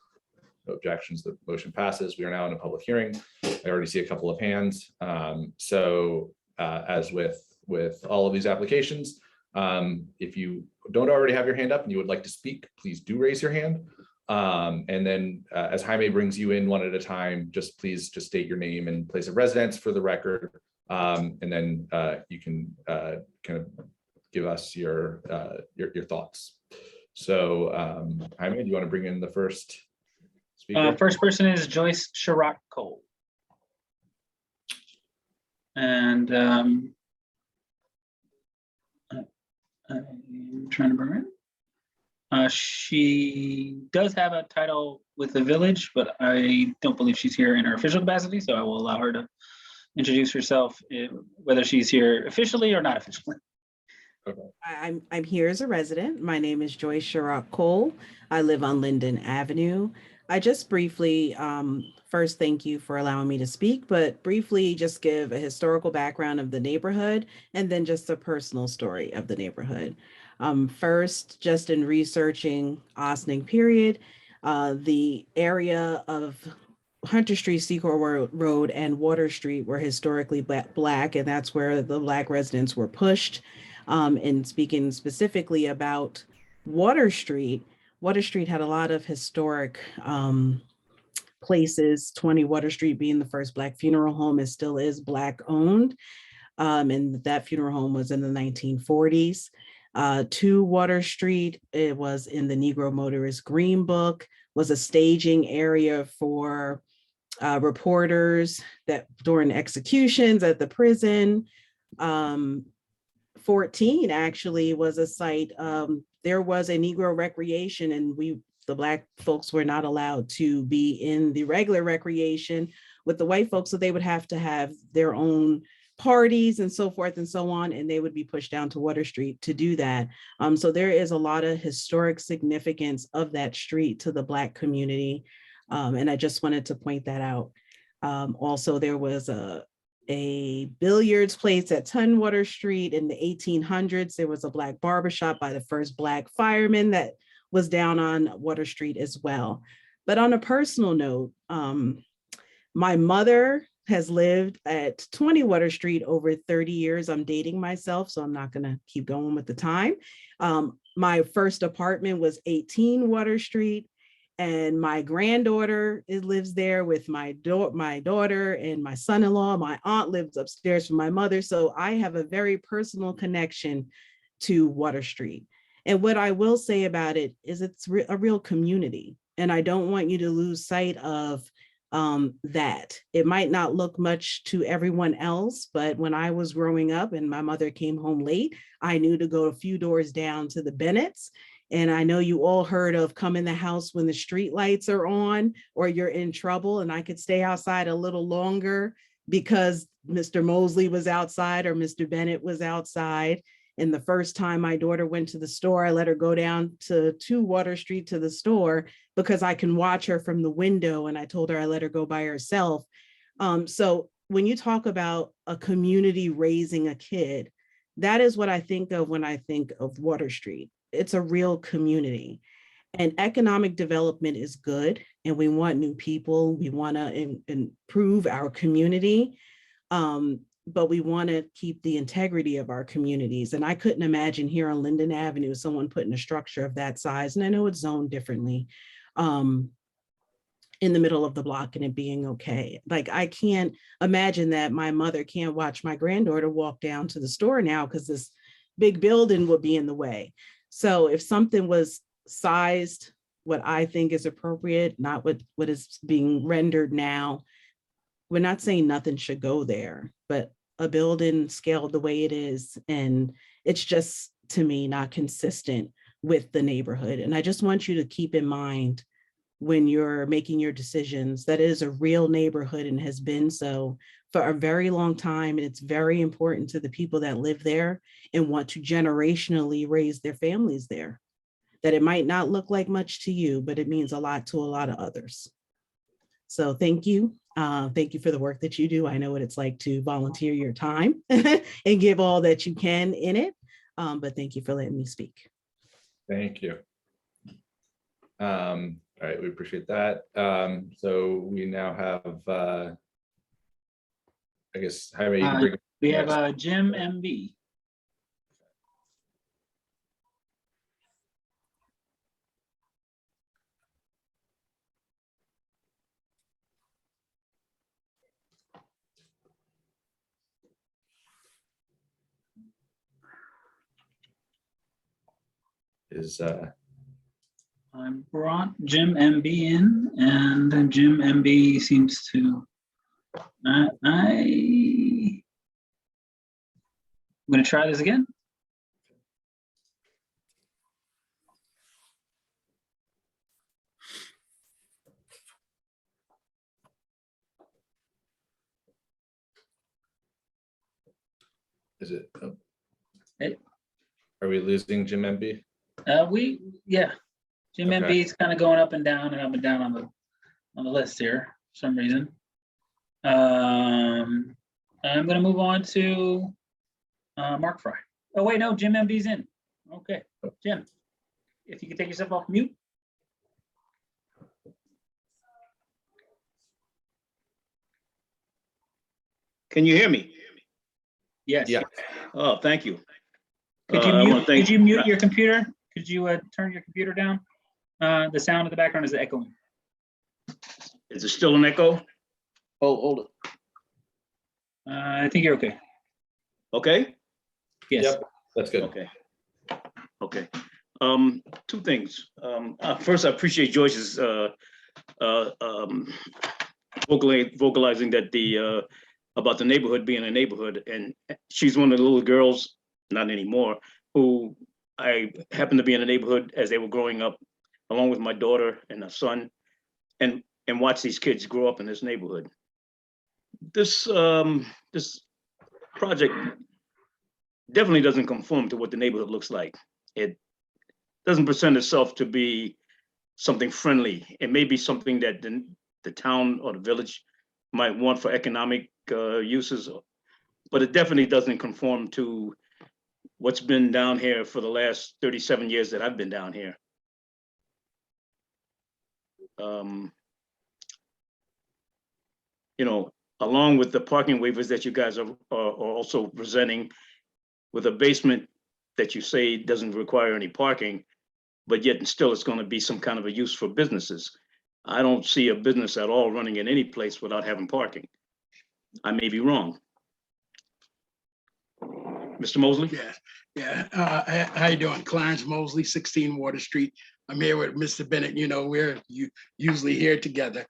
No objections, the motion passes. We are now in a public hearing. I already see a couple of hands. As with all of these applications, if you don't already have your hand up and you would like to speak, please do raise your hand. And then as Jaime brings you in one at a time, please state your name and place of residence for the record. And then you can kind of give us your thoughts. So Jaime, do you want to bring in the first speaker? First person is Joyce Sherrock Cole. And I'm trying to bring her in. She does have a title with the village, but I don't believe she's here in her official capacity, so I will allow her to introduce herself, whether she's here officially or not officially. I'm here as a resident. My name is Joyce Sherrock Cole. I live on Linden Avenue. I just briefly, first, thank you for allowing me to speak, but briefly just give a historical background of the neighborhood and then just a personal story of the neighborhood. First, just in researching Ossining period, the area of Hunter Street, Secor Road, and Water Street were historically Black, and that's where the Black residents were pushed. And speaking specifically about Water Street had a lot of historic places, 20 Water Street being the first Black funeral home. It still is Black owned. And that funeral home was in the 1940s. 2 Water Street, it was in the Negro Motorist Green Book, was a staging area for reporters that during executions at the prison. 14 actually was a site. There was a Negro recreation, and the Black folks were not allowed to be in the regular recreation with the white folks, so they would have to have their own parties and so forth and so on, and they would be pushed down to Water Street to do that. So there is a lot of historic significance of that street to the Black community, and I just wanted to point that out. Also, there was a billiards place at Tunwater Street in the 1800s. There was a Black barbershop by the first Black fireman that was down on Water Street as well. But on a personal note, my mother has lived at 20 Water Street over 30 years. I'm dating myself, so I'm not gonna keep going with the time. My first apartment was 18 Water Street. And my granddaughter lives there with my daughter and my son-in-law. My aunt lives upstairs from my mother. So I have a very personal connection to Water Street. And what I will say about it is it's a real community. And I don't want you to lose sight of that. It might not look much to everyone else, but when I was growing up and my mother came home late, I knew to go a few doors down to the Bennett's. And I know you all heard of come in the house when the street lights are on or you're in trouble, and I could stay outside a little longer because Mr. Mosley was outside or Mr. Bennett was outside. And the first time my daughter went to the store, I let her go down to Water Street to the store because I can watch her from the window, and I told her I let her go by herself. So when you talk about a community raising a kid, that is what I think of when I think of Water Street. It's a real community, and economic development is good. And we want new people. We want to improve our community, but we want to keep the integrity of our communities. And I couldn't imagine here on Linden Avenue, someone putting a structure of that size, and I know it's zoned differently, in the middle of the block and it being okay. Like, I can't imagine that my mother can't watch my granddaughter walk down to the store now because this big building would be in the way. So if something was sized what I think is appropriate, not what is being rendered now, we're not saying nothing should go there, but a building scaled the way it is, and it's just, to me, not consistent with the neighborhood. And I just want you to keep in mind when you're making your decisions, that it is a real neighborhood and has been so for a very long time. And it's very important to the people that live there and want to generationally raise their families there. That it might not look like much to you, but it means a lot to a lot of others. So thank you. Thank you for the work that you do. I know what it's like to volunteer your time and give all that you can in it. But thank you for letting me speak. Thank you. All right, we appreciate that. So we now have, I guess, Jaime, you can bring We next. have Jim MB. I brought Jim MB in, and Jim MB seems to. I'm going to try this again. Is it? Oh. Hey. Are we losing Jim MB? Yeah, Jim Okay. MB is kind of going up and down on the list here for some reason. I'm going to move on to Mark Fry. Oh wait, no, Jim MB's in. Okay, Jim, if you could take yourself off mute. Can you hear me? Yes. Yeah. Oh, thank you. Could you mute your computer? Could you turn your computer down? The sound in the background is echoing. Is it still an echo? Oh, hold it. I think you're okay. Okay? Yes. Yep, that's good. Okay. Okay. Two things. First, I appreciate Joyce's vocalizing that about the neighborhood being a neighborhood, and she's one of the little girls, not anymore, who I happened to be in the neighborhood as they were growing up, along with my daughter and a son, and watch these kids grow up in this neighborhood. This project definitely doesn't conform to what the neighborhood looks like. It doesn't present itself to be something friendly. It may be something that the town or the village might want for economic uses, but it definitely doesn't conform to what's been down here for the last 37 years that I've been down here. You know, along with the parking waivers that you guys are also presenting, with a basement that you say doesn't require any parking, but yet still it's going to be some kind of a use for businesses. I don't see a business at all running in any place without having parking. I may be wrong. Mr. Mosley? Yeah. How you doing? Clarence Mosley, 16 Water Street. I'm here with Mr. Bennett. You know, we're usually here together.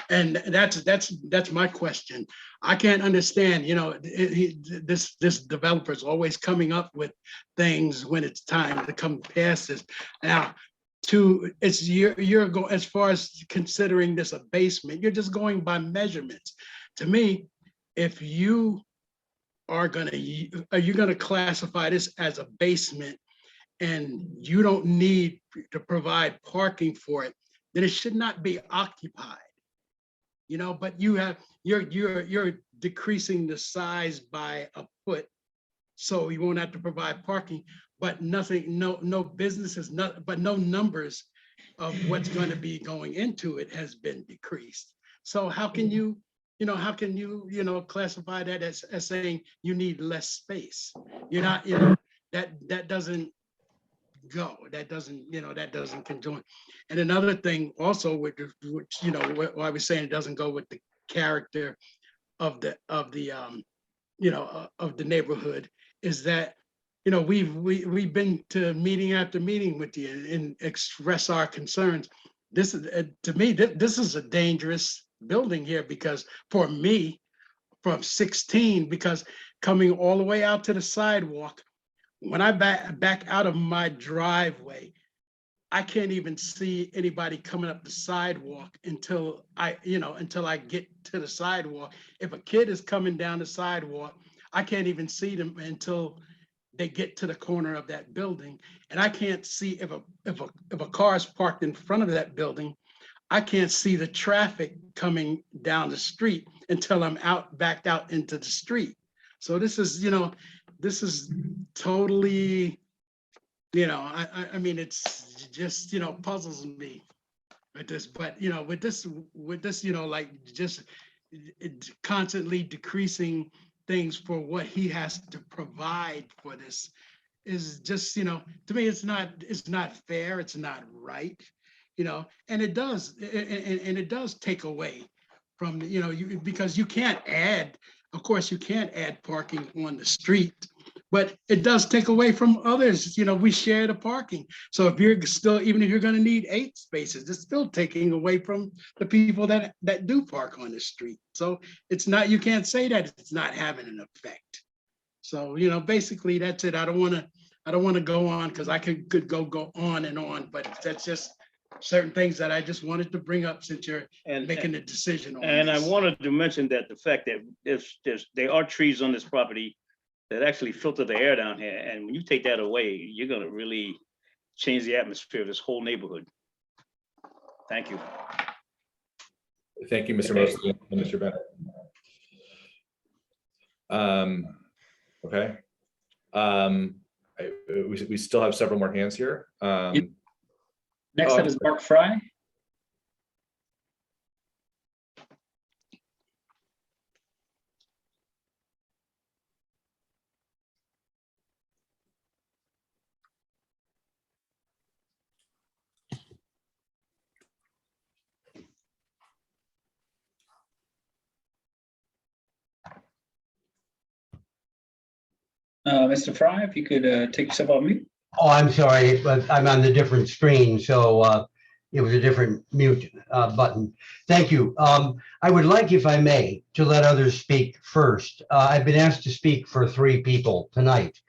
And that's my question. I can't understand, you know, this developer is always coming up with things when it's time to come past this. Now, you're going, as far as considering this a basement, you're just going by measurements. To me, if you are you gonna classify this as a basement and you don't need to provide parking for it, then it should not be occupied. You know, but you're decreasing the size by a foot, so you won't have to provide parking, but nothing, no businesses, but no numbers of what's going to be going into it has been decreased. So how can you classify that as saying you need less space? You're not, that doesn't go. That doesn't conjoin. And another thing also, which why I was saying it doesn't go with the character of the neighborhood, is that we've been to meeting after meeting with you and express our concerns. This is, to me, this is a dangerous building here, because for me, from 16, because coming all the way out to the sidewalk, when I back out of my driveway, I can't even see anybody coming up the sidewalk until until I get to the sidewalk. If a kid is coming down the sidewalk, I can't even see them until they get to the corner of that building. And I can't see if a car is parked in front of that building, I can't see the traffic coming down the street until I'm backed out into the street. So this is, this is totally, I mean, it's just, puzzles me with this, but, with this, like just constantly decreasing things for what he has to provide for this is just, to me, it's not fair. It's not right, and it does, and it does take away from, because you can't add, of course, you can't add parking on the street, but it does take away from others. We share the parking. So if you're still, even if you're going to need 8 spaces, it's still taking away from the people that do park on the street. So it's not, you can't say that it's not having an effect. So, basically that's it. I don't want to go on because I could go on and on, but that's just certain things that I just wanted to bring up since you're making the decision on And this. I wanted to mention that the fact that there are trees on this property that actually filter the air down here. And when you take that away, you're going to really change the atmosphere of this whole neighborhood. Thank you. Thank you, Mr. Mosley and Mr. Bennett. Okay. We still have several more hands here. Next up is Mark Fry. Mr. Fry, if you could take yourself off mute. Oh, I'm sorry, but I'm on the different screen, so it was a different mute button. Thank you. I would like, if I may, to let others speak first. I've been asked to speak for 3 people tonight.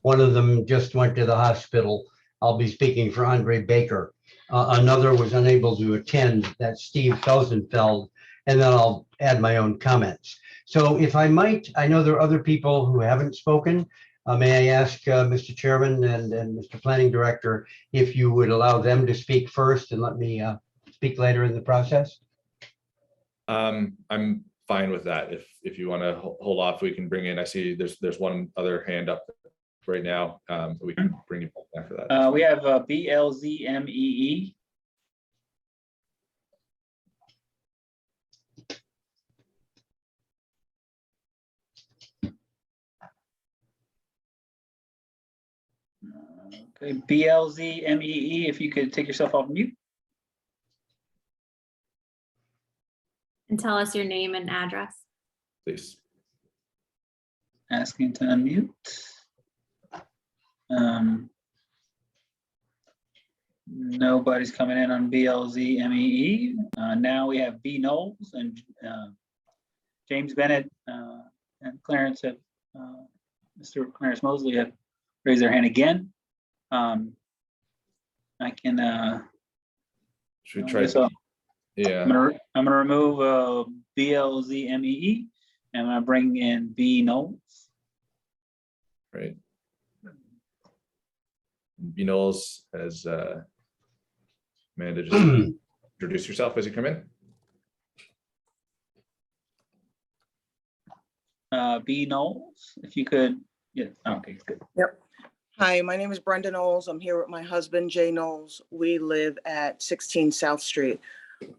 One of them just went to the hospital. I'll be speaking for Andre Baker. Another was unable to attend, that's Steve Felsenfeld, and then I'll add my own comments. So if I might, I know there are other people who haven't spoken. May I ask Mr. Chairman and Mr. Planning Director if you would allow them to speak first and let me speak later in the process? I'm fine with that. If you want to hold off, we can bring in, I see there's one other hand up right now. We can bring you back after that. We have BLZMEE. Okay, BLZMEE, if you could take yourself off mute. And tell us your name and address. Please. Asking to unmute. Nobody's coming in on BLZMEE. Now we have B Knowles and James Bennett and Clarence have, Mr. Clarence Mosley have raised their hand again. I can. Should we try? Yeah. I'm gonna remove BLZMEE and I'm gonna bring in B Knowles. Right. B Knowles, as Amanda just introduce yourself as you come in. B Knowles, if you could. Yeah. Okay. Good. Yep. Hi, my name is Brenda Knowles. I'm here with my husband, Jay Knowles. We live at 16 South Street.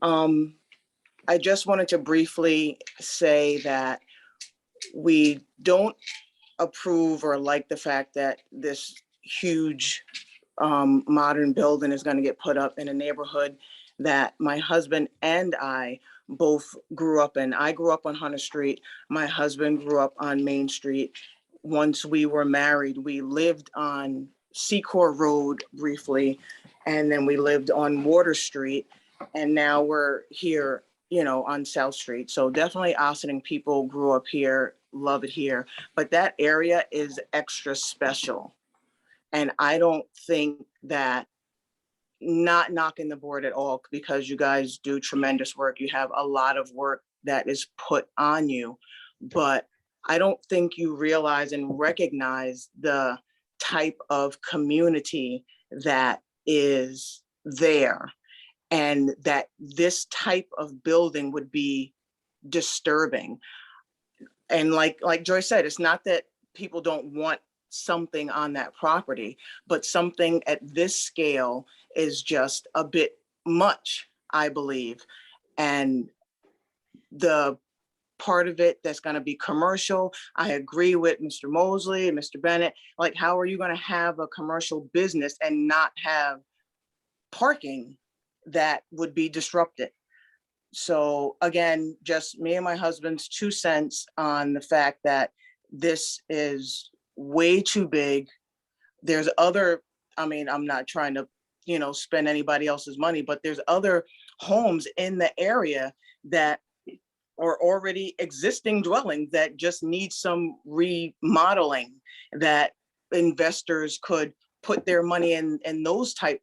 I just wanted to briefly say that we don't approve or like the fact that this huge modern building is going to get put up in a neighborhood that my husband and I both grew up in. I grew up on Hunter Street. My husband grew up on Main Street. Once we were married, we lived on Secor Road briefly, and then we lived on Water Street, and now we're here, on South Street. So definitely Ossining people grew up here, love it here, but that area is extra special. And I don't think that, not knocking the board at all, because you guys do tremendous work. You have a lot of work that is put on you, but I don't think you realize and recognize the type of community that is there, and that this type of building would be disturbing. And like Joyce said, it's not that people don't want something on that property, but something at this scale is just a bit much, I believe. And the part of it that's going to be commercial, I agree with Mr. Mosley and Mr. Bennett. Like, how are you going to have a commercial business and not have parking that would be disrupted? So again, just me and my husband's 2 cents on the fact that this is way too big. There's other, I mean, I'm not trying to, spend anybody else's money, but there's other homes in the area that are already existing dwellings that just need some remodeling, that investors could put their money in those type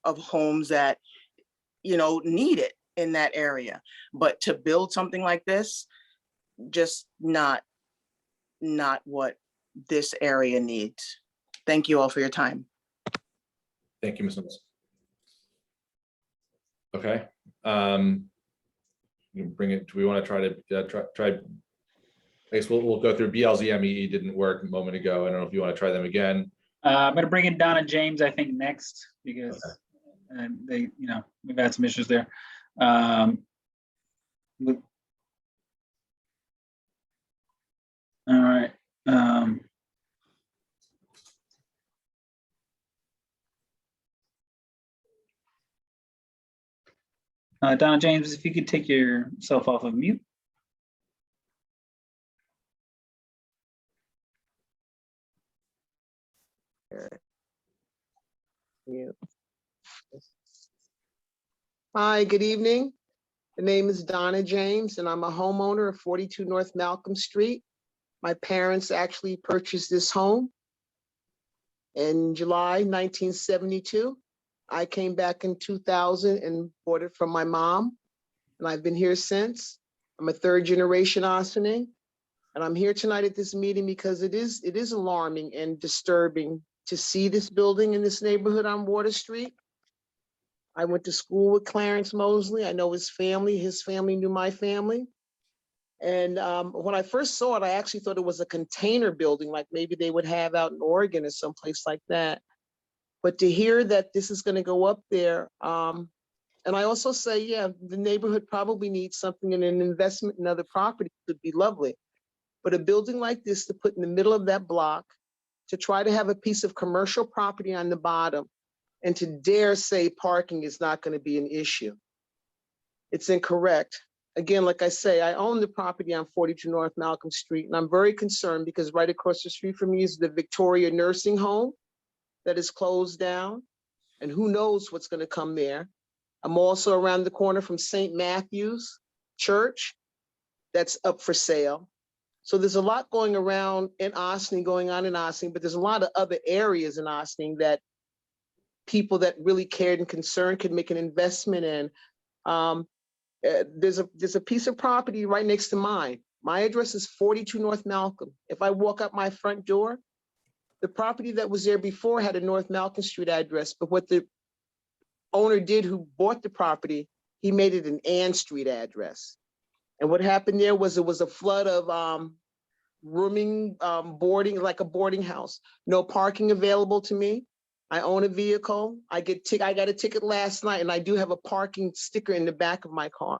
of homes that, need it in that area. But to build something like this, just not what this area needs. Thank you all for your time. Thank you, Ms. Mills. Okay. You can bring it. Do we want to try to try? I guess we'll go through BLZMEE. Didn't work a moment ago. I don't know if you want to try them again. I'm going to bring in Donna James, I think, next, because they, we've had some issues there. All right. Donna James, if you could take yourself off of mute. Hi, good evening. The name is Donna James, and I'm a homeowner of 42 North Malcolm Street. My parents actually purchased this home in July 1972. I came back in 2000 and bought it from my mom, and I've been here since. I'm a third-generation Austining, and I'm here tonight at this meeting because it is alarming and disturbing to see this building in this neighborhood on Water Street. I went to school with Clarence Mosley. I know his family knew my family. And when I first saw it, I actually thought it was a container building, like maybe they would have out in Oregon or someplace like that. But to hear that this is going to go up there, and I also say, yeah, the neighborhood probably needs something, and an investment in other property would be lovely. But a building like this to put in the middle of that block, to try to have a piece of commercial property on the bottom, and to dare say parking is not going to be an issue, it's incorrect. Again, like I say, I own the property on 42 North Malcolm Street, and I'm very concerned because right across the street from me is the Victoria Nursing Home that is closed down, and who knows what's going to come there. I'm also around the corner from St. Matthew's Church that's up for sale. So there's a lot going around in Ossining, going on in Ossining, but there's a lot of other areas in Ossining that people that really cared and concerned could make an investment in. There's a piece of property right next to mine. My address is 42 North Malcolm. If I walk up my front door, the property that was there before had a North Malcolm Street address, but what the owner did who bought the property, he made it an Ann Street address. And what happened there was it was a flood of rooming, boarding, like a boarding house. No parking available to me. I own a vehicle. I got a ticket last night, and I do have a parking sticker in the back of my car.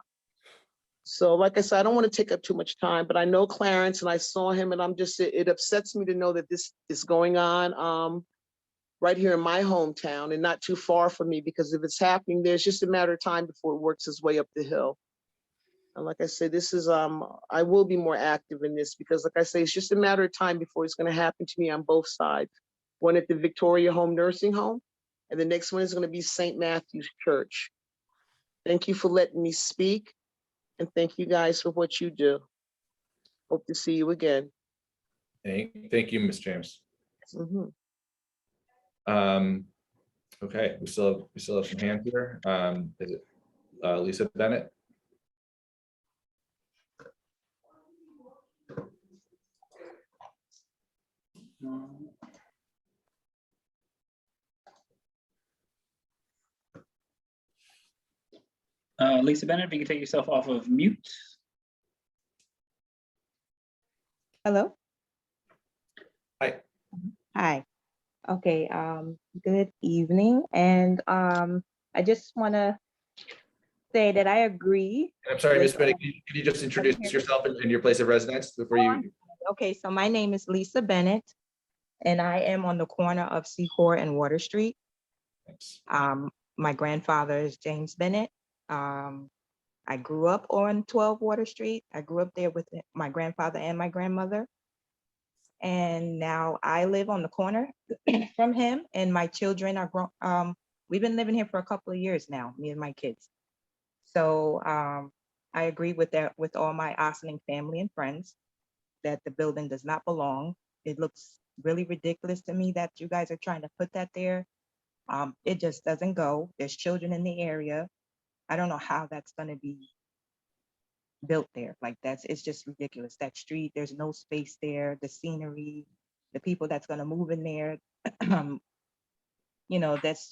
So like I said, I don't want to take up too much time, but I know Clarence and I saw him, and it upsets me to know that this is going on right here in my hometown and not too far from me, because if it's happening there, it's just a matter of time before it works its way up the hill. And like I said, this is, I will be more active in this because like I say, it's just a matter of time before it's going to happen to me on both sides. One at the Victoria Home Nursing Home, and the next one is going to be St. Matthew's Church. Thank you for letting me speak, and thank you guys for what you do. Hope to see you again. Thank you, Ms. James. Mm-hmm. Okay, we still have some hands here. Is it Lisa Bennett? Lisa Bennett, if you can take yourself off of mute. Hello? Hi. Hi. Okay, good evening. And I just want to say that I agree. I'm sorry, with, Ms. Bennett, can you just introduce yourself and your place of residence before you? Okay, so my name is Lisa Bennett, and I am on the corner of Secor and Water Street. Thanks. My grandfather is James Bennett. I grew up on 12 Water Street. I grew up there with my grandfather and my grandmother. And now I live on the corner from him, and my children are grown. We've been living here for a couple of years now, me and my kids. So I agree with that, with all my Ossining family and friends, that the building does not belong. It looks really ridiculous to me that you guys are trying to put that there. It just doesn't go. There's children in the area. I don't know how that's going to be built there. Like it's just ridiculous. That street, there's no space there. The scenery, the people that's going to move in there, you know, it's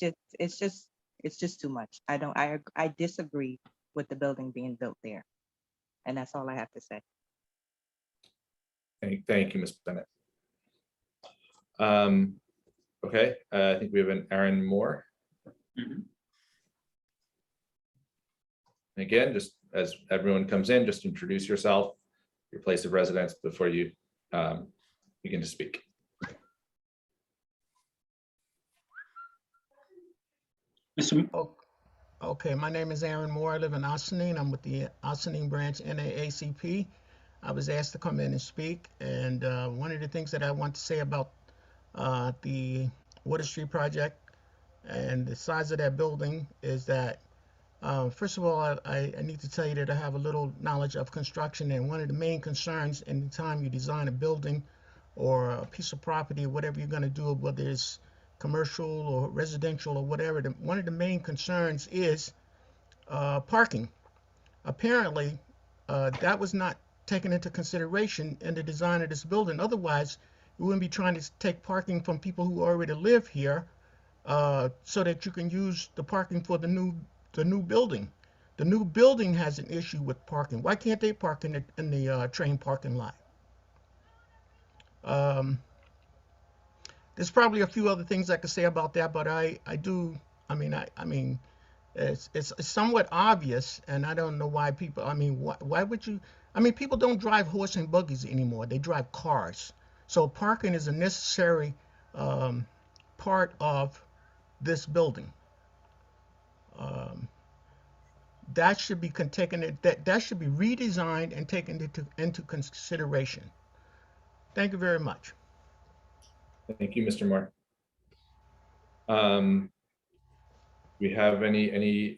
just too much. I disagree with the building being built there. And that's all I have to say. Thank you, Ms. Bennett. Okay, I think we have an Aaron Moore. Again, just as everyone comes in, just introduce yourself, your place of residence before you begin to speak. Okay, my name is Aaron Moore. I live in Ossining. I'm with the Ossining branch NAACP. I was asked to come in and speak, and one of the things that I want to say about the Water Street project and the size of that building is that first of all, I need to tell you that I have a little knowledge of construction, and one of the main concerns anytime you design a building or a piece of property, whatever you're going to do, whether it's commercial or residential or whatever, one of the main concerns is parking. Apparently, that was not taken into consideration in the design of this building. Otherwise, you wouldn't be trying to take parking from people who already live here so that you can use the parking for the new building. The new building has an issue with parking. Why can't they park in the train parking lot? There's probably a few other things I could say about that, but I mean, it's somewhat obvious, and I don't know why people. I mean, why would you? I mean, people don't drive horse and buggies anymore. They drive cars. So parking is a necessary part of this building. That should be taken. That should be redesigned and taken into consideration. Thank you very much. Thank you, Mr. Moore. We have any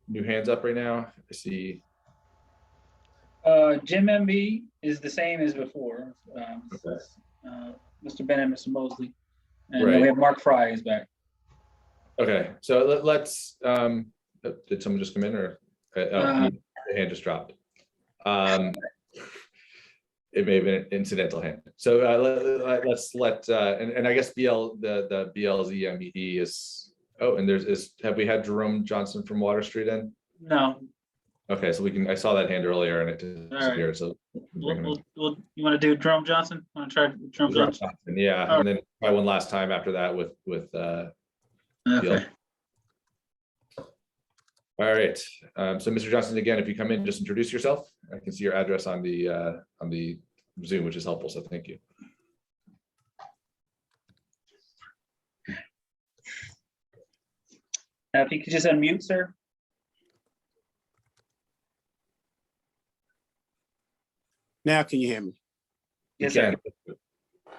new hands up right now? I see. Jim MB is the same as before. Okay. Mr. Bennett, Mr. Mosley, and Right. then we have Mark Fry is back. Okay, so let's. Did someone just come in, or the hand just dropped? It may have been an incidental hand. So let's let and I guess the BLZMED is. Oh, and have we had Jerome Johnson from Water Street in? No. Okay, so I saw that hand earlier and it disappeared. Right. So you want to do Jerome Johnson? Want to try Jerome Johnson? Yeah, All and then try one last time after that with okay. All right. So Mr. Johnson, again, if you come in, just introduce yourself. I can see your address on the Zoom, which is helpful. So thank you. If you could just unmute, sir. Now, can you hear me? Yes, sir.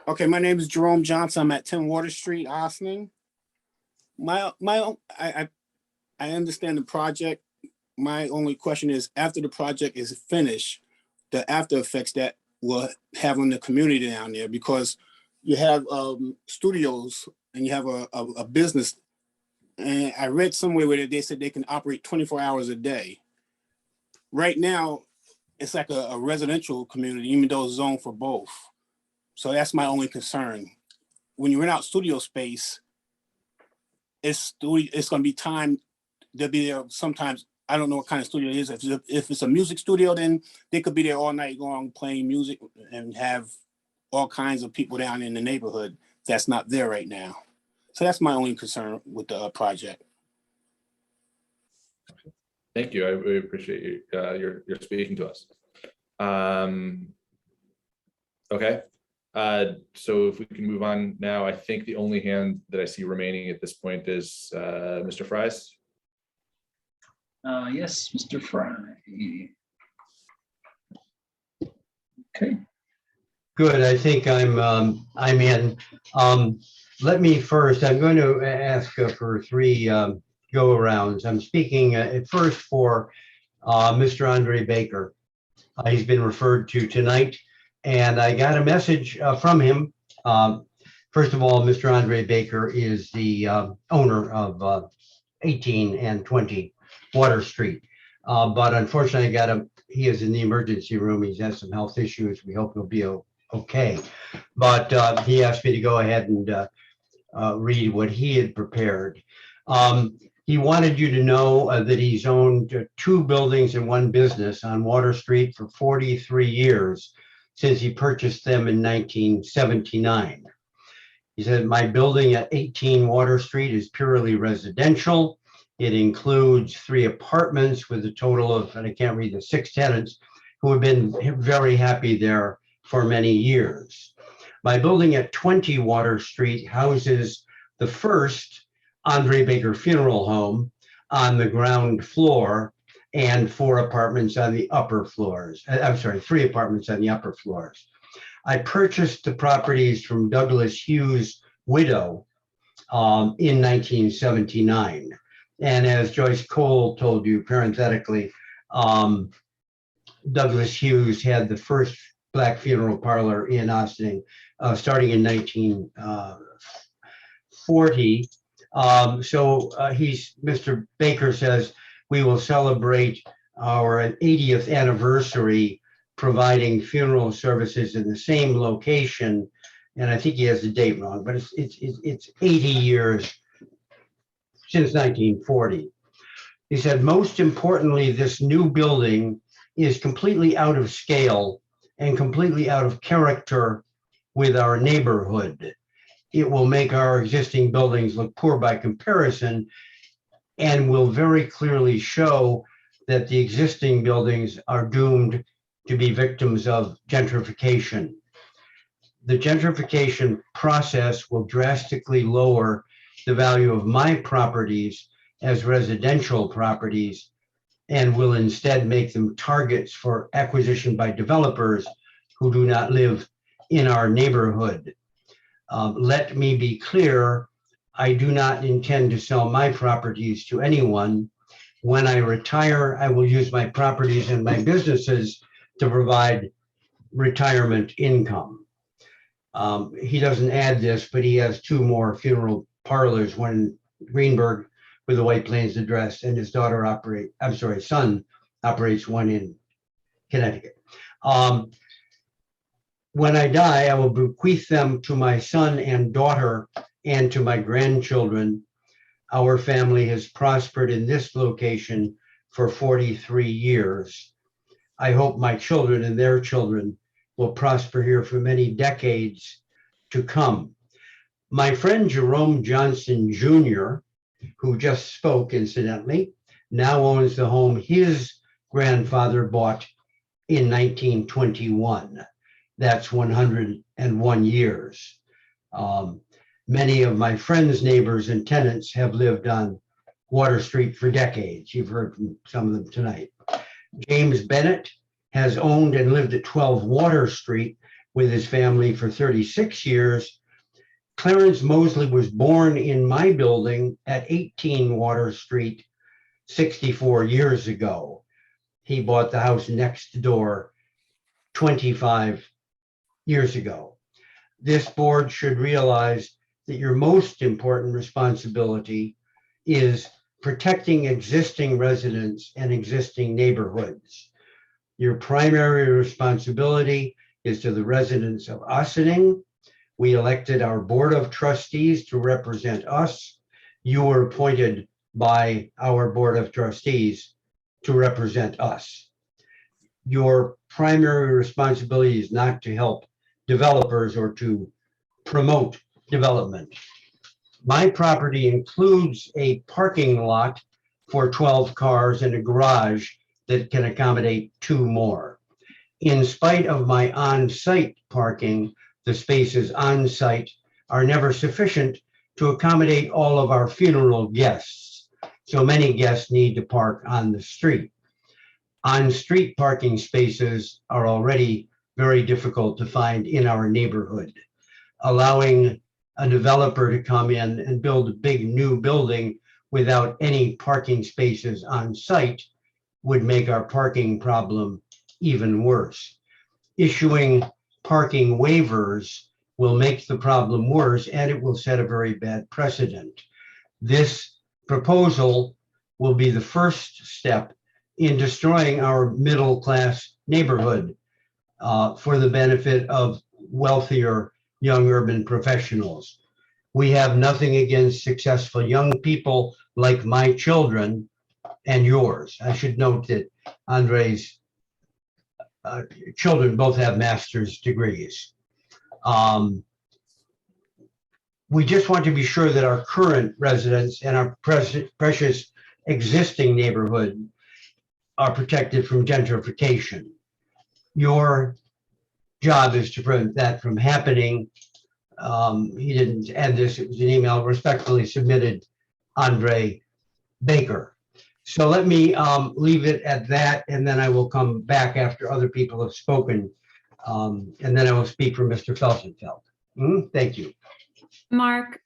Okay, my name is Jerome Johnson. I'm at 10 Water Street, Ossining. I understand the project. My only question is, after the project is finished, the after effects that will have on the community down there, because you have studios and you have a business And I read somewhere where they said they can operate 24 hours a day. Right now, it's like a residential community, even though it's zoned for both. So that's my only concern. When you rent out studio space, it's going to be time. They'll be there sometimes. I don't know what kind of studio it is. If it's a music studio, then they could be there all night long playing music and have all kinds of people down in the neighborhood. That's not there right now. So that's my only concern with the project. Thank you. I really appreciate you, your speaking to us. Okay. So if we can move on now, I think the only hand that I see remaining at this point is Mr. Fries. Yes, Mr. Fry. Okay. Good, I think I'm in. Let me first, I'm going to ask for three go-arounds. I'm speaking at first for Mr. Andre Baker. He's been referred to tonight, and I got a message from him. First of all, Mr. Andre Baker is the owner of 18 and 20 Water Street. But unfortunately, he is in the emergency room. He's had some health issues. We hope he'll be okay. But he asked me to go ahead and read what he had prepared. He wanted you to know that he's owned 2 buildings and 1 business on Water Street for 43 years since he purchased them in 1979. He said, my building at 18 Water Street is purely residential. It includes 3 apartments with a total of, and I can't read, the 6 tenants who have been very happy there for many years. My building at 20 Water Street houses the first Andre Baker Funeral Home on the ground floor and 4 apartments on the upper floors. I'm sorry, 3 apartments on the upper floors. I purchased the properties from Douglas Hughes' widow in 1979. And as Joyce Cole told you parenthetically, Douglas Hughes had the first Black funeral parlor in Austin, starting in 1940. Mr. Baker says, we will celebrate our 80th anniversary providing funeral services in the same location. And I think he has the date wrong, but it's 80 years since 1940. He said, most importantly, this new building is completely out of scale and completely out of character with our neighborhood. It will make our existing buildings look poor by comparison and will very clearly show that the existing buildings are doomed to be victims of gentrification. The gentrification process will drastically lower the value of my properties as residential properties and will instead make them targets for acquisition by developers who do not live in our neighborhood. Let me be clear, I do not intend to sell my properties to anyone. When I retire, I will use my properties and my businesses to provide retirement income. He doesn't add this, but he has 2 more funeral parlors, one in Greenberg with a White Plains address, and his son operates one in Connecticut. When I die, I will bequeath them to my son and daughter and to my grandchildren. Our family has prospered in this location for 43 years. I hope my children and their children will prosper here for many decades to come. My friend Jerome Johnson Jr., who just spoke incidentally, now owns the home his grandfather bought in 1921. That's 101 years. Many of my friends, neighbors, and tenants have lived on Water Street for decades. You've heard from some of them tonight. James Bennett has owned and lived at 12 Water Street with his family for 36 years. Clarence Mosley was born in my building at 18 Water Street 64 years ago. He bought the house next door 25 years ago. This board should realize that your most important responsibility is protecting existing residents and existing neighborhoods. Your primary responsibility is to the residents of Ossining. We elected our Board of Trustees to represent us. You were appointed by our Board of Trustees to represent us. Your primary responsibility is not to help developers or to promote development. My property includes a parking lot for 12 cars and a garage that can accommodate 2 more. In spite of my on-site parking, the spaces on-site are never sufficient to accommodate all of our funeral guests. So many guests need to park on the street. On-street parking spaces are already very difficult to find in our neighborhood. Allowing a developer to come in and build a big new building without any parking spaces on site would make our parking problem even worse. Issuing parking waivers will make the problem worse, and it will set a very bad precedent. This proposal will be the first step in destroying our middle-class neighborhood for the benefit of wealthier young urban professionals. We have nothing against successful young people like my children and yours. I should note that Andre's children both have master's degrees. We just want to be sure that our current residents and our precious existing neighborhood are protected from gentrification. Your job is to prevent that from happening. He didn't add this, it was an email respectfully submitted, Andre Baker. So let me leave it at that, and then I will come back after other people have spoken. And then I will speak for Mr. Felsenfeld. Thank you. Mark,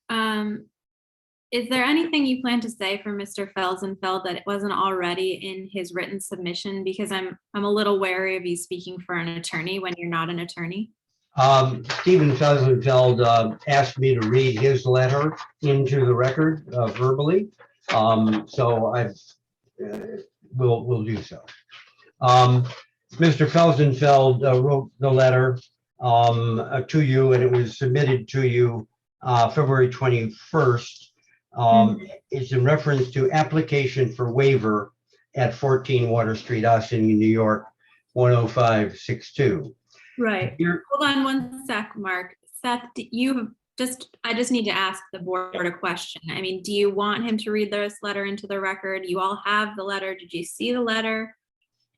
is there anything you plan to say for Mr. Felsenfeld that wasn't already in his written submission? Because I'm a little wary of you speaking for an attorney when you're not an attorney. Stephen Felsenfeld asked me to read his letter into the record verbally. So we'll do so. Mr. Felsenfeld wrote the letter to you, and it was submitted to you February 21st. It's in reference to application for waiver at 14 Water Street, Ossining, New York, 10562. Right. Hold on one sec, Mark. Seth, I just need to ask the board a question. I mean, do you want him to read this letter into the record? You all have the letter. Did you see the letter?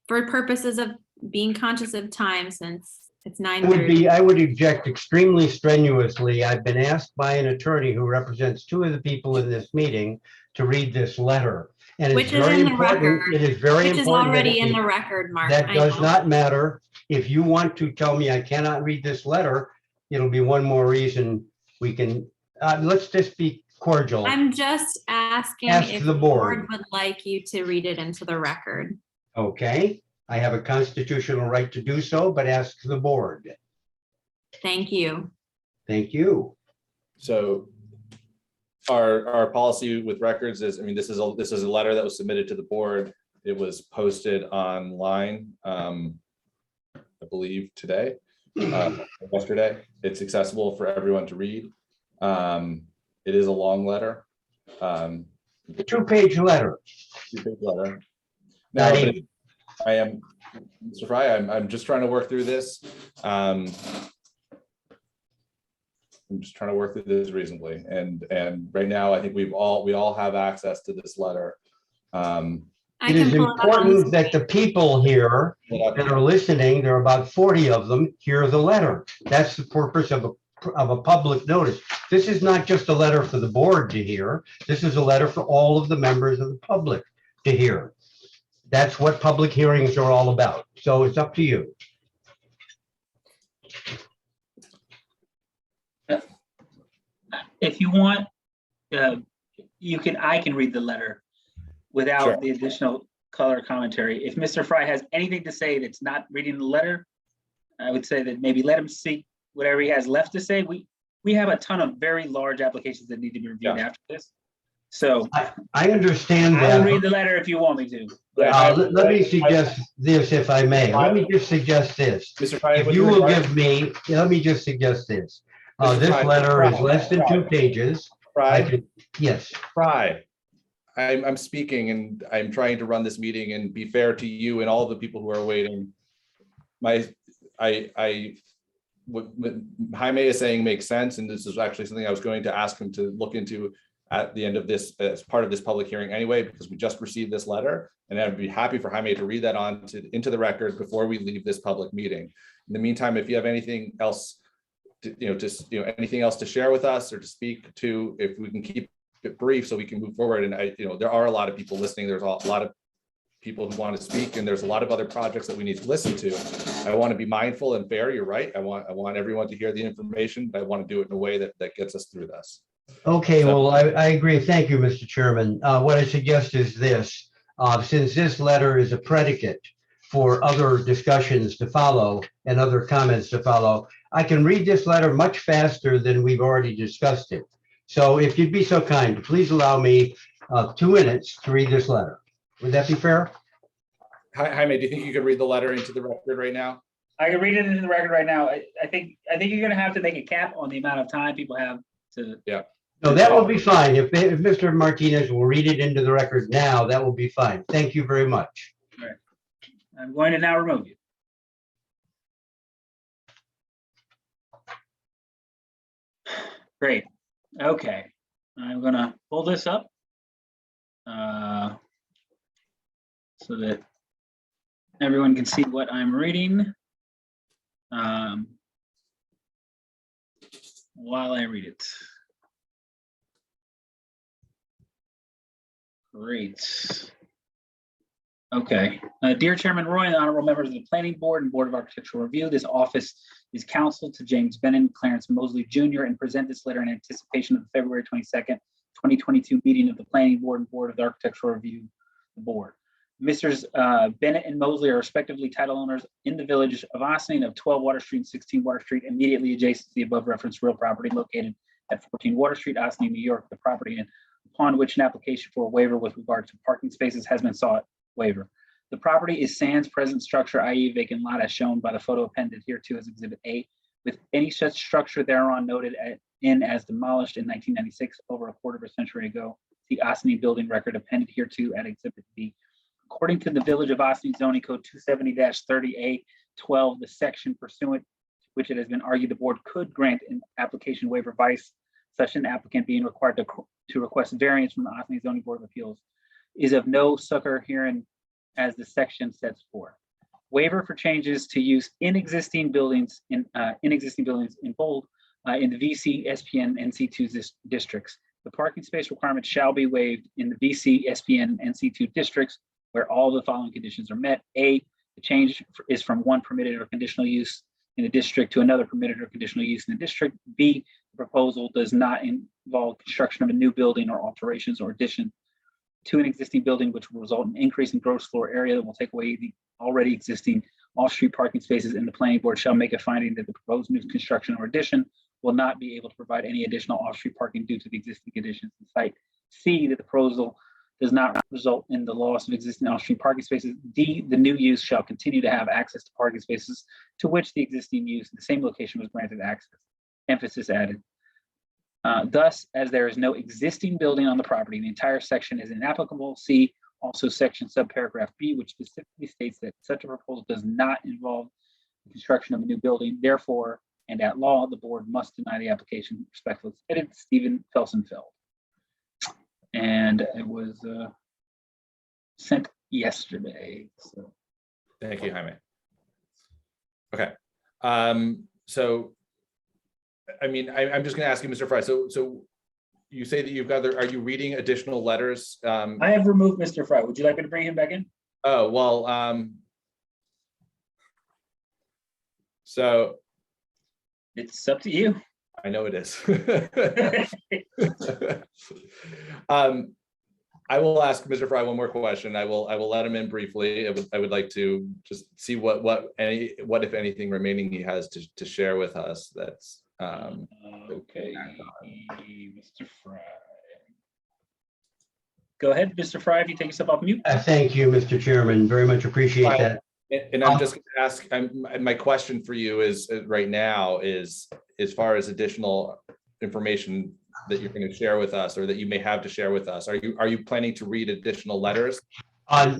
For purposes of being conscious of time, since it's 9:30. I would object extremely strenuously. I've been asked by an attorney who represents 2 of the people in this meeting to read this letter. And it's very important. It is very important. Which is already in the record, Mark. That does not matter. If you want to tell me I cannot read this letter, it'll be one more reason we can, let's just be cordial. I'm just asking if the board would like you to read it into the record. Okay, I have a constitutional right to do so, but ask the board. Thank you. Thank you. So our policy with records is, I mean, this is a letter that was submitted to the board. It was posted online, I believe today, yesterday. It's accessible for everyone to read. It is a long letter. 2-page letter. 2-page letter. Now, I am, Mr. Fry, I'm just trying to work through this. I'm just trying to work through this reasonably. And right now, I think we all have access to this letter. It is important that the people here that are listening, there are about 40 of them, hear the letter. That's the purpose of a public notice. This is not just a letter for the board to hear. This is a letter for all of the members of the public to hear. That's what public hearings are all about. So it's up to you. If you want, I can read the letter without the additional color commentary. If Mr. Fry has anything to say that's not reading the letter, I would say that maybe let him see whatever he has left to say. We have a ton of very large applications that need to be reviewed after this. So I understand I will that. read the letter if you want me to. Let me suggest this, if I may. Let me just suggest this. Mr. Fry, If would you you will regard- give me, let me just suggest this. Mr. This Fry, letter is Fry, less than 2 pages. Fry, Yes. Fry. I'm speaking and I'm trying to run this meeting and be fair to you and all the people who are waiting. What Jaime is saying makes sense, and this is actually something I was going to ask him to look into at the end of this, as part of this public hearing anyway, because we just received this letter, and I'd be happy for Jaime to read that into the record before we leave this public meeting. In the meantime, if you have anything else, anything else to share with us or to speak to, if we can keep it brief so we can move forward. And there are a lot of people listening. There's a lot of people who want to speak, and there's a lot of other projects that we need to listen to. I want to be mindful and fair. You're right. I want everyone to hear the information, but I want to do it in a way that gets us through this. Okay, well, I agree. Thank you, Mr. Chairman. What I suggest is this, since this letter is a predicate for other discussions to follow and other comments to follow, I can read this letter much faster than we've already discussed it. So if you'd be so kind, please allow me 2 minutes to read this letter. Would that be fair? Jaime, do you think you could read the letter into the record right now? I can read it into the record right now. I think you're going to have to make a cap on the amount of time people have to. Yeah. No, that will be fine. If Mr. Martinez will read it into the record now, that will be fine. Thank you very much. All right. I'm going to now remove you. Great. Okay. I'm going to pull this up so that everyone can see what I'm reading while I read it. Great. Okay. Dear Chairman Roy and honorable members of the Planning Board and Board of Architectural Review, this office is counsel to James Bennett and Clarence Mosley Jr. and present this letter in anticipation of the February 22nd, 2022 meeting of the Planning Board and Board of the Architectural Review Board. Messrs. Bennett and Mosley are respectively title owners in the village of Ossining of 12 Water Street and 16 Water Street, immediately adjacent to the above referenced real property located at 14 Water Street, Ossining, New York, the property upon which an application for a waiver with regard to parking spaces has been sought. Waiver. The property is sans present structure, i.e. vacant lot, as shown by the photo appended hereto as Exhibit A, with any such structure thereon noted as demolished in 1996 over a quarter of a century ago. The Ossining building record appended hereto at Exhibit B. According to the Village of Ossining Zoning Code 270-30A-12, the section pursuant to which it has been argued the board could grant an application waiver vice such an applicant being required to request variance from the Ossining Zoning Board of Appeals is of no succor herein as the section sets forth. Waiver for changes to use in existing buildings in bold in the VC, SPN, NC2 districts. The parking space requirement shall be waived in the VC, SPN, NC2 districts where all the following conditions are met. A, the change is from one permitted or conditional use in the district to another permitted or conditional use in the district. B, the proposal does not involve construction of a new building or alterations or addition to an existing building, which will result in increase in gross floor area that will take away the already existing off-street parking spaces, and the planning board shall make a finding that the proposed new construction or addition will not be able to provide any additional off-street parking due to the existing conditions in site. C, that the proposal does not result in the loss of existing off-street parking spaces. D, the new use shall continue to have access to parking spaces to which the existing use in the same location was granted access. Emphasis added. Thus, as there is no existing building on the property, the entire section is inapplicable. See also section subparagraph B, which specifically states that such a proposal does not involve the construction of a new building. Therefore, and at law, the board must deny the application. Respectfully submitted, Stephen Felsenfeld. And it was sent yesterday. So. Thank you, Jaime. Okay. So, I mean, I'm just going to ask you, Mr. Fry. So you say that you've got are you reading additional letters? I have removed Mr. Fry. Would you like me to bring him back in? Oh, well, so it's up to you. I know it is. I will ask Mr. Fry one more question. I will let him in briefly. I would like to just see what if anything remaining he has to share with us. That's okay, Mr. Fry. Go ahead, Mr. Fry, if you take yourself off mute. Thank you, Mr. Chairman. Very much appreciate Right. that. And I'm just going to ask, my question for you is right now is, as far as additional information that you're going to share with us, or that you may have to share with us, are you planning to read additional letters?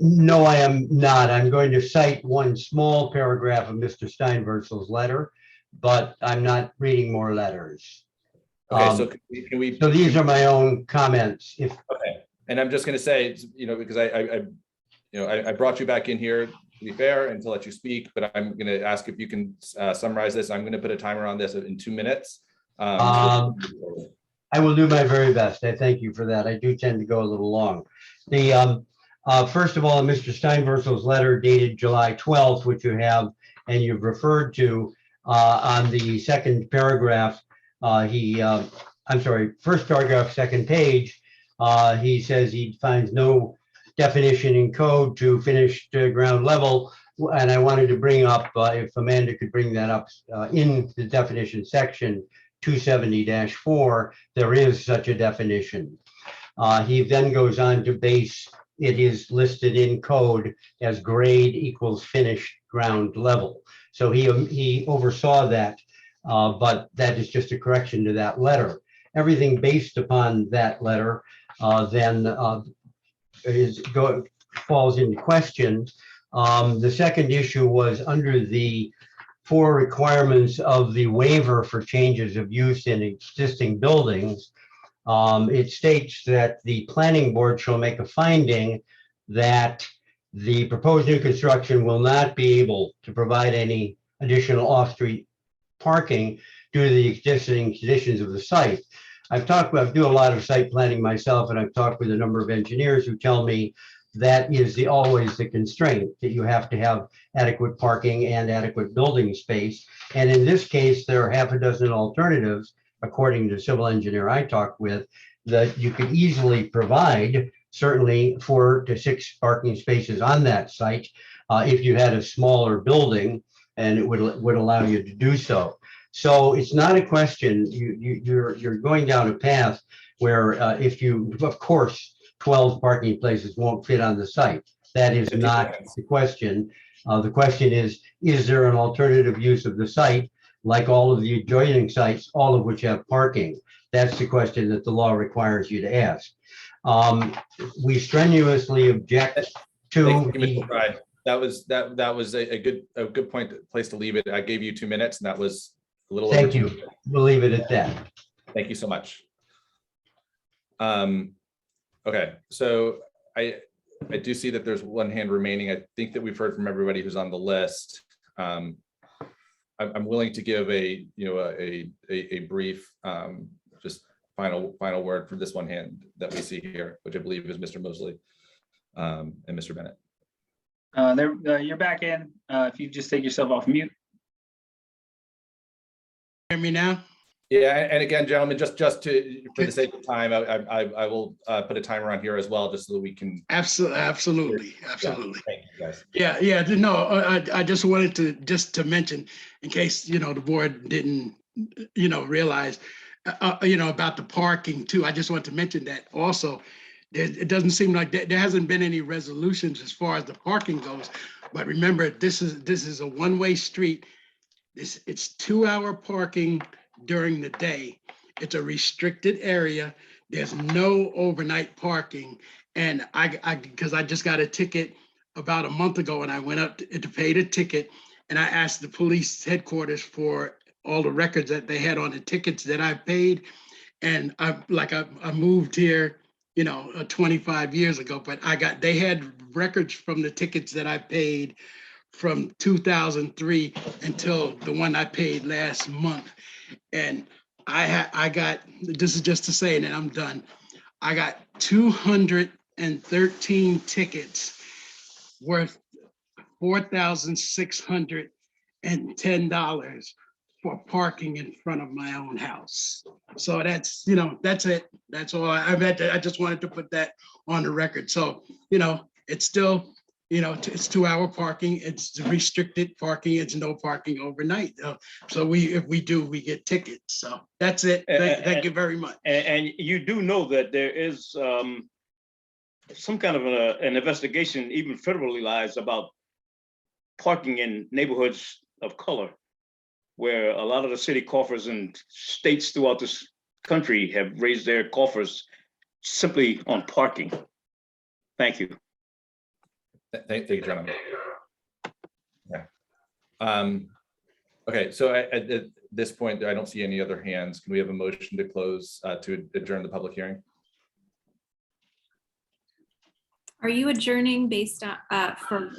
No, I am not. I'm going to cite one small paragraph of Mr. Steinversal's letter, but I'm not reading more letters. Okay, so can we? So these are my own comments. If okay, and I'm just going to say, because I brought you back in here to be fair and to let you speak, but I'm going to ask if you can summarize this. I'm going to put a timer on this in 2 minutes. I will do my very best. I thank you for that. I do tend to go a little long. The first of all, Mr. Steinversal's letter dated July 12th, which you have and you've referred to on the second paragraph. I'm sorry, first paragraph, second page. He says he finds no definition in code to finished ground level. And I wanted to bring up, if Amanda could bring that up in the definition section 270-4, there is such a definition. He then goes on to base, it is listed in code as grade equals finished ground level. So he oversaw that, but that is just a correction to that letter. Everything based upon that letter then falls into question. The second issue was under the 4 requirements of the waiver for changes of use in existing buildings. It states that the planning board shall make a finding that the proposed new construction will not be able to provide any additional off-street parking due to the existing conditions of the site. I do a lot of site planning myself, and I've talked with a number of engineers who tell me that is always the constraint, that you have to have adequate parking and adequate building space. And in this case, there are half a dozen alternatives, according to the civil engineer I talked with, that you could easily provide certainly 4 to 6 parking spaces on that site if you had a smaller building, and it would allow you to do so. So it's not a question, you're going down a path where if you, of course, 12 parking places won't fit on the site. That is not the question. The question is there an alternative use of the site, like all of the adjoining sites, all of which have parking? That's the question that the law requires you to ask. We strenuously object to the. That was a good place to leave it. I gave you 2 minutes, and that was a little. Thank you. We'll leave it at that. Thank you so much. Okay, so I do see that there's one hand remaining. I think that we've heard from everybody who's on the list. I'm willing to give a brief just final word for this one hand that we see here, which I believe is Mr. Mosley and Mr. Bennett. You're back in. If you just take yourself off mute. Hear me now? Yeah, and again, gentlemen, just for the sake of time, I will put a timer on here as well, just so that we can. Absolutely. Yeah, thank you, guys. Yeah. No, I just wanted to mention, in case the board didn't realize about the parking too. I just want to mention that also. It doesn't seem like there hasn't been any resolutions as far as the parking goes, but remember, this is a one-way street. It's 2-hour parking during the day. It's a restricted area. There's no overnight parking. And because I just got a ticket about a month ago, and I went up to pay the ticket, and I asked the police headquarters for all the records that they had on the tickets that I paid. And I moved here 25 years ago, but they had records from the tickets that I paid from 2003 until the one I paid last month. And I got, this is just to say, and then I'm done. I got 213 tickets worth $4,610 for parking in front of my own house. So that's it. That's all I just wanted to put that on the record. So, it's still, it's 2-hour parking. It's restricted parking. It's no parking overnight. So if we do, we get tickets. So that's it. Thank you very much. And you do know that there is some kind of an investigation, even federally lies, about parking in neighborhoods of color, where a lot of the city coffers and states throughout this country have raised their coffers simply on parking. Thank you. Thank you, gentlemen. Yeah. Okay, so at this point, I don't see any other hands. Can we have a motion to close, to adjourn the public hearing? Are you adjourning based on, for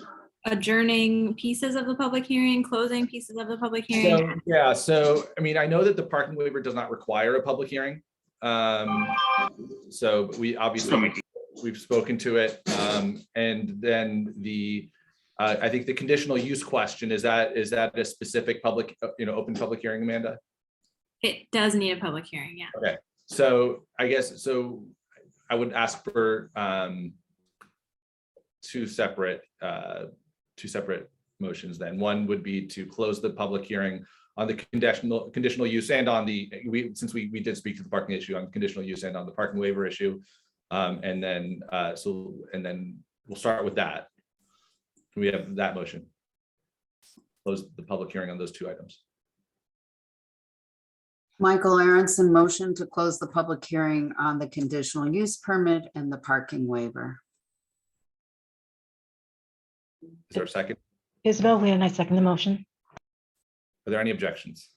adjourning pieces of the public hearing, closing pieces of the public hearing? So, yeah, so, I mean, I know that the parking waiver does not require a public hearing. So we obviously, we've spoken to it. And then the, I think the conditional use question, is that a specific public, open public hearing, Amanda? It does need a public hearing, yeah. Okay, so I guess, so I would ask for two separate motions then. One would be to close the public hearing on the conditional use and on the, since we did speak to the parking issue, on conditional use and on the parking waiver issue. And then we'll start with that. Can we have that motion? Close the public hearing on those two items. Michael Aronson, motion to close the public hearing on the conditional use permit and the parking waiver. Is there a second? Isabel Wynn, I second the motion. Are there any objections?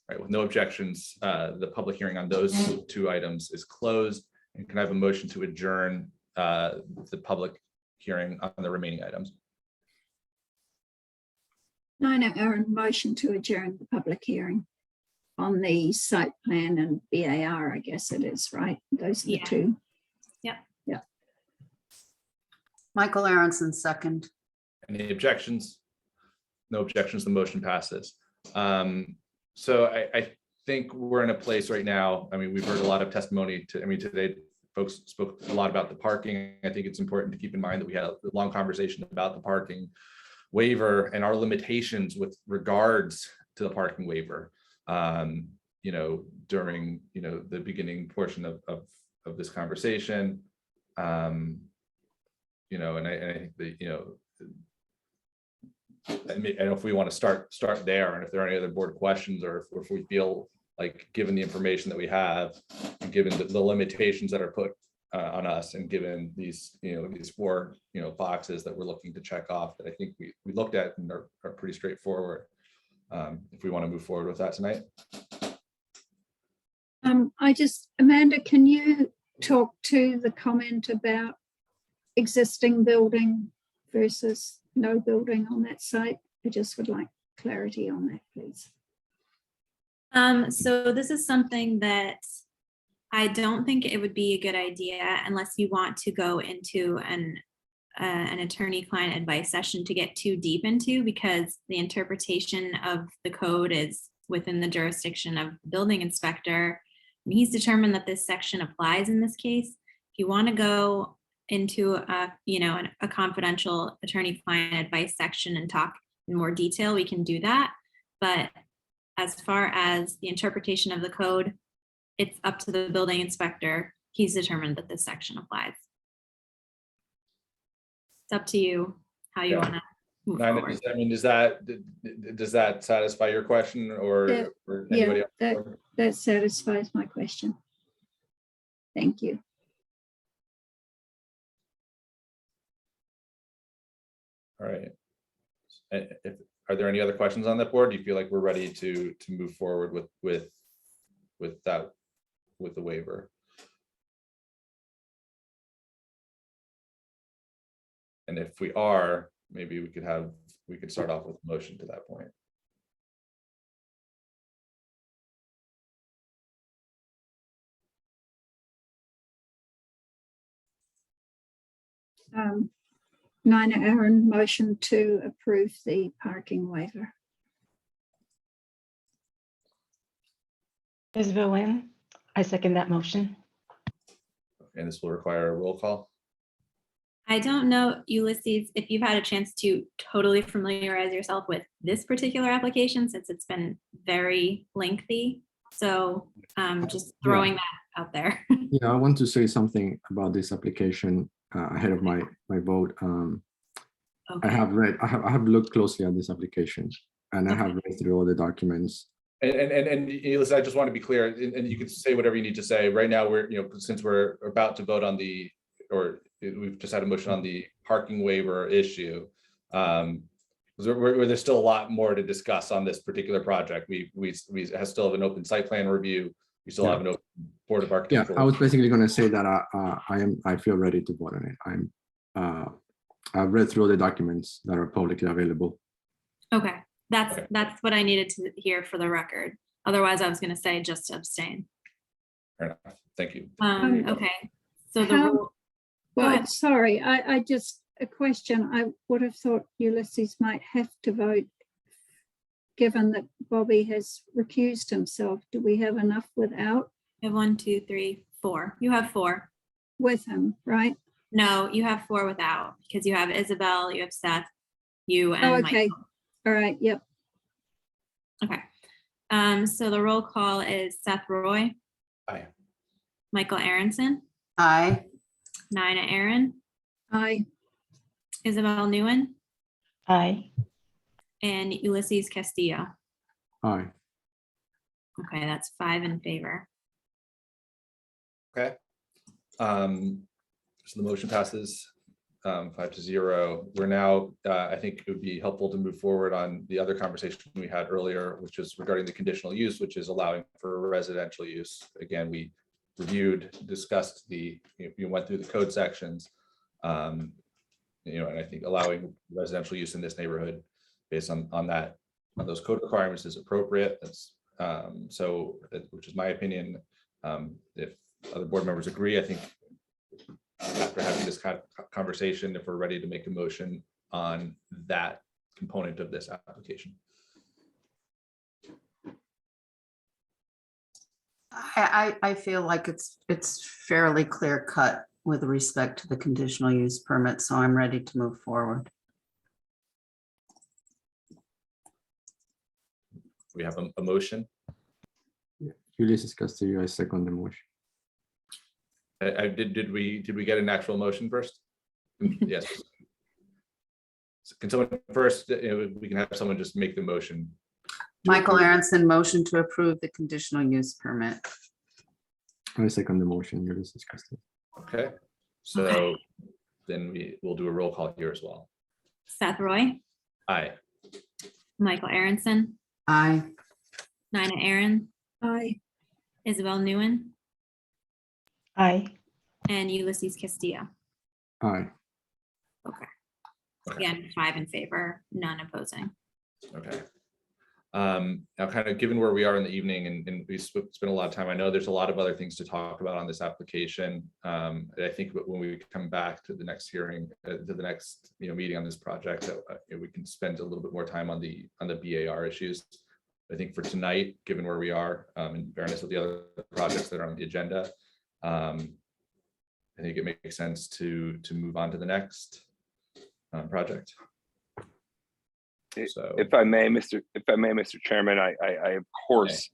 All right, with no objections, the public hearing on those two items is closed. And can I have a motion to adjourn the public hearing on the remaining items? Nina Aaron, motion to adjourn the public hearing on the site plan and BAR, I guess it is, right? Those are the two. Yep. Yeah. Michael Aronson, second. Any objections? No objections, the motion passes. So I think we're in a place right now. I mean, we've heard a lot of testimony today folks spoke a lot about the parking. I think it's important to keep in mind that we had a long conversation about the parking waiver and our limitations with regards to the parking waiver, during, the beginning portion of this conversation. And I think that, I don't know if we want to start there, and if there are any other board questions, or if we feel like, given the information that we have, and given the limitations that are put on us, and given these, these four, boxes that we're looking to check off, that I think we looked at and are pretty straightforward. If we want to move forward with that tonight. Amanda, can you talk to the comment about existing building versus no building on that site? I just would like clarity on that, please. So this is something that I don't think it would be a good idea unless you want to go into an attorney-client advice session to get too deep into, because the interpretation of the code is within the jurisdiction of the building inspector. And he's determined that this section applies in this case. If you want to go into a confidential attorney-client advice section and talk in more detail, we can do that. But as far as the interpretation of the code, it's up to the building inspector. He's determined that this section applies. It's up to you how you want to move forward. I mean, does that satisfy your question, or anybody else? That satisfies my question. Thank you. All right. Are there any other questions on that board? Do you feel like we're ready to move forward with the waiver? And if we are, maybe we could start off with a motion to that point. Nina Aaron, motion to approve the parking waiver. Isabel Wynn, I second that motion. And this will require a roll call. I don't know, Ulysses, if you've had a chance to totally familiarize yourself with this particular application, since it's been very lengthy. So just throwing that out there. Yeah, I want to say something about this application ahead of my vote. I have looked closely at this application, and I have read through all the documents. And listen, I just want to be clear, and you can say whatever you need to say. Right now, since we're about to vote on we've just had a motion on the parking waiver issue. Where there's still a lot more to discuss on this particular project. We still have an open site plan review. We still have an open Board of Architectural. Yeah, I was basically going to say that I feel ready to vote on it. I've read through all the documents that are publicly available. Okay, that's what I needed to hear for the record. Otherwise, I was going to say just to abstain. Fair enough. Thank you. Okay, so the rule. Well, sorry, I just a question. I would have thought Ulysses might have to vote, given that Bobby has recused himself. Do we have enough without? We have 1, 2, 3, 4. You have 4 with him, right? No, you have 4 without, because you have Isabel, you have Seth, you and okay. Michael. All right. Yep. Okay. So the roll call is Seth Roy. Aye. Michael Aronson. Aye. Nina Aaron. Aye. Isabel Nguyen. Aye. And Ulysses Castillo. Aye. Okay, that's 5 in favor. Okay. So the motion passes 5-0. We're now, I think it would be helpful to move forward on the other conversation we had earlier, which is regarding the conditional use, which is allowing for residential use. Again, we reviewed, discussed we went through the code sections, and I think allowing residential use in this neighborhood based on those code requirements is appropriate. That's which is my opinion. If other board members agree, I think after having this kind of conversation, if we're ready to make a motion on that component of this application. I feel like it's fairly clear cut with respect to the conditional use permit, so I'm ready to move forward. We have a motion. Ulysses Castillo, I second the motion. Did we get an actual motion first? Yes. So can someone first? We can have someone just make the motion. Michael Aronson, motion to approve the conditional use permit. I second the motion. Ulysses Castillo. Okay. So then we'll do a roll call here as well. Seth Roy. Aye. Michael Aronson. Aye. Nina Aaron. Aye. Isabel Nguyen. Aye. And Ulysses Castillo. Aye. Okay. Again, 5 in favor, none opposing. Okay. Now, kind of given where we are in the evening, and we spent a lot of time, I know there's a lot of other things to talk about on this application. I think when we come back to the next hearing, to the next meeting on this project, we can spend a little bit more time on the BAR issues. I think for tonight, given where we are, in fairness of the other projects that are on the agenda, I think it makes sense to move on to the next project. So, if I may, Mr. Chairman, I of course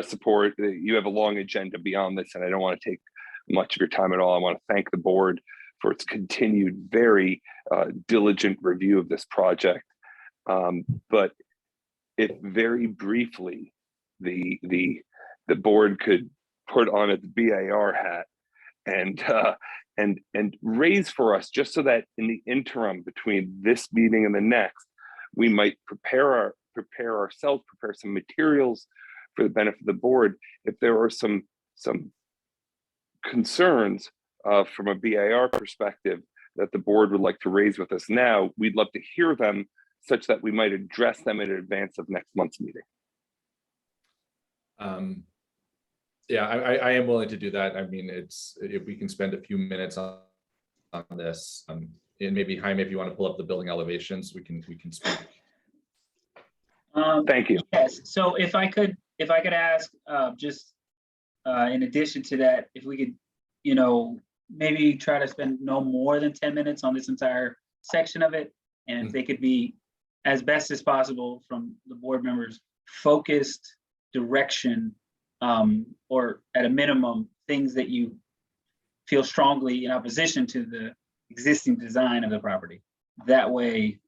support that you have a long agenda beyond this, and I don't want to take much of your time at all. I want to thank the board for its continued very diligent review of this project. But if very briefly the board could put on its BAR hat and raise for us, just so that in the interim between this meeting and the next, we might prepare ourselves, prepare some materials for the benefit of the board. If there are some concerns from a BAR perspective that the board would like to raise with us now, we'd love to hear them, such that we might address them in advance of next month's meeting. Yeah, I am willing to do that. I mean, if we can spend a few minutes on this, and maybe Jaime, if you want to pull up the building elevations, we can speak. Thank you. Yes. So if I could ask, just in addition to that, if we could, maybe try to spend no more than 10 minutes on this entire section of it, and if they could be as best as possible from the board members, focused direction, or at a minimum, things that you feel strongly in opposition to the existing design of the property. That way,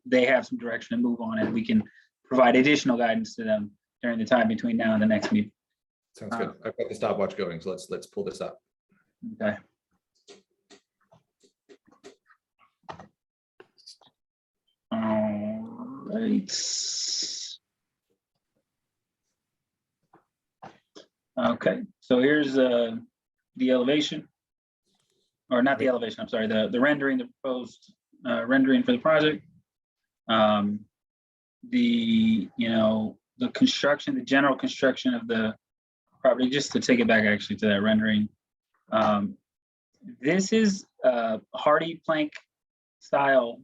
they have some direction to move on, and we can provide additional guidance to them during the time between now and the next meeting. Sounds good. I've got the stopwatch going, so let's pull this up. Okay. All right. Okay, so here's the elevation, or not the elevation, I'm sorry, the rendering, the proposed rendering for the project. The construction, the general construction of the property, just to take it back actually to that rendering. This is a hardy plank style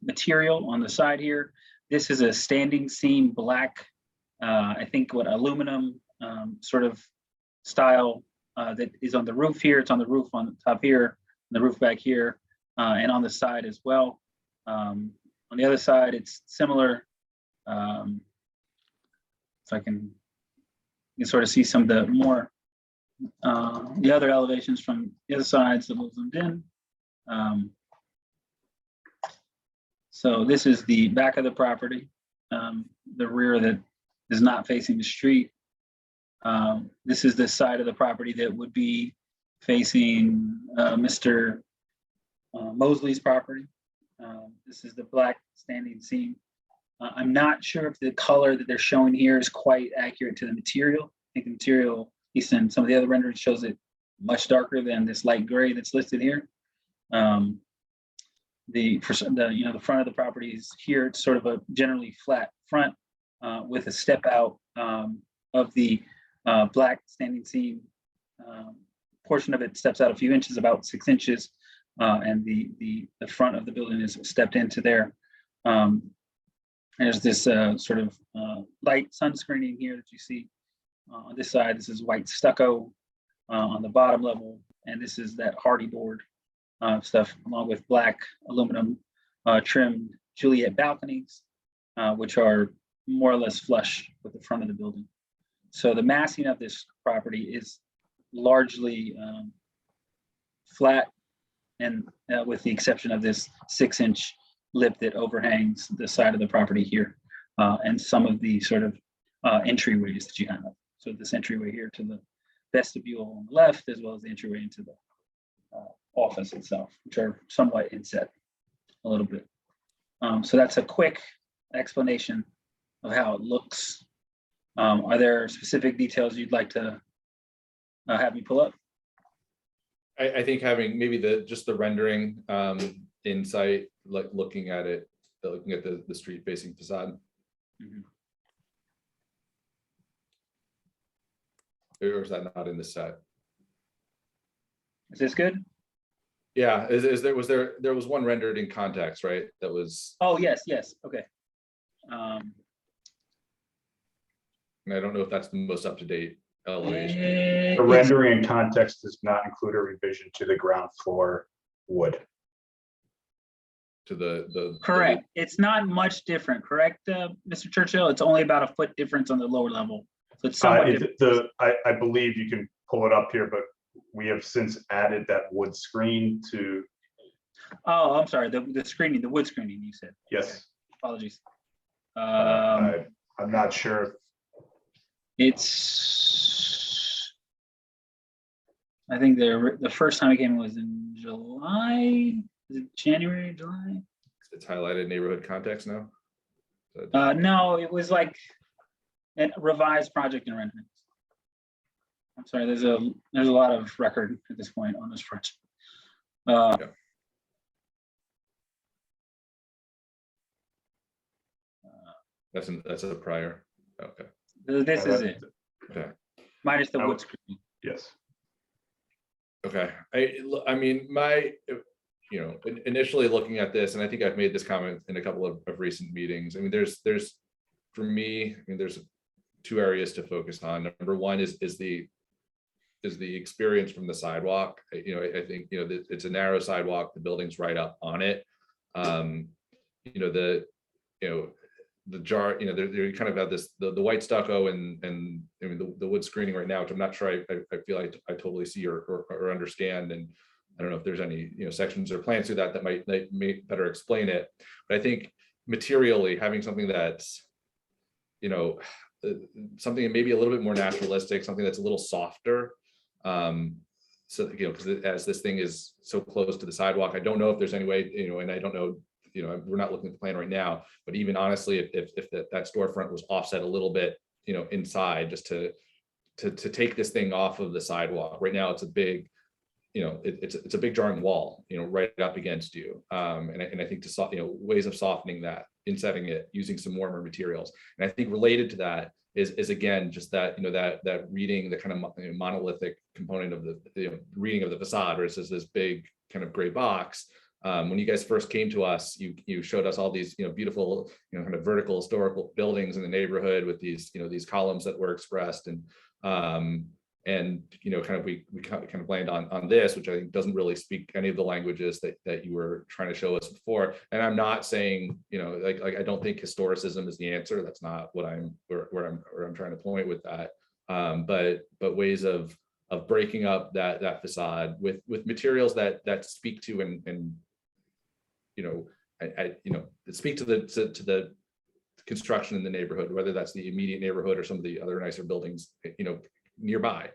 material on the side here. This is a standing seam black, I think what aluminum sort of style that is on the roof here. It's on the roof on the top here, the roof back here, and on the side as well. On the other side, it's similar. So you can sort of see some of the more, the other elevations from the other sides that was zoomed in. So this is the back of the property, the rear that is not facing the street. This is the side of the property that would be facing Mr. Mosley's property. This is the black standing seam. I'm not sure if the color that they're showing here is quite accurate to the material. I think the material, at least in some of the other renderings, shows it much darker than this light gray that's listed here. The front of the property is here. It's sort of a generally flat front with a step out of the black standing seam. Portion of it steps out a few inches, about 6 inches, and the front of the building is stepped into there. There's this sort of light sunscreening here that you see on this side. This is white stucco on the bottom level, and this is that hardy board stuff, along with black aluminum trimmed Juliet balconies, which are more or less flush with the front of the building. So the massing of this property is largely flat, and with the exception of this 6-inch lip that overhangs the side of the property here, and some of the sort of entryways that you have. So this entryway here to the vestibule on the left, as well as the entryway into the office itself, which are somewhat inset a little bit. So that's a quick explanation of how it looks. Are there specific details you'd like to have me pull up? I think having maybe just the rendering insight, like looking at it, looking at the street facing facade. Mm-hmm. Or is that not in the set? Is this good? Yeah, there was one rendered in context, right? That was. Oh, yes, okay. And I don't know if that's the most up-to-date elevation. The rendering in context does not include a revision to the ground floor wood. To the correct. It's not much different, correct, Mr. Churchill? It's only about a foot difference on the lower level. So it's somewhat different. I believe you can pull it up here, but we have since added that wood screen to. Oh, I'm sorry. The screening, the wood screening, you said. Yes. Okay. Apologies. I'm not sure. It's. I think the first time it came was in July. Is it January, July? It's highlighted neighborhood context now. No, it was like a revised project and renderings. I'm sorry, there's a lot of record at this point on this project. That's a prior. Okay. This is it. Okay. Minus the wood screen. Yes. Okay. I mean, initially looking at this, and I think I've made this comment in a couple of recent meetings. I mean, there's for me, there's two areas to focus on. Number one is the experience from the sidewalk. I think it's a narrow sidewalk. The building's right up on it. The the jar, you know, they kind of have this, the white stucco and I mean, the wood screening right now, which I'm not sure I feel like I totally see or understand. And I don't know if there's any, you know, sections or plans through that might better explain it. But I think materially having something that's, you know, something maybe a little bit more naturalistic, something that's a little softer. So, you know, because as this thing is so close to the sidewalk, I don't know if there's any way, you know, and I don't know, you know, we're not looking at the plan right now, but even honestly, if that storefront was offset a little bit, you know, inside, just to take this thing off of the sidewalk. Right now, it's a big, you know, it's a big jarring wall, you know, right up against you. And I think you know, ways of softening that, insetting it, using some warmer materials. And I think related to that is again, just that, you know, that reading, the kind of monolithic component of the, you know, reading of the facade versus this big kind of gray box. When you guys first came to us, you showed us all these, you know, beautiful, you know, kind of vertical historical buildings in the neighborhood with these, you know, these columns that were expressed, and you know, kind of we kind of land on this, which I think doesn't really speak any of the languages that you were trying to show us before. And I'm not saying, you know, like I don't think historicism is the answer. That's not what where I'm trying to point with that. But ways of breaking up that facade with materials that speak to and you know, that speak to the construction in the neighborhood, whether that's the immediate neighborhood or some of the other nicer buildings, you know, nearby.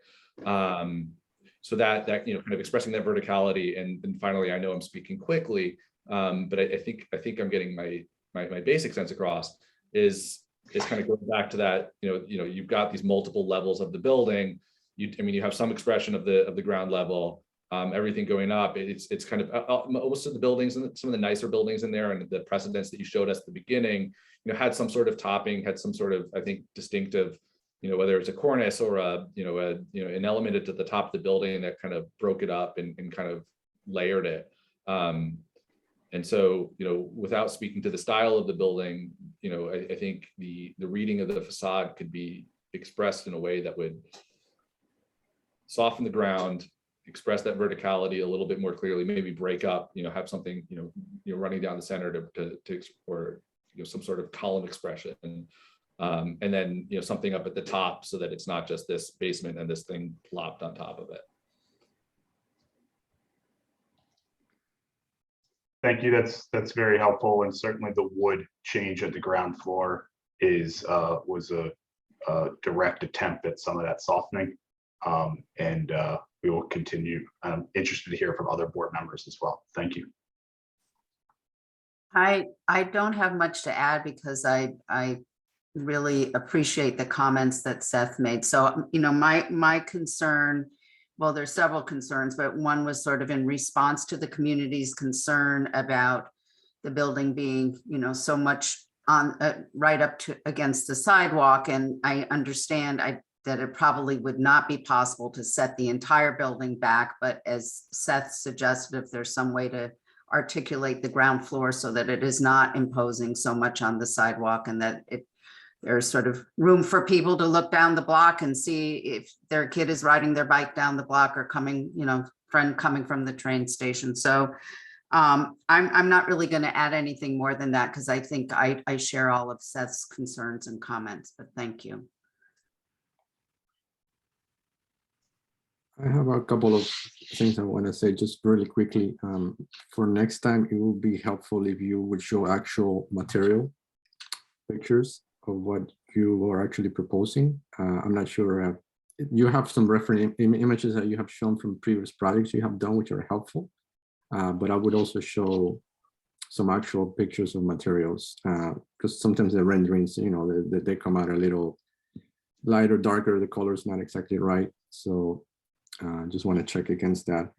So that you know, kind of expressing that verticality. And finally, I know I'm speaking quickly, but I think I'm getting my basic sense across is kind of going back to that, you know, you've got these multiple levels of the building. I mean, you have some expression of the ground level, everything going up. It's kind of most of the buildings and some of the nicer buildings in there, and the precedents that you showed us at the beginning, you know, had some sort of topping, had some sort of, I think, distinctive, you know, whether it's a cornice or an element at the top of the building that kind of broke it up and kind of layered it. And so, you know, without speaking to the style of the building, you know, I think the reading of the facade could be expressed in a way that would soften the ground, express that verticality a little bit more clearly, maybe break up, you know, have something, you know, running down the center to or, you know, some sort of column expression. And then, you know, something up at the top so that it's not just this basement and this thing plopped on top of it. Thank you. That's very helpful. And certainly the wood change at the ground floor was a direct attempt at some of that softening. And we will continue. I'm interested to hear from other board members as well. Thank you. I don't have much to add because I really appreciate the comments that Seth made. So, you know, my concern, well, there's several concerns, but one was sort of in response to the community's concern about the building being, you know, so much on right up to against the sidewalk. And I understand that it probably would not be possible to set the entire building back, but as Seth suggested, if there's some way to articulate the ground floor so that it is not imposing so much on the sidewalk, and that there's sort of room for people to look down the block and see if their kid is riding their bike down the block or coming, you know, friend coming from the train station. So I'm not really going to add anything more than that because I think I share all of Seth's concerns and comments, but thank you. I have a couple of things I want to say just really quickly. For next time, it would be helpful if you would show actual material pictures of what you are actually proposing. I'm not sure. You have some reference images that you have shown from previous projects you have done, which are helpful. But I would also show some actual pictures of materials because sometimes the renderings, you know, they come out a little lighter, darker. The color is not exactly right. So just want to check against that.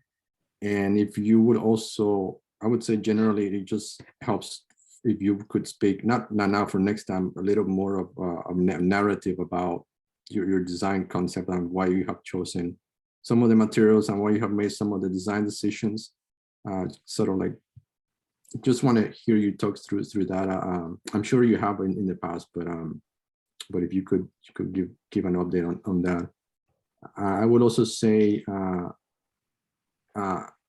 And if you would also, I would say generally it just helps if you could speak, not now for next time, a little more of a narrative about your design concept and why you have chosen some of the materials and why you have made some of the design decisions. Sort of like, just want to hear you talk through that. I'm sure you have in the past, but if you could give an update on that. I would also say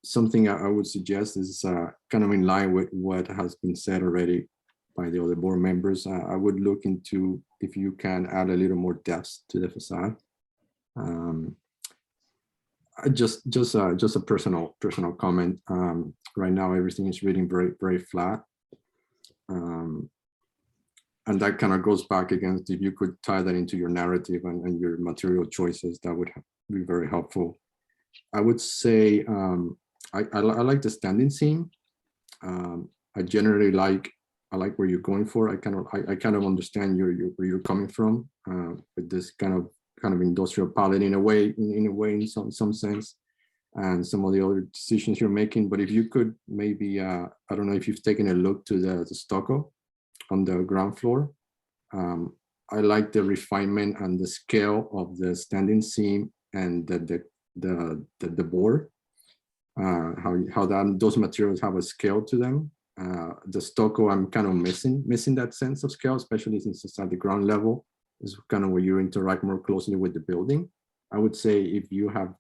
something I would suggest is kind of in line with what has been said already by the other board members. I would look into if you can add a little more depth to the facade. Just a personal comment. Right now, everything is reading very flat. And that kind of goes back against, if you could tie that into your narrative and your material choices, that would be very helpful. I would say I like the standing seam. I generally like where you're going for. I kind of understand where you're coming from with this kind of industrial palette in a way, in some sense, and some of the other decisions you're making. But if you could maybe, I don't know if you've taken a look to the stucco on the ground floor. I like the refinement and the scale of the standing seam and the board. How those materials have a scale to them. The stucco, I'm kind of missing that sense of scale, especially since it's at the ground level. Is kind of where you interact more closely with the building. I would say if you have,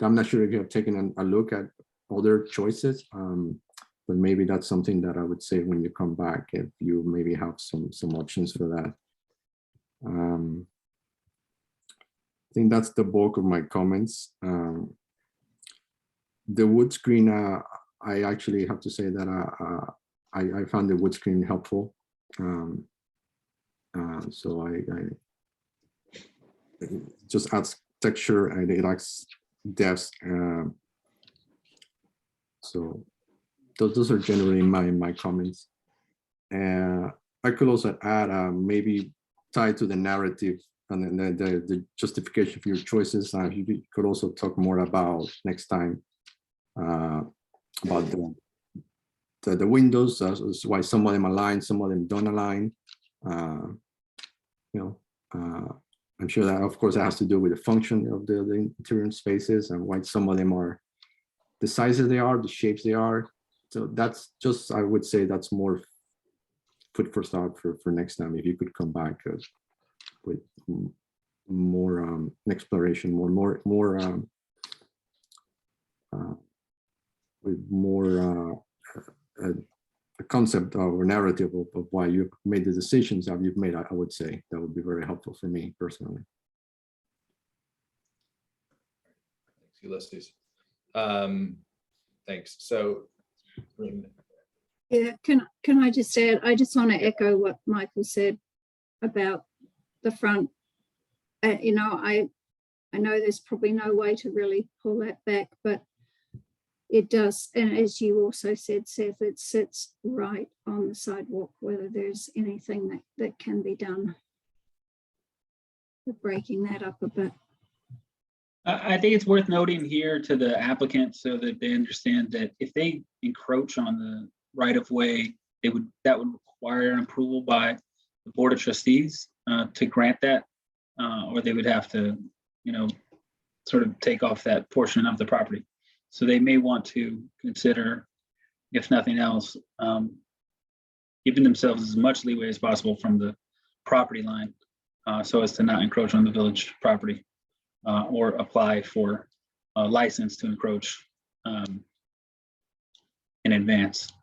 I'm not sure if you have taken a look at other choices, but maybe that's something that I would say when you come back, if you maybe have some options for that. I think that's the bulk of my comments. The wood screen, I actually have to say that I found the wood screen helpful. So it just adds texture and it adds depth. So those are generally my comments. I could also add maybe tied to the narrative and then the justification for your choices. You could also talk more about next time about the windows, why some of them align, some of them don't align. I'm sure that, of course, it has to do with the function of the interior spaces and why some of them are the sizes they are, the shapes they are. So that's just, I would say that's more food for thought for next time. If you could come back with more exploration, with more a concept or narrative of why you made the decisions that you've made, I would say that would be very helpful for me personally. Thanks, Ulysses. Thanks. So, yeah, can I just add? I just want to echo what Michael said about the front. I know there's probably no way to really pull that back, but it does, and as you also said, Seth, it sits right on the sidewalk, whether there's anything that can be done with breaking that up a bit. I think it's worth noting here to the applicant so that they understand that if they encroach on the right of way, that would require an approval by the Board of Trustees to grant that, or they would have to, sort of take off that portion of the property. So they may want to consider, if nothing else, giving themselves as much leeway as possible from the property line so as to not encroach on the village property or apply for a license to encroach in advance.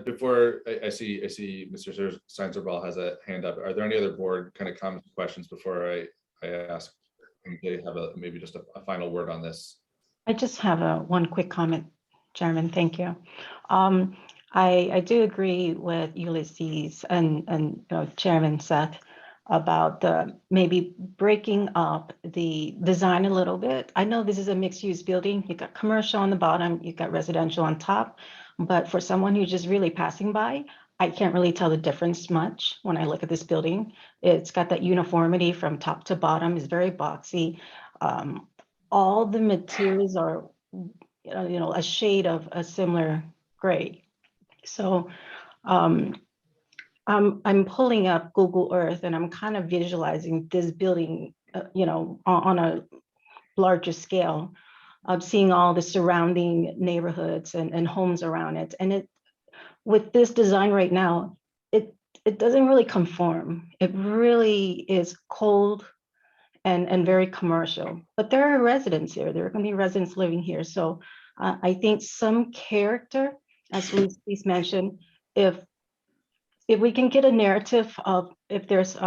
Before I see Mr. Seinzerball has a hand up. Are there any other board kind of comments, questions before I ask? They have maybe just a final word on this. I just have one quick comment, Chairman. Thank you. I do agree with Ulysses and Chairman Seth about maybe breaking up the design a little bit. I know this is a mixed-use building. You got commercial on the bottom, you got residential on top, but for someone who's just really passing by, I can't really tell the difference much when I look at this building. It's got that uniformity from top to bottom. It's very boxy. All the materials are, a shade of a similar gray. So I'm pulling up Google Earth and I'm kind of visualizing this building, on a larger scale, of seeing all the surrounding neighborhoods and homes around it. And with this design right now, it doesn't really conform. It really is cold and very commercial, but there are residents here. There are going to be residents living here. So I think some character as Lucy's mentioned, if we can get a narrative of if there's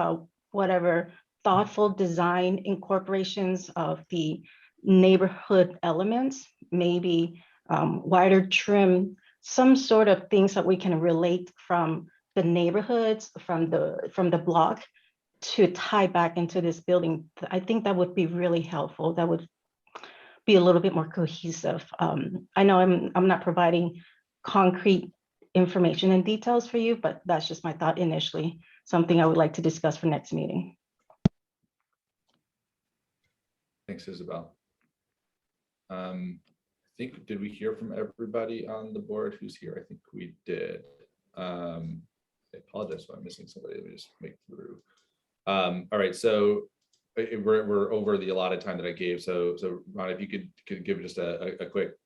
whatever thoughtful design incorporations of the neighborhood elements, maybe wider trim, some sort of things that we can relate from the neighborhoods, from the block to tie back into this building. I think that would be really helpful. That would be a little bit more cohesive. I know I'm not providing concrete information and details for you, but that's just my thought initially, something I would like to discuss for next meeting. Thanks, Isabel. I think, did we hear from everybody on the board who's here? I think we did. I apologize if I'm missing somebody. Let me just make through. All right, so we're over the allotted time that I gave. So Ron, if you could give just a quick,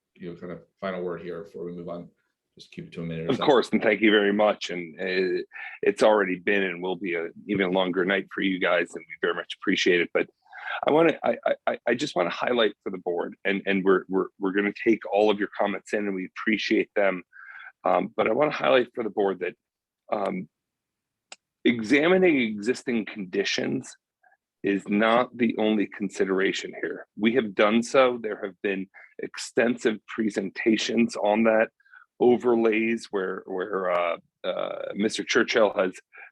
kind of final word here before we move on. Just keep it to a minute. Of course, and thank you very much. And it's already been and will be an even longer night for you guys, and we very much appreciate it. But I just want to highlight for the board, and we're going to take all of your comments in, and we appreciate them. But I want to highlight for the board that examining existing conditions is not the only consideration here. We have done so. There have been extensive presentations on that, overlays where Mr. Churchill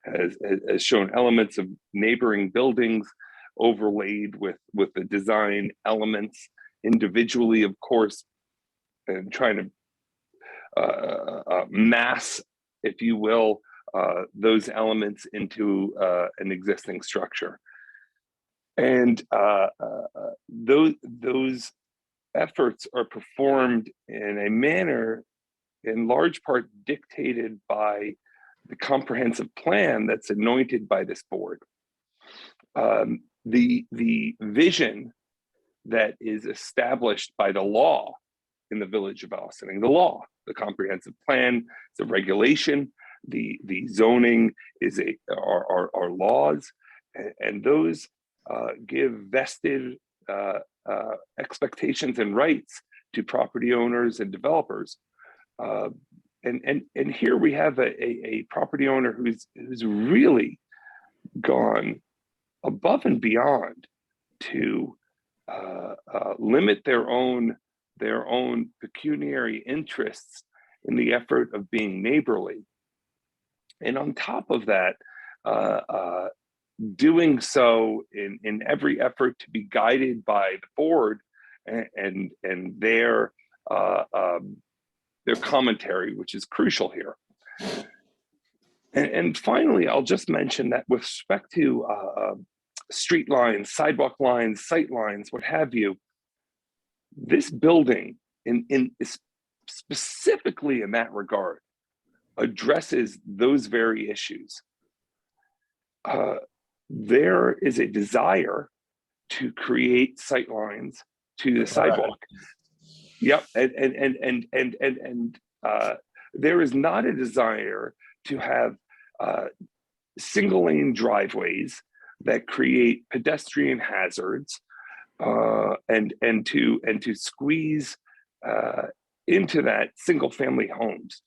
has shown elements of neighboring buildings overlaid with the design elements individually, of course, and trying to mass, if you will, those elements into an existing structure. And those efforts are performed in a manner in large part dictated by the comprehensive plan that's anointed by this board. The vision that is established by the law in the village of Aronson, the comprehensive plan, the regulation, the zoning are laws, and those give vested expectations and rights to property owners and developers. And here we have a property owner who's really gone above and beyond to limit their own pecuniary interests in the effort of being neighborly. And on top of that, doing so in every effort to be guided by the board and their commentary, which is crucial here. And finally, I'll just mention that with respect to street lines, sidewalk lines, sight lines, what have you, this building specifically in that regard addresses those very issues. There is a desire to create sight lines to the sidewalk. Yep, and there is not a desire to have single lane driveways that create pedestrian hazards and to squeeze into that single family homes.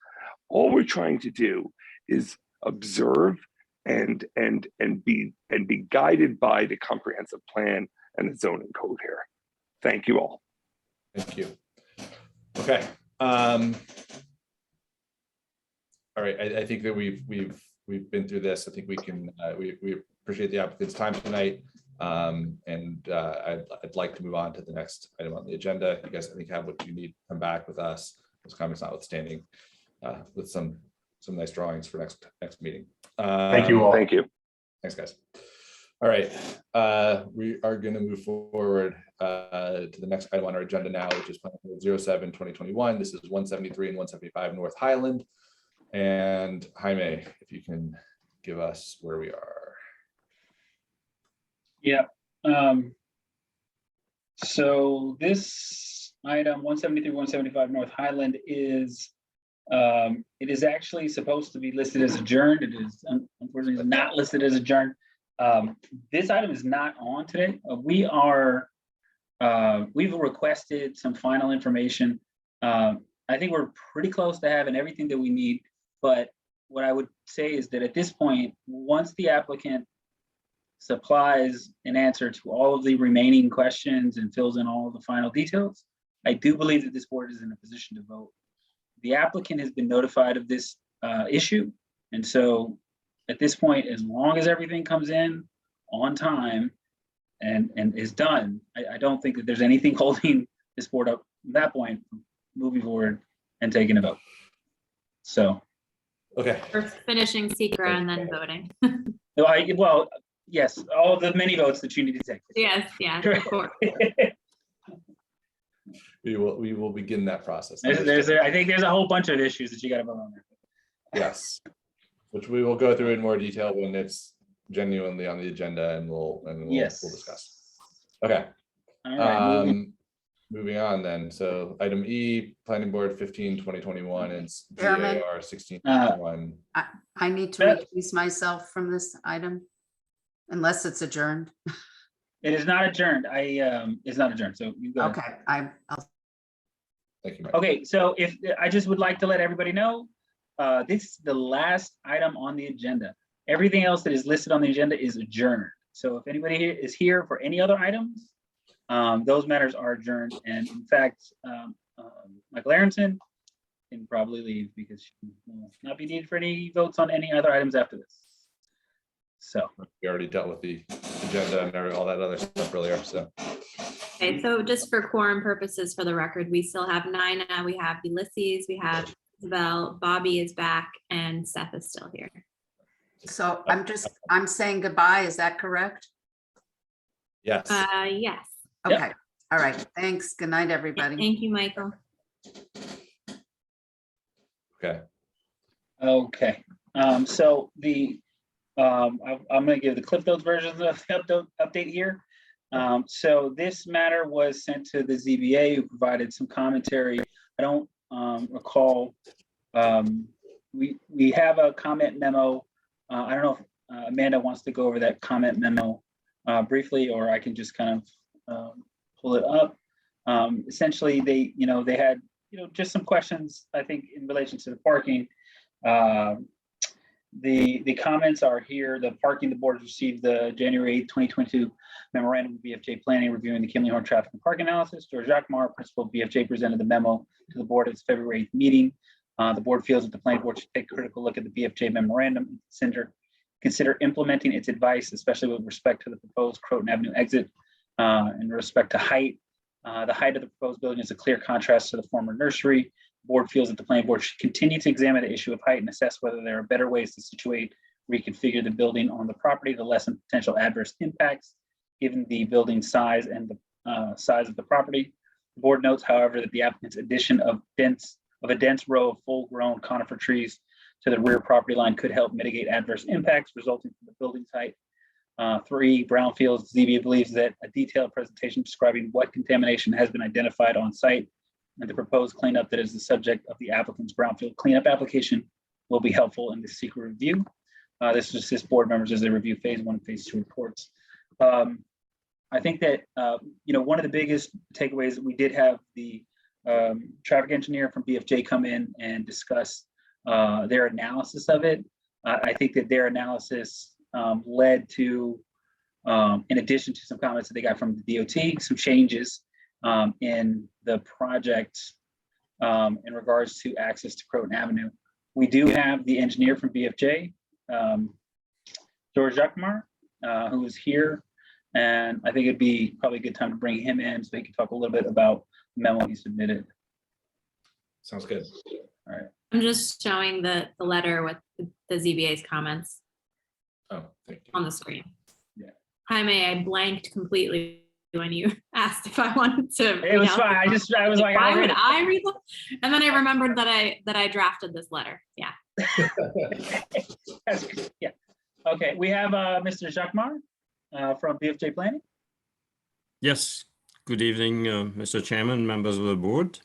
All we're trying to do is observe and be guided by the comprehensive plan and the zoning code here. Thank you all. Thank you. Okay. All right. I think that we've been through this. I think we can. We appreciate the applicant's time tonight, and I'd like to move on to the next item on the agenda. You guys, I think, have what you need to come back with us. Those comments notwithstanding, with some nice drawings for next meeting. Thank you all. Thank you. Thanks, guys. All right, we are going to move forward to the next item on our agenda now, which is Plan 07-2021. This is 173 and 175 North Highland. And Jaime, if you can give us where we are. Yeah. So this item 173, 175 North Highland is it is actually supposed to be listed as adjourned. It is unfortunately not listed as adjourned. This item is not on today. We've requested some final information I think we're pretty close to having everything that we need. But what I would say is that at this point, once the applicant supplies an answer to all of the remaining questions and fills in all of the final details, I do believe that this board is in a position to vote. The applicant has been notified of this issue. And so at this point, as long as everything comes in on time and is done, I don't think that there's anything holding this board up at that point from moving forward and taking a vote. So. Okay. First finishing secret and then voting. No, well, yes, all the many votes that you need to take. Yes, yeah, of course. We will begin that process. I think there's a whole bunch of issues that you got to vote on there. Yes, which we will go through in more detail when it's genuinely on the agenda, and we'll discuss. Okay. All right, moving on then. So item E, Planning Board 15/2021, and Chairman, GAR 16/21. I need to recuse myself from this item unless it's adjourned. It is not adjourned. It's not adjourned. So you go. Okay, I'll. Thank you, Mike. Okay, so if I just would like to let everybody know, this is the last item on the agenda. Everything else that is listed on the agenda is adjourned. So if anybody here is here for any other items, those matters are adjourned. And in fact, Michael Aronson can probably leave because she will not be needed for any votes on any other items after this. So we already dealt with the agenda and all that other stuff earlier. So Okay, so just for quorum purposes, for the record, we still have Nina, we have Ulysses, we have Isabel, Bobby is back, and Seth is still here. So I'm saying goodbye. Is that correct? Yes. Yes. Okay. Yep. All right. Thanks. Good night, everybody. Thank you, Michael. Okay. Okay. So I'm going to give the Cliff Notes version of the update here. So this matter was sent to the ZBA, who provided some commentary. I don't recall. We have a comment memo. I don't know if Amanda wants to go over that comment memo briefly, or I can just kind of pull it up. Essentially, they had just some questions, I think, in relation to the parking. The comments are here. The parking, the board received the January 8, 2022 memorandum of BFJ planning reviewing the Kinley Horn traffic and parking analysis. George Jacquemart, principal of BFJ, presented the memo to the board at its February 8th meeting. The board feels that the planning board should take a critical look at the BFJ memorandum and consider implementing its advice, especially with respect to the proposed Croton Avenue exit. In respect to height, the height of the proposed building is a clear contrast to the former nursery. The board feels that the planning board should continue to examine the issue of height and assess whether there are better ways to situate, reconfigure the building on the property to lessen potential adverse impacts, given the building size and the size of the property. The board notes, however, that the applicant's addition of a dense row of full-grown conifer trees to the rear property line could help mitigate adverse impacts resulting from the building's height. 3, Brownfields, ZBA believes that a detailed presentation describing what contamination has been identified on site and the proposed cleanup that is the subject of the applicant's brownfield cleanup application will be helpful in the secret review. This is assist board members as they review phase 1 and phase 2 reports. I think that one of the biggest takeaways that we did have the traffic engineer from BFJ come in and discuss their analysis of it. I think that their analysis led to, in addition to some comments that they got from the DOT, some changes in the project in regards to access to Croton Avenue. We do have the engineer from BFJ, George Jacquemart, who is here, and I think it'd be probably a good time to bring him in so he can talk a little bit about the memo he submitted. Sounds good. All right. I'm just showing the letter with the ZBA's comments. Oh, thank you. On the screen. Yeah. Jaime, I blanked completely when you asked if I wanted to. It was fine. I was like, why would I read them? And then I remembered that I drafted this letter. Yeah. Yeah. Okay. We have Mr. Jacquemart from BFJ Planning. Yes. Good evening, Mr. Chairman, members of the board.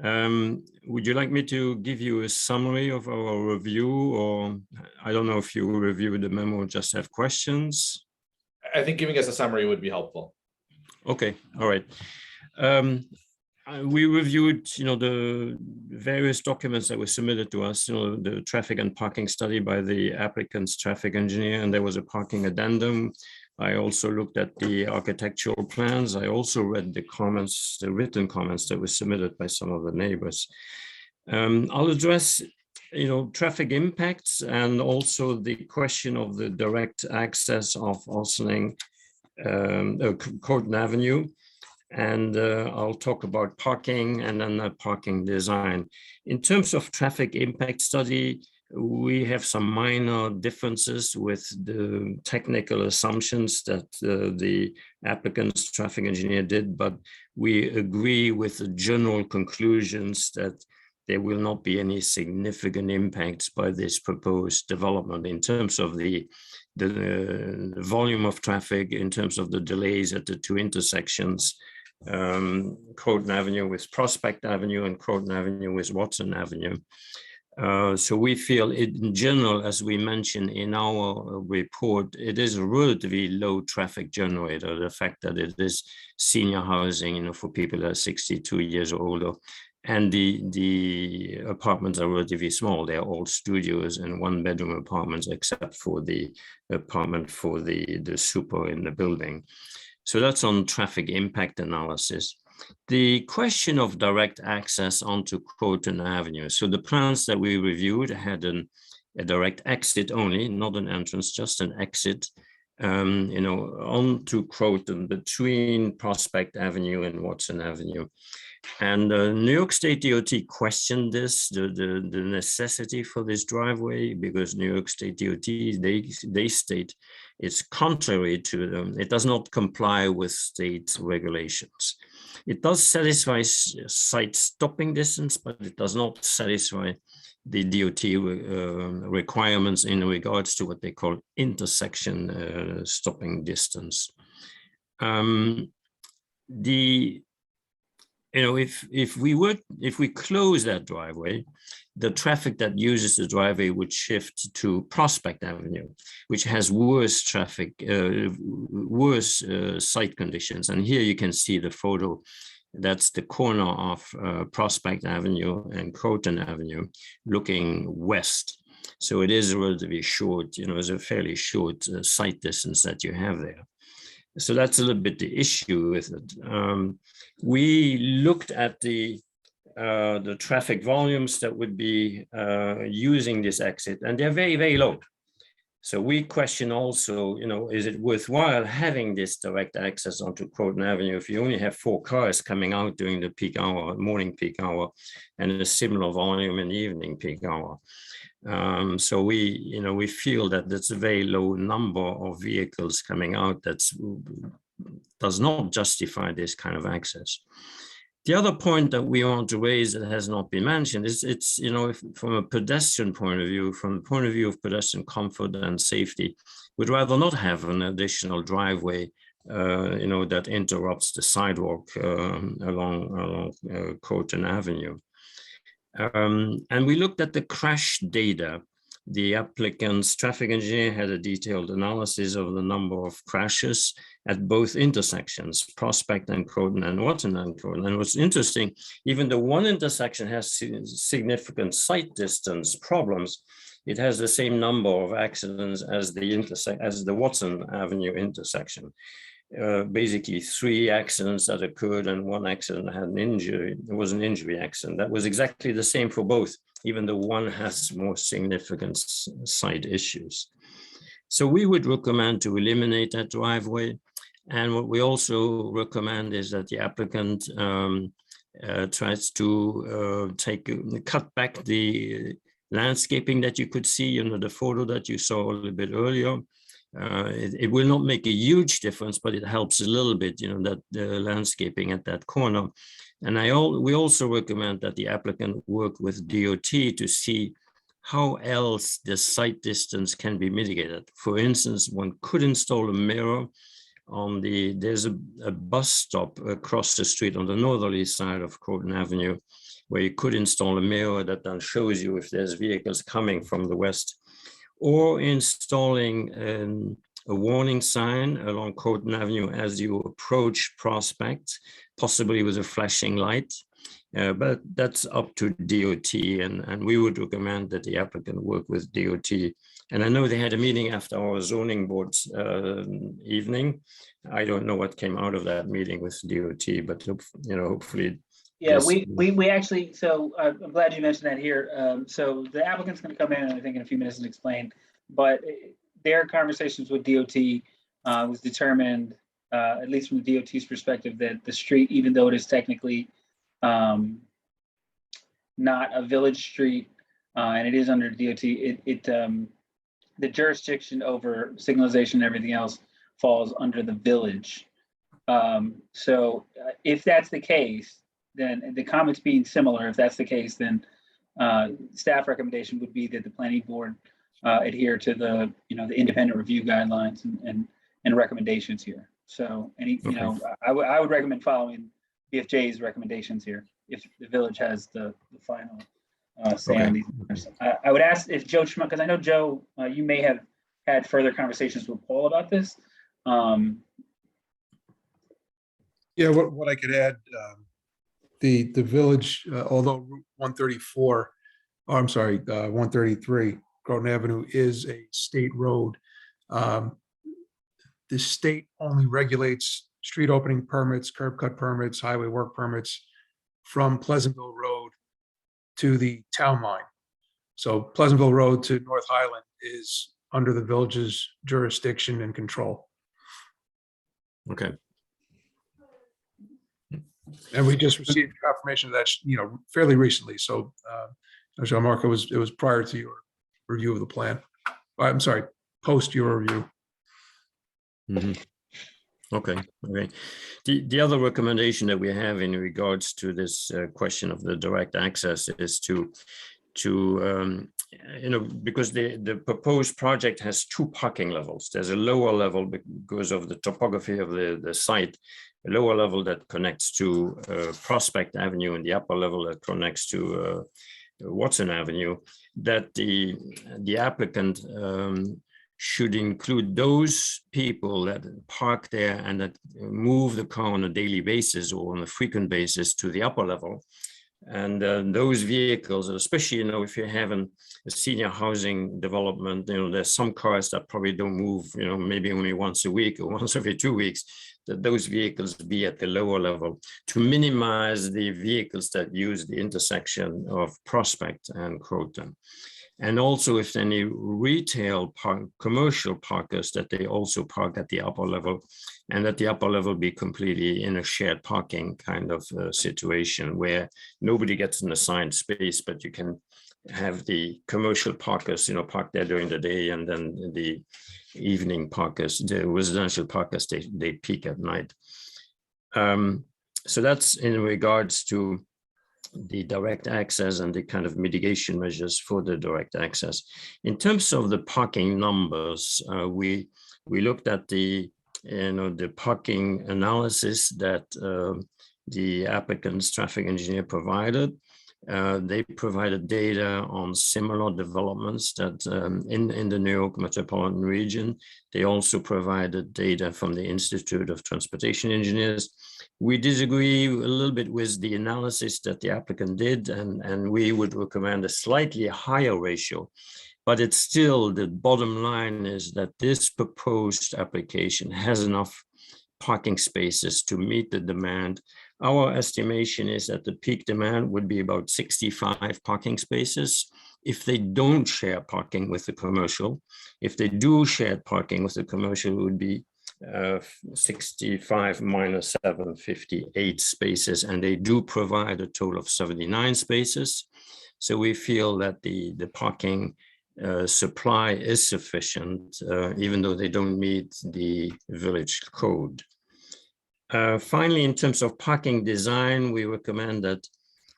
Would you like me to give you a summary of our review, or I don't know if you review the memo or just have questions? I think giving us a summary would be helpful. Okay, all right. we reviewed, the various documents that were submitted to us, the traffic and parking study by the applicant's traffic engineer, and there was a parking addendum. I also looked at the architectural plans. I also read the comments, the written comments that were submitted by some of the neighbors. I'll address, traffic impacts and also the question of the direct access of Ossining, Croton Avenue. And I'll talk about parking and then the parking design. In terms of traffic impact study, we have some minor differences with the technical assumptions that the applicant's traffic engineer did, but we agree with the general conclusions that there will not be any significant impacts by this proposed development in terms of the volume of traffic, in terms of the delays at the two intersections, Croton Avenue with Prospect Avenue and Croton Avenue with Watson Avenue. So we feel in general, as we mentioned in our report, it is a relatively low traffic generator. The fact that it is senior housing, for people that are 62 years or older, and the apartments are relatively small. They're all studios and one-bedroom apartments, except for the apartment for the super in the building. So that's on traffic impact analysis. The question of direct access onto Croton Avenue. So the plans that we reviewed had a direct exit only, not an entrance, just an exit, onto Croton between Prospect Avenue and Watson Avenue. And New York State DOT questioned this, the necessity for this driveway, because New York State DOT, they state it's contrary to them. It does not comply with state regulations. It does satisfy site stopping distance, but it does not satisfy the DOT requirements in regards to what they call intersection stopping distance. If we close that driveway, the traffic that uses the driveway would shift to Prospect Avenue, which has worse traffic, worse site conditions. And here you can see the photo. That's the corner of Prospect Avenue and Croton Avenue looking west. So it is a relatively short, it's a fairly short site distance that you have there. So that's a little bit the issue with it. We looked at the traffic volumes that would be using this exit, and they're very, very low. So we question also, is it worthwhile having this direct access onto Croton Avenue if you only have 4 cars coming out during the peak hour, morning peak hour, and a similar volume in the evening peak hour? So we feel that that's a very low number of vehicles coming out that does not justify this kind of access. The other point that we want to raise that has not been mentioned is from a pedestrian point of view, from the point of view of pedestrian comfort and safety, we'd rather not have an additional driveway that interrupts the sidewalk along Croton Avenue. And we looked at the crash data. The applicant's traffic engineer had a detailed analysis of the number of crashes at both intersections, Prospect and Croton and Watson and Croton. And what's interesting, even though one intersection has significant sight distance problems, it has the same number of accidents as the Watson Avenue intersection. Basically 3 accidents that occurred and 1 accident had an injury. It was an injury accident. That was exactly the same for both, even though one has more significant side issues. So we would recommend to eliminate that driveway. And what we also recommend is that the applicant tries to cut back the landscaping that you could see, the photo that you saw a little bit earlier. It will not make a huge difference, but it helps a little bit, that the landscaping at that corner. And we also recommend that the applicant work with DOT to see how else the site distance can be mitigated. For instance, one could install a mirror there's a bus stop across the street on the northerly side of Croton Avenue, where you could install a mirror that then shows you if there's vehicles coming from the west, or installing a warning sign along Croton Avenue as you approach Prospect, possibly with a flashing light. But that's up to DOT, and we would recommend that the applicant work with DOT. And I know they had a meeting after our zoning board's evening. I don't know what came out of that meeting with DOT, but hopefully. Yeah, yes. we actually, so I'm glad you mentioned that here. So the applicant's going to come in, I think, in a few minutes and explain, but their conversations with DOT was determined, at least from the DOT's perspective, that the street, even though it is technically not a village street, and it is under DOT, the jurisdiction over signalization and everything else falls under the village. So if that's the case, then the comments being similar, if that's the case, then staff recommendation would be that the planning board adhere to the the independent review guidelines and recommendations here. So I would recommend following BFJ's recommendations here if the village has the final say on these matters. I would ask if Joe, because I know Joe, you may have had further conversations with Paul about this. Yeah, what I could add, the village, although Route 134, oh, I'm sorry, 133, Croton Avenue is a state road. The state only regulates street opening permits, curb cut permits, highway work permits from Pleasantville Road to the town line. So Pleasantville Road to North Highland is under the village's jurisdiction and control. Okay. And we just received confirmation of that, fairly recently. So, Jean-Marc, it was prior to your review of the plan. I'm sorry, post your review. Mm-hmm. Okay. The other recommendation that we have in regards to this question of the direct access is to because the proposed project has two parking levels. There's a lower level because of the topography of the site, a lower level that connects to Prospect Avenue and the upper level that connects to Watson Avenue, that the applicant should include those people that park there and that move the car on a daily basis or on a frequent basis to the upper level. And those vehicles, especially, if you're having a senior housing development, there's some cars that probably don't move, maybe only once a week or once every 2 weeks, that those vehicles be at the lower level to minimize the vehicles that use the intersection of Prospect and Croton. And also if any retail commercial parkers, that they also park at the upper level, and that the upper level be completely in a shared parking kind of situation where nobody gets an assigned space, but you can have the commercial parkers, park there during the day, and then the evening parkers, the residential parkers, they peak at night. So that's in regards to the direct access and the kind of mitigation measures for the direct access. In terms of the parking numbers, we looked at the parking analysis that the applicant's traffic engineer provided. They provided data on similar developments that in the New York metropolitan region. They also provided data from the Institute of Transportation Engineers. We disagree a little bit with the analysis that the applicant did, and we would recommend a slightly higher ratio. But it's still, the bottom line is that this proposed application has enough parking spaces to meet the demand. Our estimation is that the peak demand would be about 65 parking spaces if they don't share parking with the commercial. If they do share parking with the commercial, it would be 65 minus 7, 58 spaces, and they do provide a total of 79 spaces. So we feel that the parking supply is sufficient, even though they don't meet the village code. Finally, in terms of parking design, we recommend that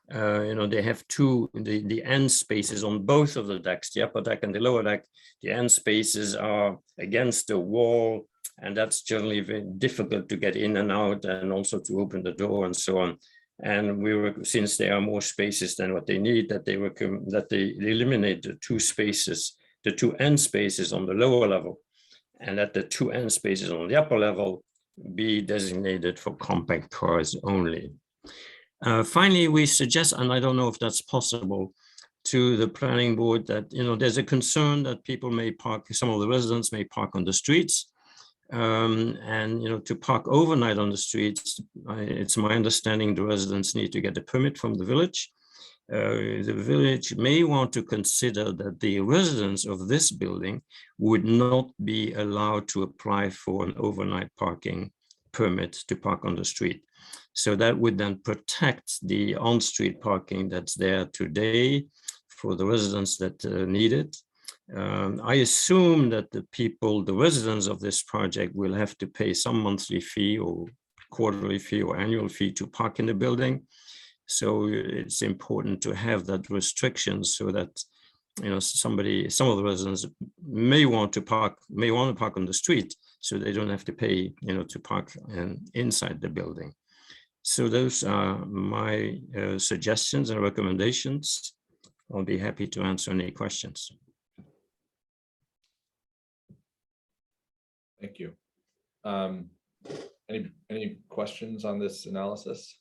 they have the end spaces on both of the decks, the upper deck and the lower deck. The end spaces are against the wall, and that's generally very difficult to get in and out, and also to open the door and so on. And since there are more spaces than what they need, that they eliminate the two end spaces on the lower level, and that the two end spaces on the upper level be designated for compact cars only. Finally, we suggest, and I don't know if that's possible, to the planning board that, there's a concern that people may park, some of the residents may park on the streets. And to park overnight on the streets, it's my understanding the residents need to get a permit from the village. The village may want to consider that the residents of this building would not be allowed to apply for an overnight parking permit to park on the street. So that would then protect the on-street parking that's there today for the residents that need it. I assume that the residents of this project will have to pay some monthly fee or quarterly fee or annual fee to park in the building. So it's important to have that restriction so that, some of the residents may want to park on the street, so they don't have to pay, to park inside the building. So those are my suggestions and recommendations. I'll be happy to answer any questions. Thank you. Any questions on this analysis?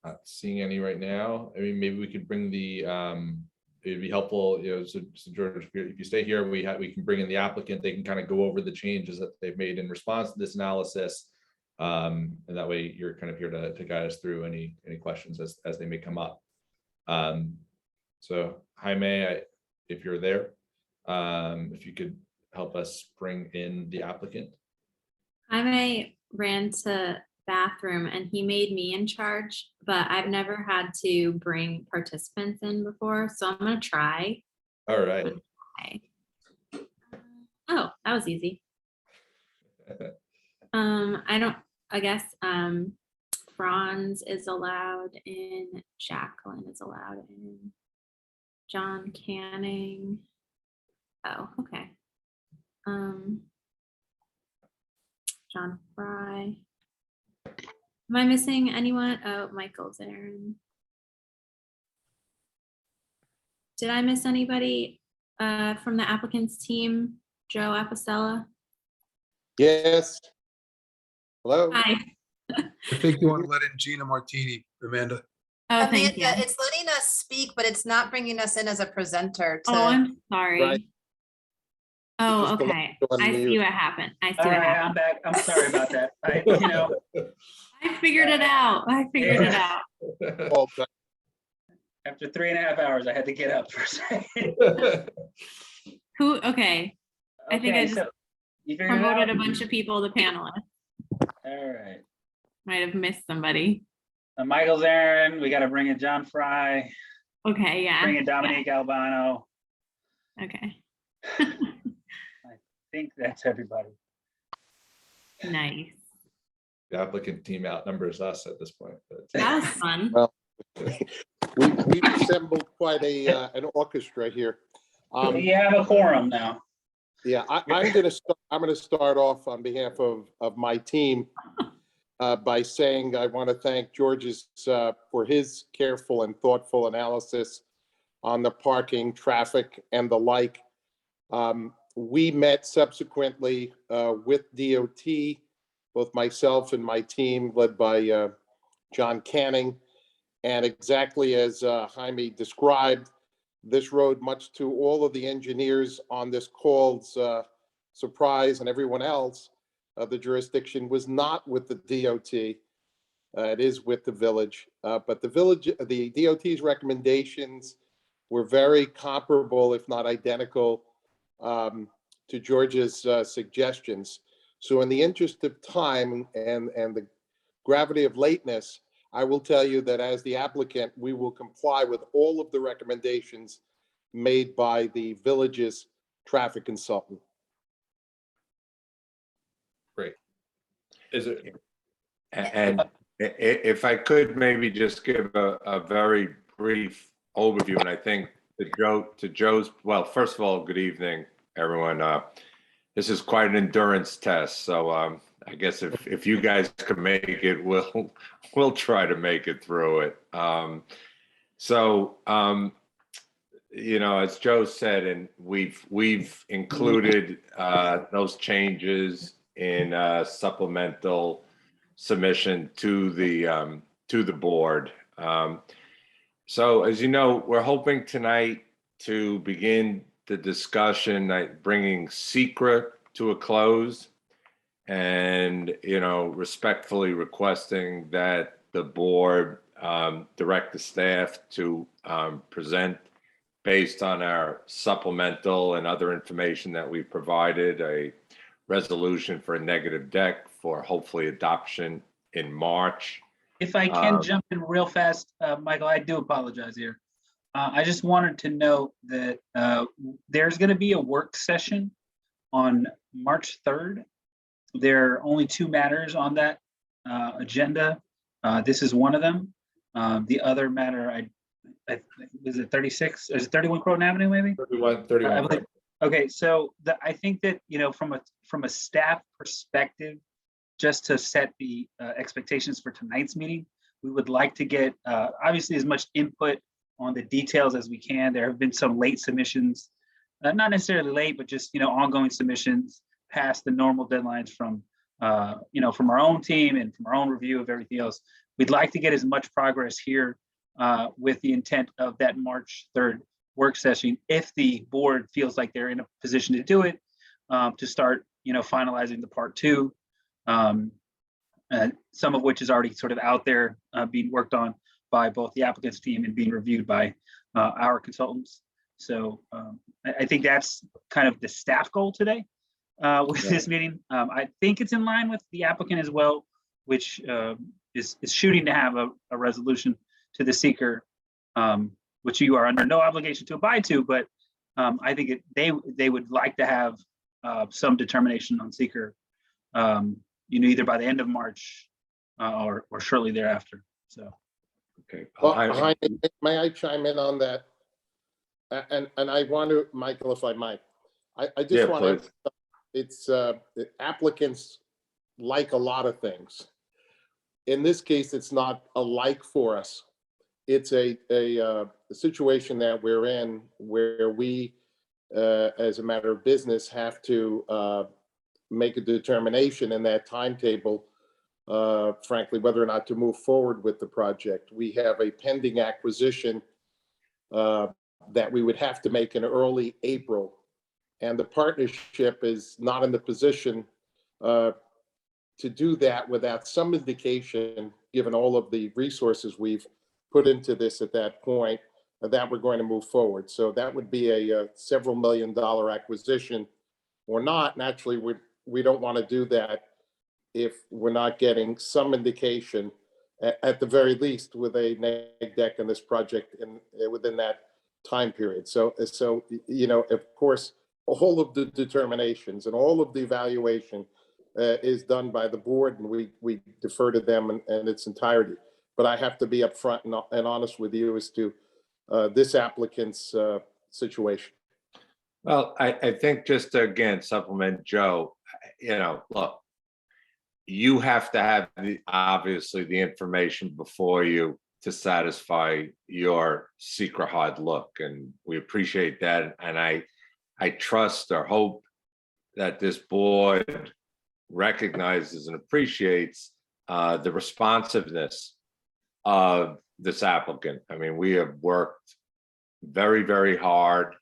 Not seeing any right now. I mean, maybe we could bring the, it'd be helpful, so George, if you stay here, we can bring in the applicant. They can kind of go over the changes that they've made in response to this analysis. And that way you're kind of here to guide us through any questions as they may come up. So Jaime, if you're there, if you could help us bring in the applicant. Jaime ran to bathroom and he made me in charge, but I've never had to bring participants in before, so I'm gonna try. All right. Okay. Oh, that was easy. I guess Franz is allowed in, Jacqueline is allowed in, John Canning. Oh, okay. John Fry. Am I missing anyone? Oh, Michael's Aaron. Did I miss anybody from the applicant's team? Joe Apicella? Yes. Hello. Hi. I think you want to let in Gina Martini, Amanda. Oh, thank you. Amanda, it's letting us speak, but it's not bringing us in as a presenter. Oh, I'm sorry. Right. Oh, Just okay. allow I you to see unmute. what happened. I see All what right, happened. I'm back. I'm sorry about that. I figured it out. I figured it out. Oh, but after 3.5 hours, I had to get up for a second. Who? Okay. I think I just so you figured it promoted out? a bunch of people to panelists. All right. Might have missed somebody. Michael's Aaron. We got to bring in John Fry. Okay, yeah. Bring in Dominique Albano. Okay. I think that's everybody. Nice. The applicant team outnumbers us at this point. But That was fun. well, we've assembled quite an orchestra here. You have a quorum now. Yeah, I'm gonna start off on behalf of my team by saying I want to thank George's for his careful and thoughtful analysis on the parking, traffic, and the like. We met subsequently with DOT, both myself and my team led by John Canning. And exactly as Jaime described, this road, much to all of the engineers on this call's surprise and everyone else, the jurisdiction was not with the DOT. It is with the village, but the DOT's recommendations were very comparable, if not identical, to George's suggestions. So in the interest of time and the gravity of lateness, I will tell you that as the applicant, we will comply with all of the recommendations made by the village's traffic consultant. great. Is it? And if I could maybe just give a very brief overview, and I think to Joe's, well, first of all, good evening, everyone. this is quite an endurance test. So I guess if you guys can make it, we'll try to make it through it. You know, as Joe said, and we've included those changes in supplemental submission to the board. So as you know, we're hoping tonight to begin the discussion, bringing secret to a close, and you know, respectfully requesting that the board direct the staff to present, based on our supplemental and other information that we provided, a resolution for a negative deck for hopefully adoption in March. If I can jump in real fast, Michael, I do apologize here. I just wanted to note that there's going to be a work session on March 3rd. There are only 2 matters on that agenda. This is one of them. The other matter, was it 36? Is it 31 Croton Avenue, maybe? 31. Okay, so I think that, you know, from a staff perspective, just to set the expectations for tonight's meeting, we would like to get obviously as much input on the details as we can. There have been some late submissions, not necessarily late, but just, you know, ongoing submissions past the normal deadlines from, you know, from our own team and from our own review of everything else. We'd like to get as much progress here with the intent of that March 3rd work session, if the board feels like they're in a position to do it, to start, you know, finalizing the part 2, some of which is already sort of out there being worked on by both the applicant's team and being reviewed by our consultants. So I think that's kind of the staff goal today with this meeting. I think it's in line with the applicant as well, which is shooting to have a resolution to the seeker, which you are under no obligation to abide to, but I think they would like to have some determination on seeker, you know, either by the end of March or shortly thereafter. So, okay. Well, may I chime in on that? And I want to, Michael, if I might, I just want to. It's applicants like a lot of things. In this case, it's not a like for us. It's a situation that we're in where we, as a matter of business, have to make a determination in that timetable, frankly, whether or not to move forward with the project. We have a pending acquisition that we would have to make in early April. And the partnership is not in the position to do that without some indication, given all of the resources we've put into this at that point, that we're going to move forward. So that would be a several $1 million acquisition or not. Naturally, we don't want to do that if we're not getting some indication, at the very least, with a neg deck in this project within that time period. So you know, of course, all of the determinations and all of the evaluation is done by the board, and we defer to them in its entirety. But I have to be upfront and honest with you as to this applicant's situation. Well, I think just to, again, supplement Joe, you know, look, you have to have obviously the information before you to satisfy your secret hard look, and we appreciate that. And I trust or hope that this board recognizes and appreciates the responsiveness of this applicant. I mean, we have worked very, very hard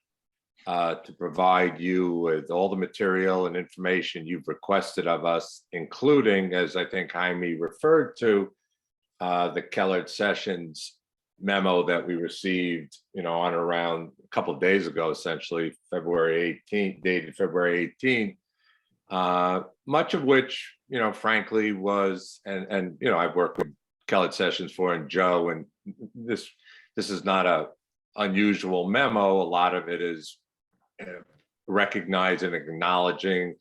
to provide you with all the material and information you've requested of us, including, as I think Jaime referred to, the Kellard Sessions memo that we received, you know, on around a couple of days ago, essentially February 18th, dated February 18th, much of which, you know, frankly was, and you know, I've worked with Kellard Sessions for and Joe, and this is not a unusual memo. A lot of it is recognizing and acknowledging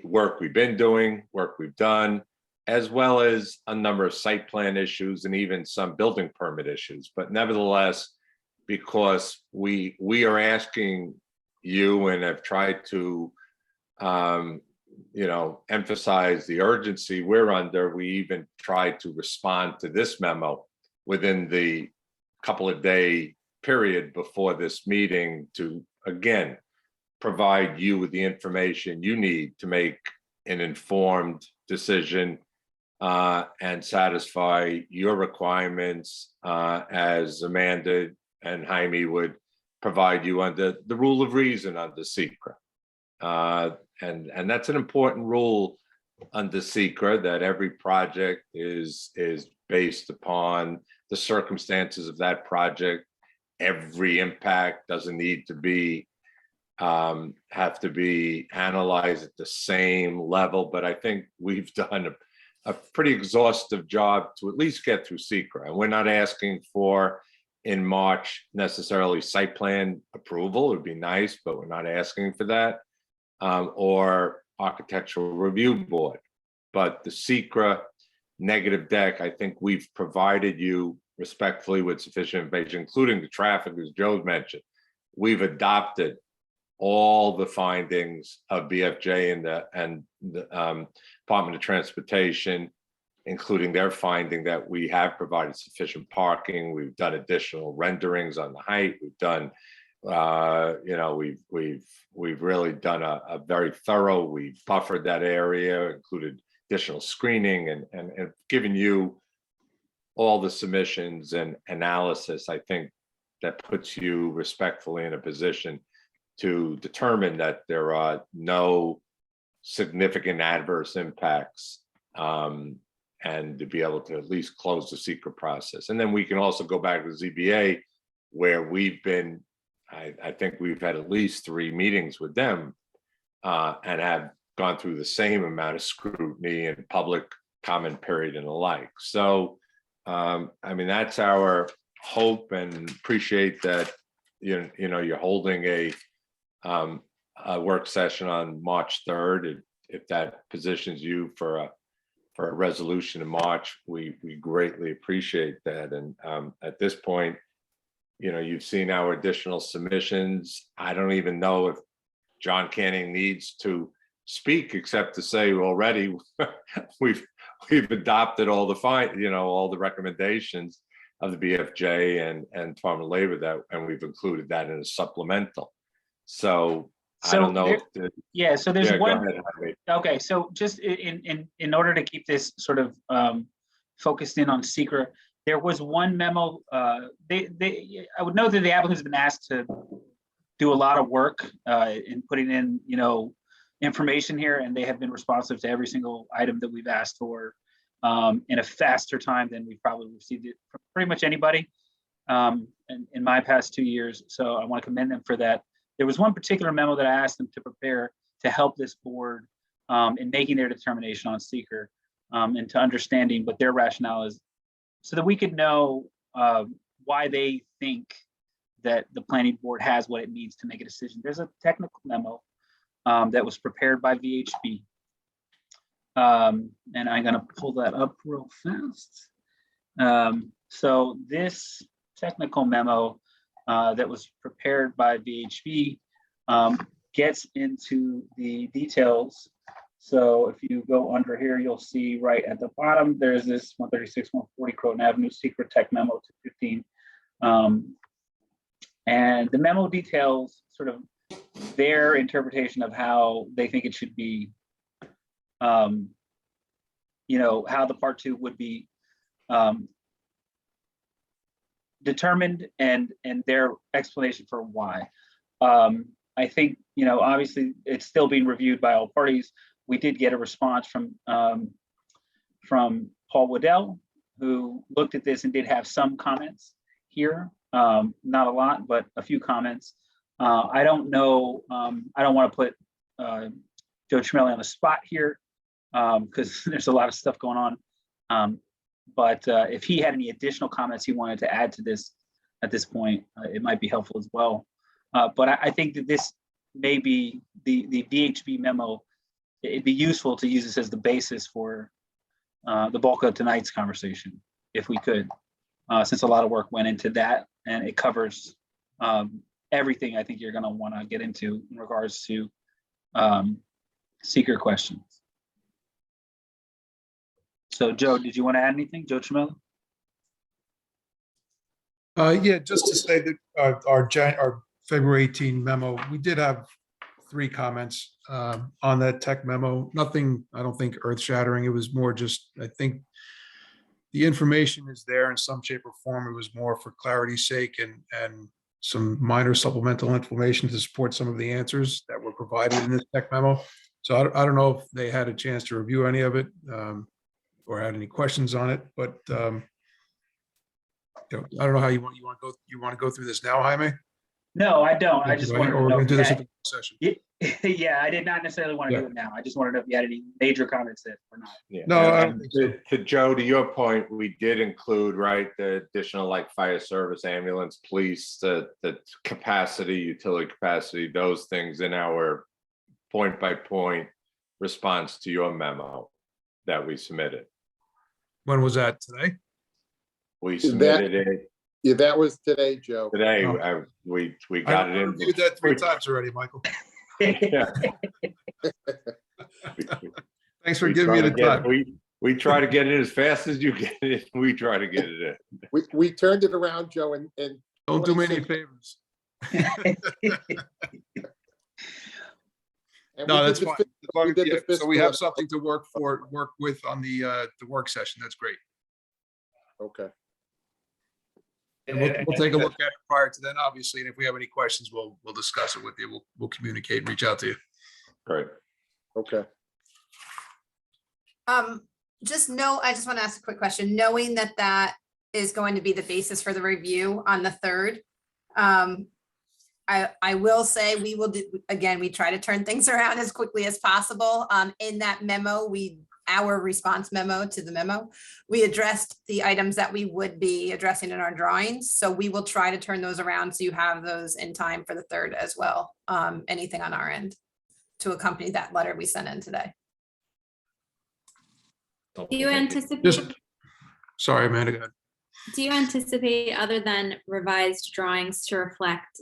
work we've been doing, work we've done, as well as a number of site plan issues and even some building permit issues. But nevertheless, because we are asking you and have tried to emphasize the urgency we're under. We even tried to respond to this memo within the couple of day period before this meeting to, again, provide you with the information you need to make an informed decision and satisfy your requirements as Amanda and Jaime would provide you under the rule of reason under SECRA. And that's an important rule under SECRA, that every project is based upon the circumstances of that project. Every impact doesn't need to be have to be analyzed at the same level, but I think we've done a pretty exhaustive job to at least get through SECRA. And we're not asking for in March necessarily site plan approval. It would be nice, but we're not asking for that, or architectural review board. But the SECRA negative deck, I think we've provided you respectfully with sufficient information, including the traffic, as Joe mentioned. We've adopted all the findings of BFJ and the Department of Transportation, including their finding that we have provided sufficient parking. We've done additional renderings on the height. We've done, we've really done a very thorough. We've buffered that area, included additional screening, and given you all the submissions and analysis. I think that puts you respectfully in a position to determine that there are no significant adverse impacts, and to be able to at least close the SECRA process. And then we can also go back to the ZBA, where we've been, I think we've had at least 3 meetings with them and have gone through the same amount of scrutiny and public comment period and the like. So, I mean, that's our hope, and appreciate that, you're holding a work session on March 3rd. If that positions you for a resolution in March, we greatly appreciate that. And at this point, you've seen our additional submissions. I don't even know if John Canning needs to speak, except to say already we've adopted all the all the recommendations of the BFJ and Department of Labor, and we've included that in a supplemental. So I don't know. So there's one. Go ahead, Jaime. Okay, so just in order to keep this sort of focused in on SECRA, there was one memo. I would know that the applicant's been asked to do a lot of work in putting in information here, and they have been responsive to every single item that we've asked for in a faster time than we've probably received it from pretty much anybody in my past 2 years. So I want to commend them for that. There was one particular memo that I asked them to prepare to help this board in making their determination on SECRA and to understanding what their rationale is, so that we could know why they think that the planning board has what it needs to make a decision. There's a technical memo that was prepared by VHB. And I'm gonna pull that up real fast. So this technical memo that was prepared by VHB gets into the details. So if you go under here, you'll see right at the bottom, there's this 136, 140 Croton Avenue SECRA Tech Memo 215. And the memo details sort of their interpretation of how they think it should be, how the part 2 would be determined, and their explanation for why. I think, obviously it's still being reviewed by all parties. We did get a response from Paul Waddell, who looked at this and did have some comments here. Not a lot, but a few comments. I don't know, I don't want to put Joe Tremelli on the spot here because there's a lot of stuff going on. But if he had any additional comments he wanted to add to this at this point, it might be helpful as well. But I think that this may be the VHB memo. It'd be useful to use this as the basis for the bulk of tonight's conversation, if we could, since a lot of work went into that, and it covers everything I think you're going to want to get into in regards to seeker questions. So Joe, did you want to add anything? Joe Tramelli? Yeah, just to say that our February 18 memo, we did have 3 comments on that tech memo. Nothing, I don't think earth shattering. It was more just, I think the information is there in some shape or form. It was more for clarity's sake and some minor supplemental information to support some of the answers that were provided in this tech memo. So I don't know if they had a chance to review any of it or had any questions on it, but I don't know how you want to go through this now, Jaime? No, I don't. I just wanted to Or we're know. going to do this Yeah. at the session. Yeah, I did not necessarily want to do it now. I just wanted to know if you had any major comments that or not. Yeah. No, I don't And think so. to Joe, to your point, we did include, right, the additional like fire service, ambulance, police, the capacity, utility capacity, those things in our point by point response to your memo that we submitted. When was that? Today? We submitted it Yeah, that was today, Joe. today. Oh. We got it in. reviewed that 3 times already, Michael. Yeah. Thanks for We giving me try the to get- time. We try to get it as fast as you get it. We try to get it in. We turned it around, Joe, and Don't do me any 26 favors. and No, we that's did the fine. fis- As long we as- did the yeah, So we fiscal- have something to work with on the work session. That's great. Okay. And we'll take a look at it prior to then, obviously, and if we have any questions, we'll discuss it with you. We'll communicate and reach out to you. Great. Okay. Just know, I just want to ask a quick question, knowing that that is going to be the basis for the review on the 3rd. I will say we will do, again, we try to turn things around as quickly as possible. In that memo, our response memo to the memo, we addressed the items that we would be addressing in our drawings. So we will try to turn those around so you have those in time for the 3rd as well. Anything on our end to accompany that letter we sent in today. Do you anticipate, Sorry, Amanda, go ahead. do you anticipate, other than revised drawings to reflect,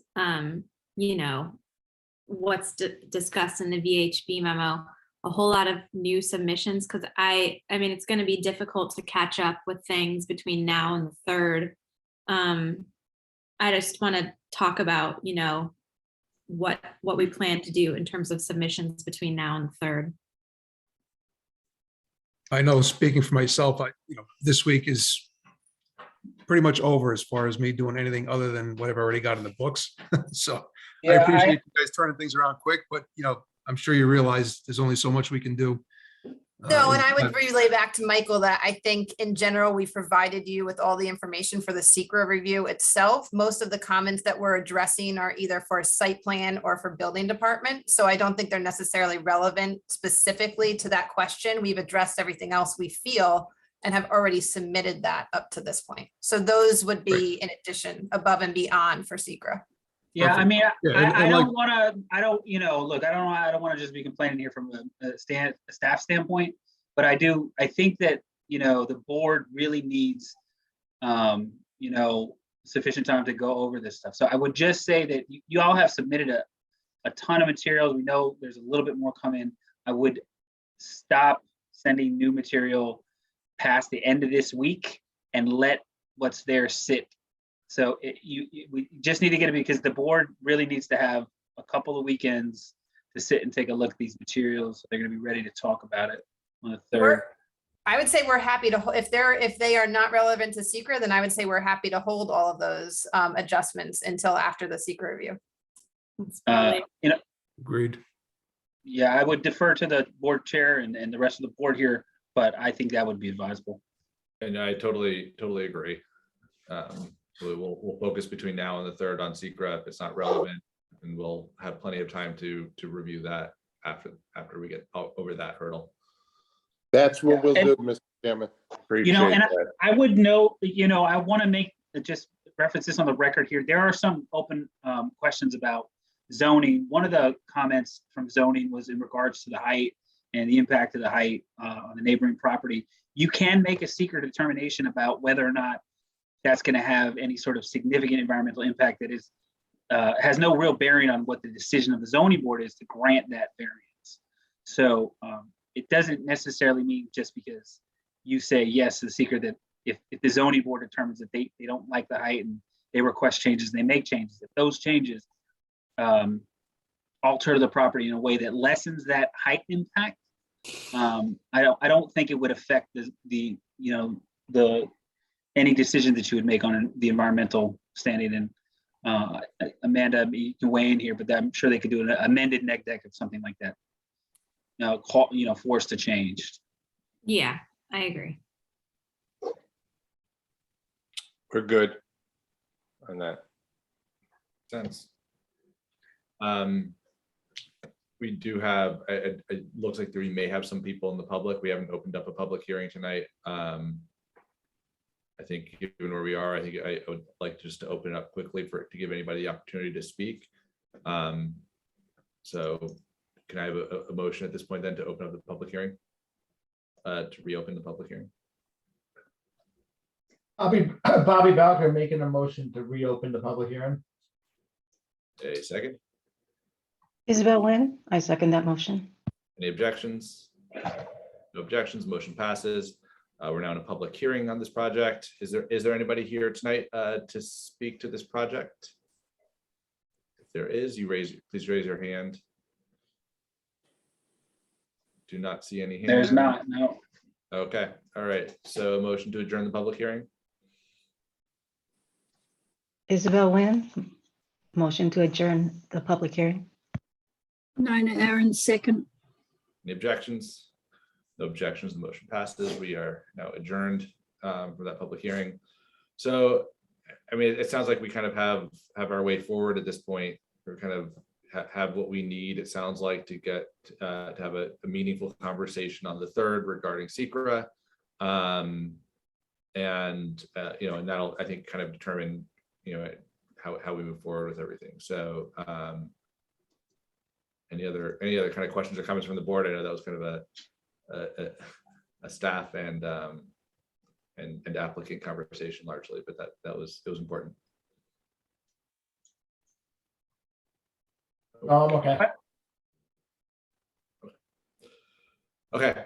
what's discussed in the VHB memo, a whole lot of new submissions? Because I mean, it's going to be difficult to catch up with things between now and the 3rd. I just want to talk about, what we plan to do in terms of submissions between now and the 3rd. I know, speaking for myself, this week is pretty much over as far as me doing anything other than what I've already got in the books. So I Yeah, appreciate you guys turning things around quick, but I'm sure you realize there's only so much we can do. No, and I would relay back to Michael that I think in general, we've provided you with all the information for the secret review itself. Most of the comments that we're addressing are either for site plan or for building department. So I don't think they're necessarily relevant specifically to that question. We've addressed everything else we feel and have already submitted that up to this point. So those would be in addition, above and beyond for secret. Yeah, I mean, Yeah, I and don't want to, look, I don't want to just be complaining here from a staff standpoint, but I think that, the board really needs, sufficient time to go over this stuff. So I would just say that you all have submitted a ton of materials. We know there's a little bit more coming. I would stop sending new material past the end of this week and let what's there sit. So we just need to get it, because the board really needs to have a couple of weekends to sit and take a look at these materials. They're going to be ready to talk about it on the 3rd. I would say we're happy to, if they are not relevant to secret, then I would say we're happy to hold all of those adjustments until after the secret review. Agreed. Yeah, I would defer to the board chair and the rest of the board here, but I think that would be advisable. And I totally agree. We'll focus between now and the 3rd on secret. If it's not relevant, and we'll have plenty of time to review that after we get over that hurdle. That's what we'll do, Mr. Chairman. I would note, I want to make just reference this on the record here. There are some open questions about zoning. One of the comments from zoning was in regards to the height and the impact of the height on the neighboring property. You can make a secret determination about whether or not that's going to have any sort of significant environmental impact that is has no real bearing on what the decision of the zoning board is to grant that variance. So it doesn't necessarily mean just because you say yes to the seeker that if the zoning board determines that they don't like the height and they request changes, and they make changes, that those changes alter the property in a way that lessens that height impact. I don't think it would affect the any decision that you would make on the environmental standing. And Amanda, you can weigh in here, but I'm sure they could do an amended neg deck or something like that. Forced to change. Yeah, I agree. We're good on that. Sense. We do have, it looks like we may have some people in the public. We haven't opened up a public hearing tonight. I think given where we are, I think I would like just to open it up quickly to give anybody the opportunity to speak. So can I have a motion at this point then to open up the public hearing? To reopen the public hearing? I'll be Bobby Balker making a motion to reopen the public hearing. A second. Isabel Wynn, I second that motion. Any objections? No objections, motion passes. We're now in a public hearing on this project. Is there anybody here tonight to speak to this project? If there is, please raise your hand. Do not see any hands. There's not, no. Okay, all right. So motion to adjourn the public hearing. Isabel Wynn, motion to adjourn the public hearing. Nina Aaron, second. Any objections? No objections, the motion passes. We are now adjourned for that public hearing. So, I mean, it sounds like we kind of have our way forward at this point. We're kind of have what we need, it sounds like, to get to have a meaningful conversation on the 3rd regarding SECRA. And that'll, I think, kind of determine, how we move forward with everything. So any other kind of questions or comments from the board? I know that was kind of a staff and applicant conversation largely, but it was important. Okay. Okay.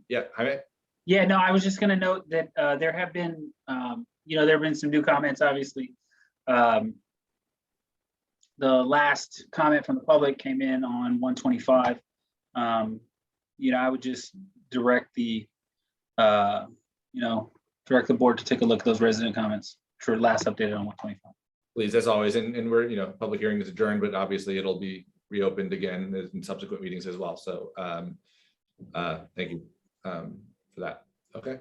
Yeah. Jaime? Yeah. No, I was just going to note that there have been, there have been some new comments. Obviously, the last comment from the public came in on 125. I would just direct the board to take a look at those resident comments for last updated on 125. Please, as always, and we're, public hearing is adjourned, but obviously it'll be reopened again in subsequent meetings as well. So thank you for that. Okay.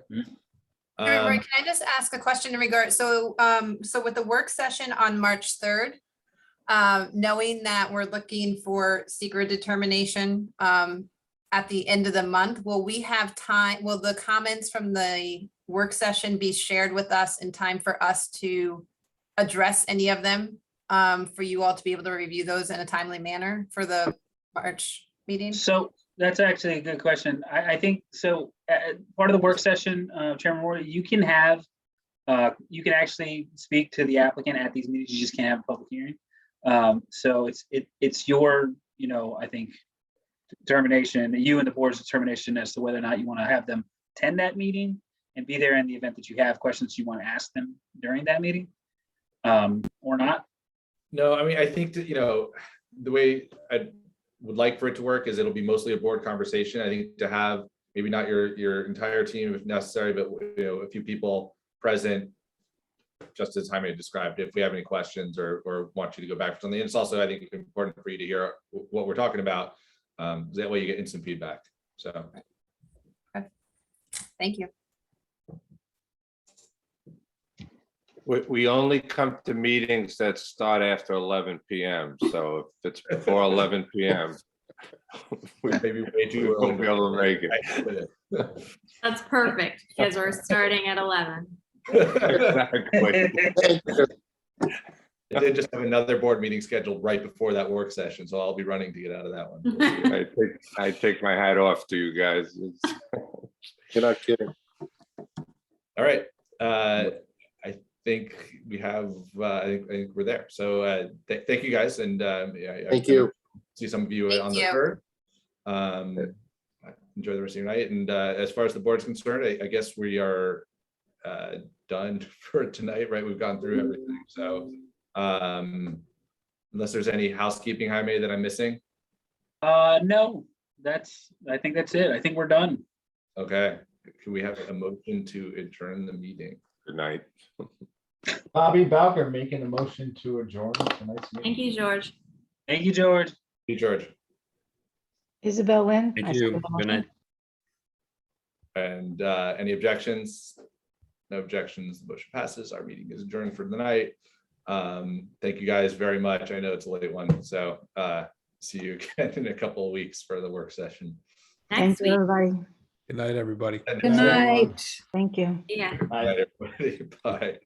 Roy, can I just ask a question in regard? So with the work session on March 3rd, knowing that we're looking for secret determination at the end of the month, will we have time? Will the comments from the work session be shared with us in time for us to address any of them, for you all to be able to review those in a timely manner for the March meeting? So that's actually a good question. I think so. Part of the work session, Chairman Ward, you can actually speak to the applicant at these meetings. You just can't have a public hearing. So it's your, I think, determination, you and the board's determination as to whether or not you want to have them attend that meeting and be there in the event that you have questions you want to ask them during that meeting, or not. No, I mean, I think that, the way I would like for it to work is it'll be mostly a board conversation. I think to have maybe not your entire team if necessary, but a few people present, just as Jaime described, if we have any questions or want you to go back for something. And it's also, I think, important for you to hear what we're talking about. That way you get instant feedback. So. Okay. Thank you. We only come to meetings that start after 11 p.m. So if it's before 11 p.m., we may be way too early. Won't be able to make it. That's perfect because we're starting at 11. Exactly. I did just have another board meeting scheduled right before that work session, so I'll be running to get out of that one. I take my hat off to you guys. You're not kidding. All right. I think we have. I think we're there. So thank you guys, and thank you. See some of you on the 3rd. Enjoy the rest of your night. And as far as the board is concerned, I guess we are done for tonight, right? We've gone through everything. So unless there's any housekeeping, Jaime, that I'm missing. No, I think that's it. I think we're done. Okay. Can we have a motion to adjourn the meeting? Good night. Bobby Bowker making a motion to adjourn tonight's meeting. Thank you, George. Thank you, George. Thank you, George. Isabel Lynn. Thank I you. second the Good motion. night. And any objections? No objections. The motion passes. Our meeting is adjourned for the night. Thank you guys very much. I know it's a late one, so see you again in a couple of weeks for the work session. Thank you, everybody. Good night, everybody. Good night. Thank you. Yeah. Good night, everybody. Bye.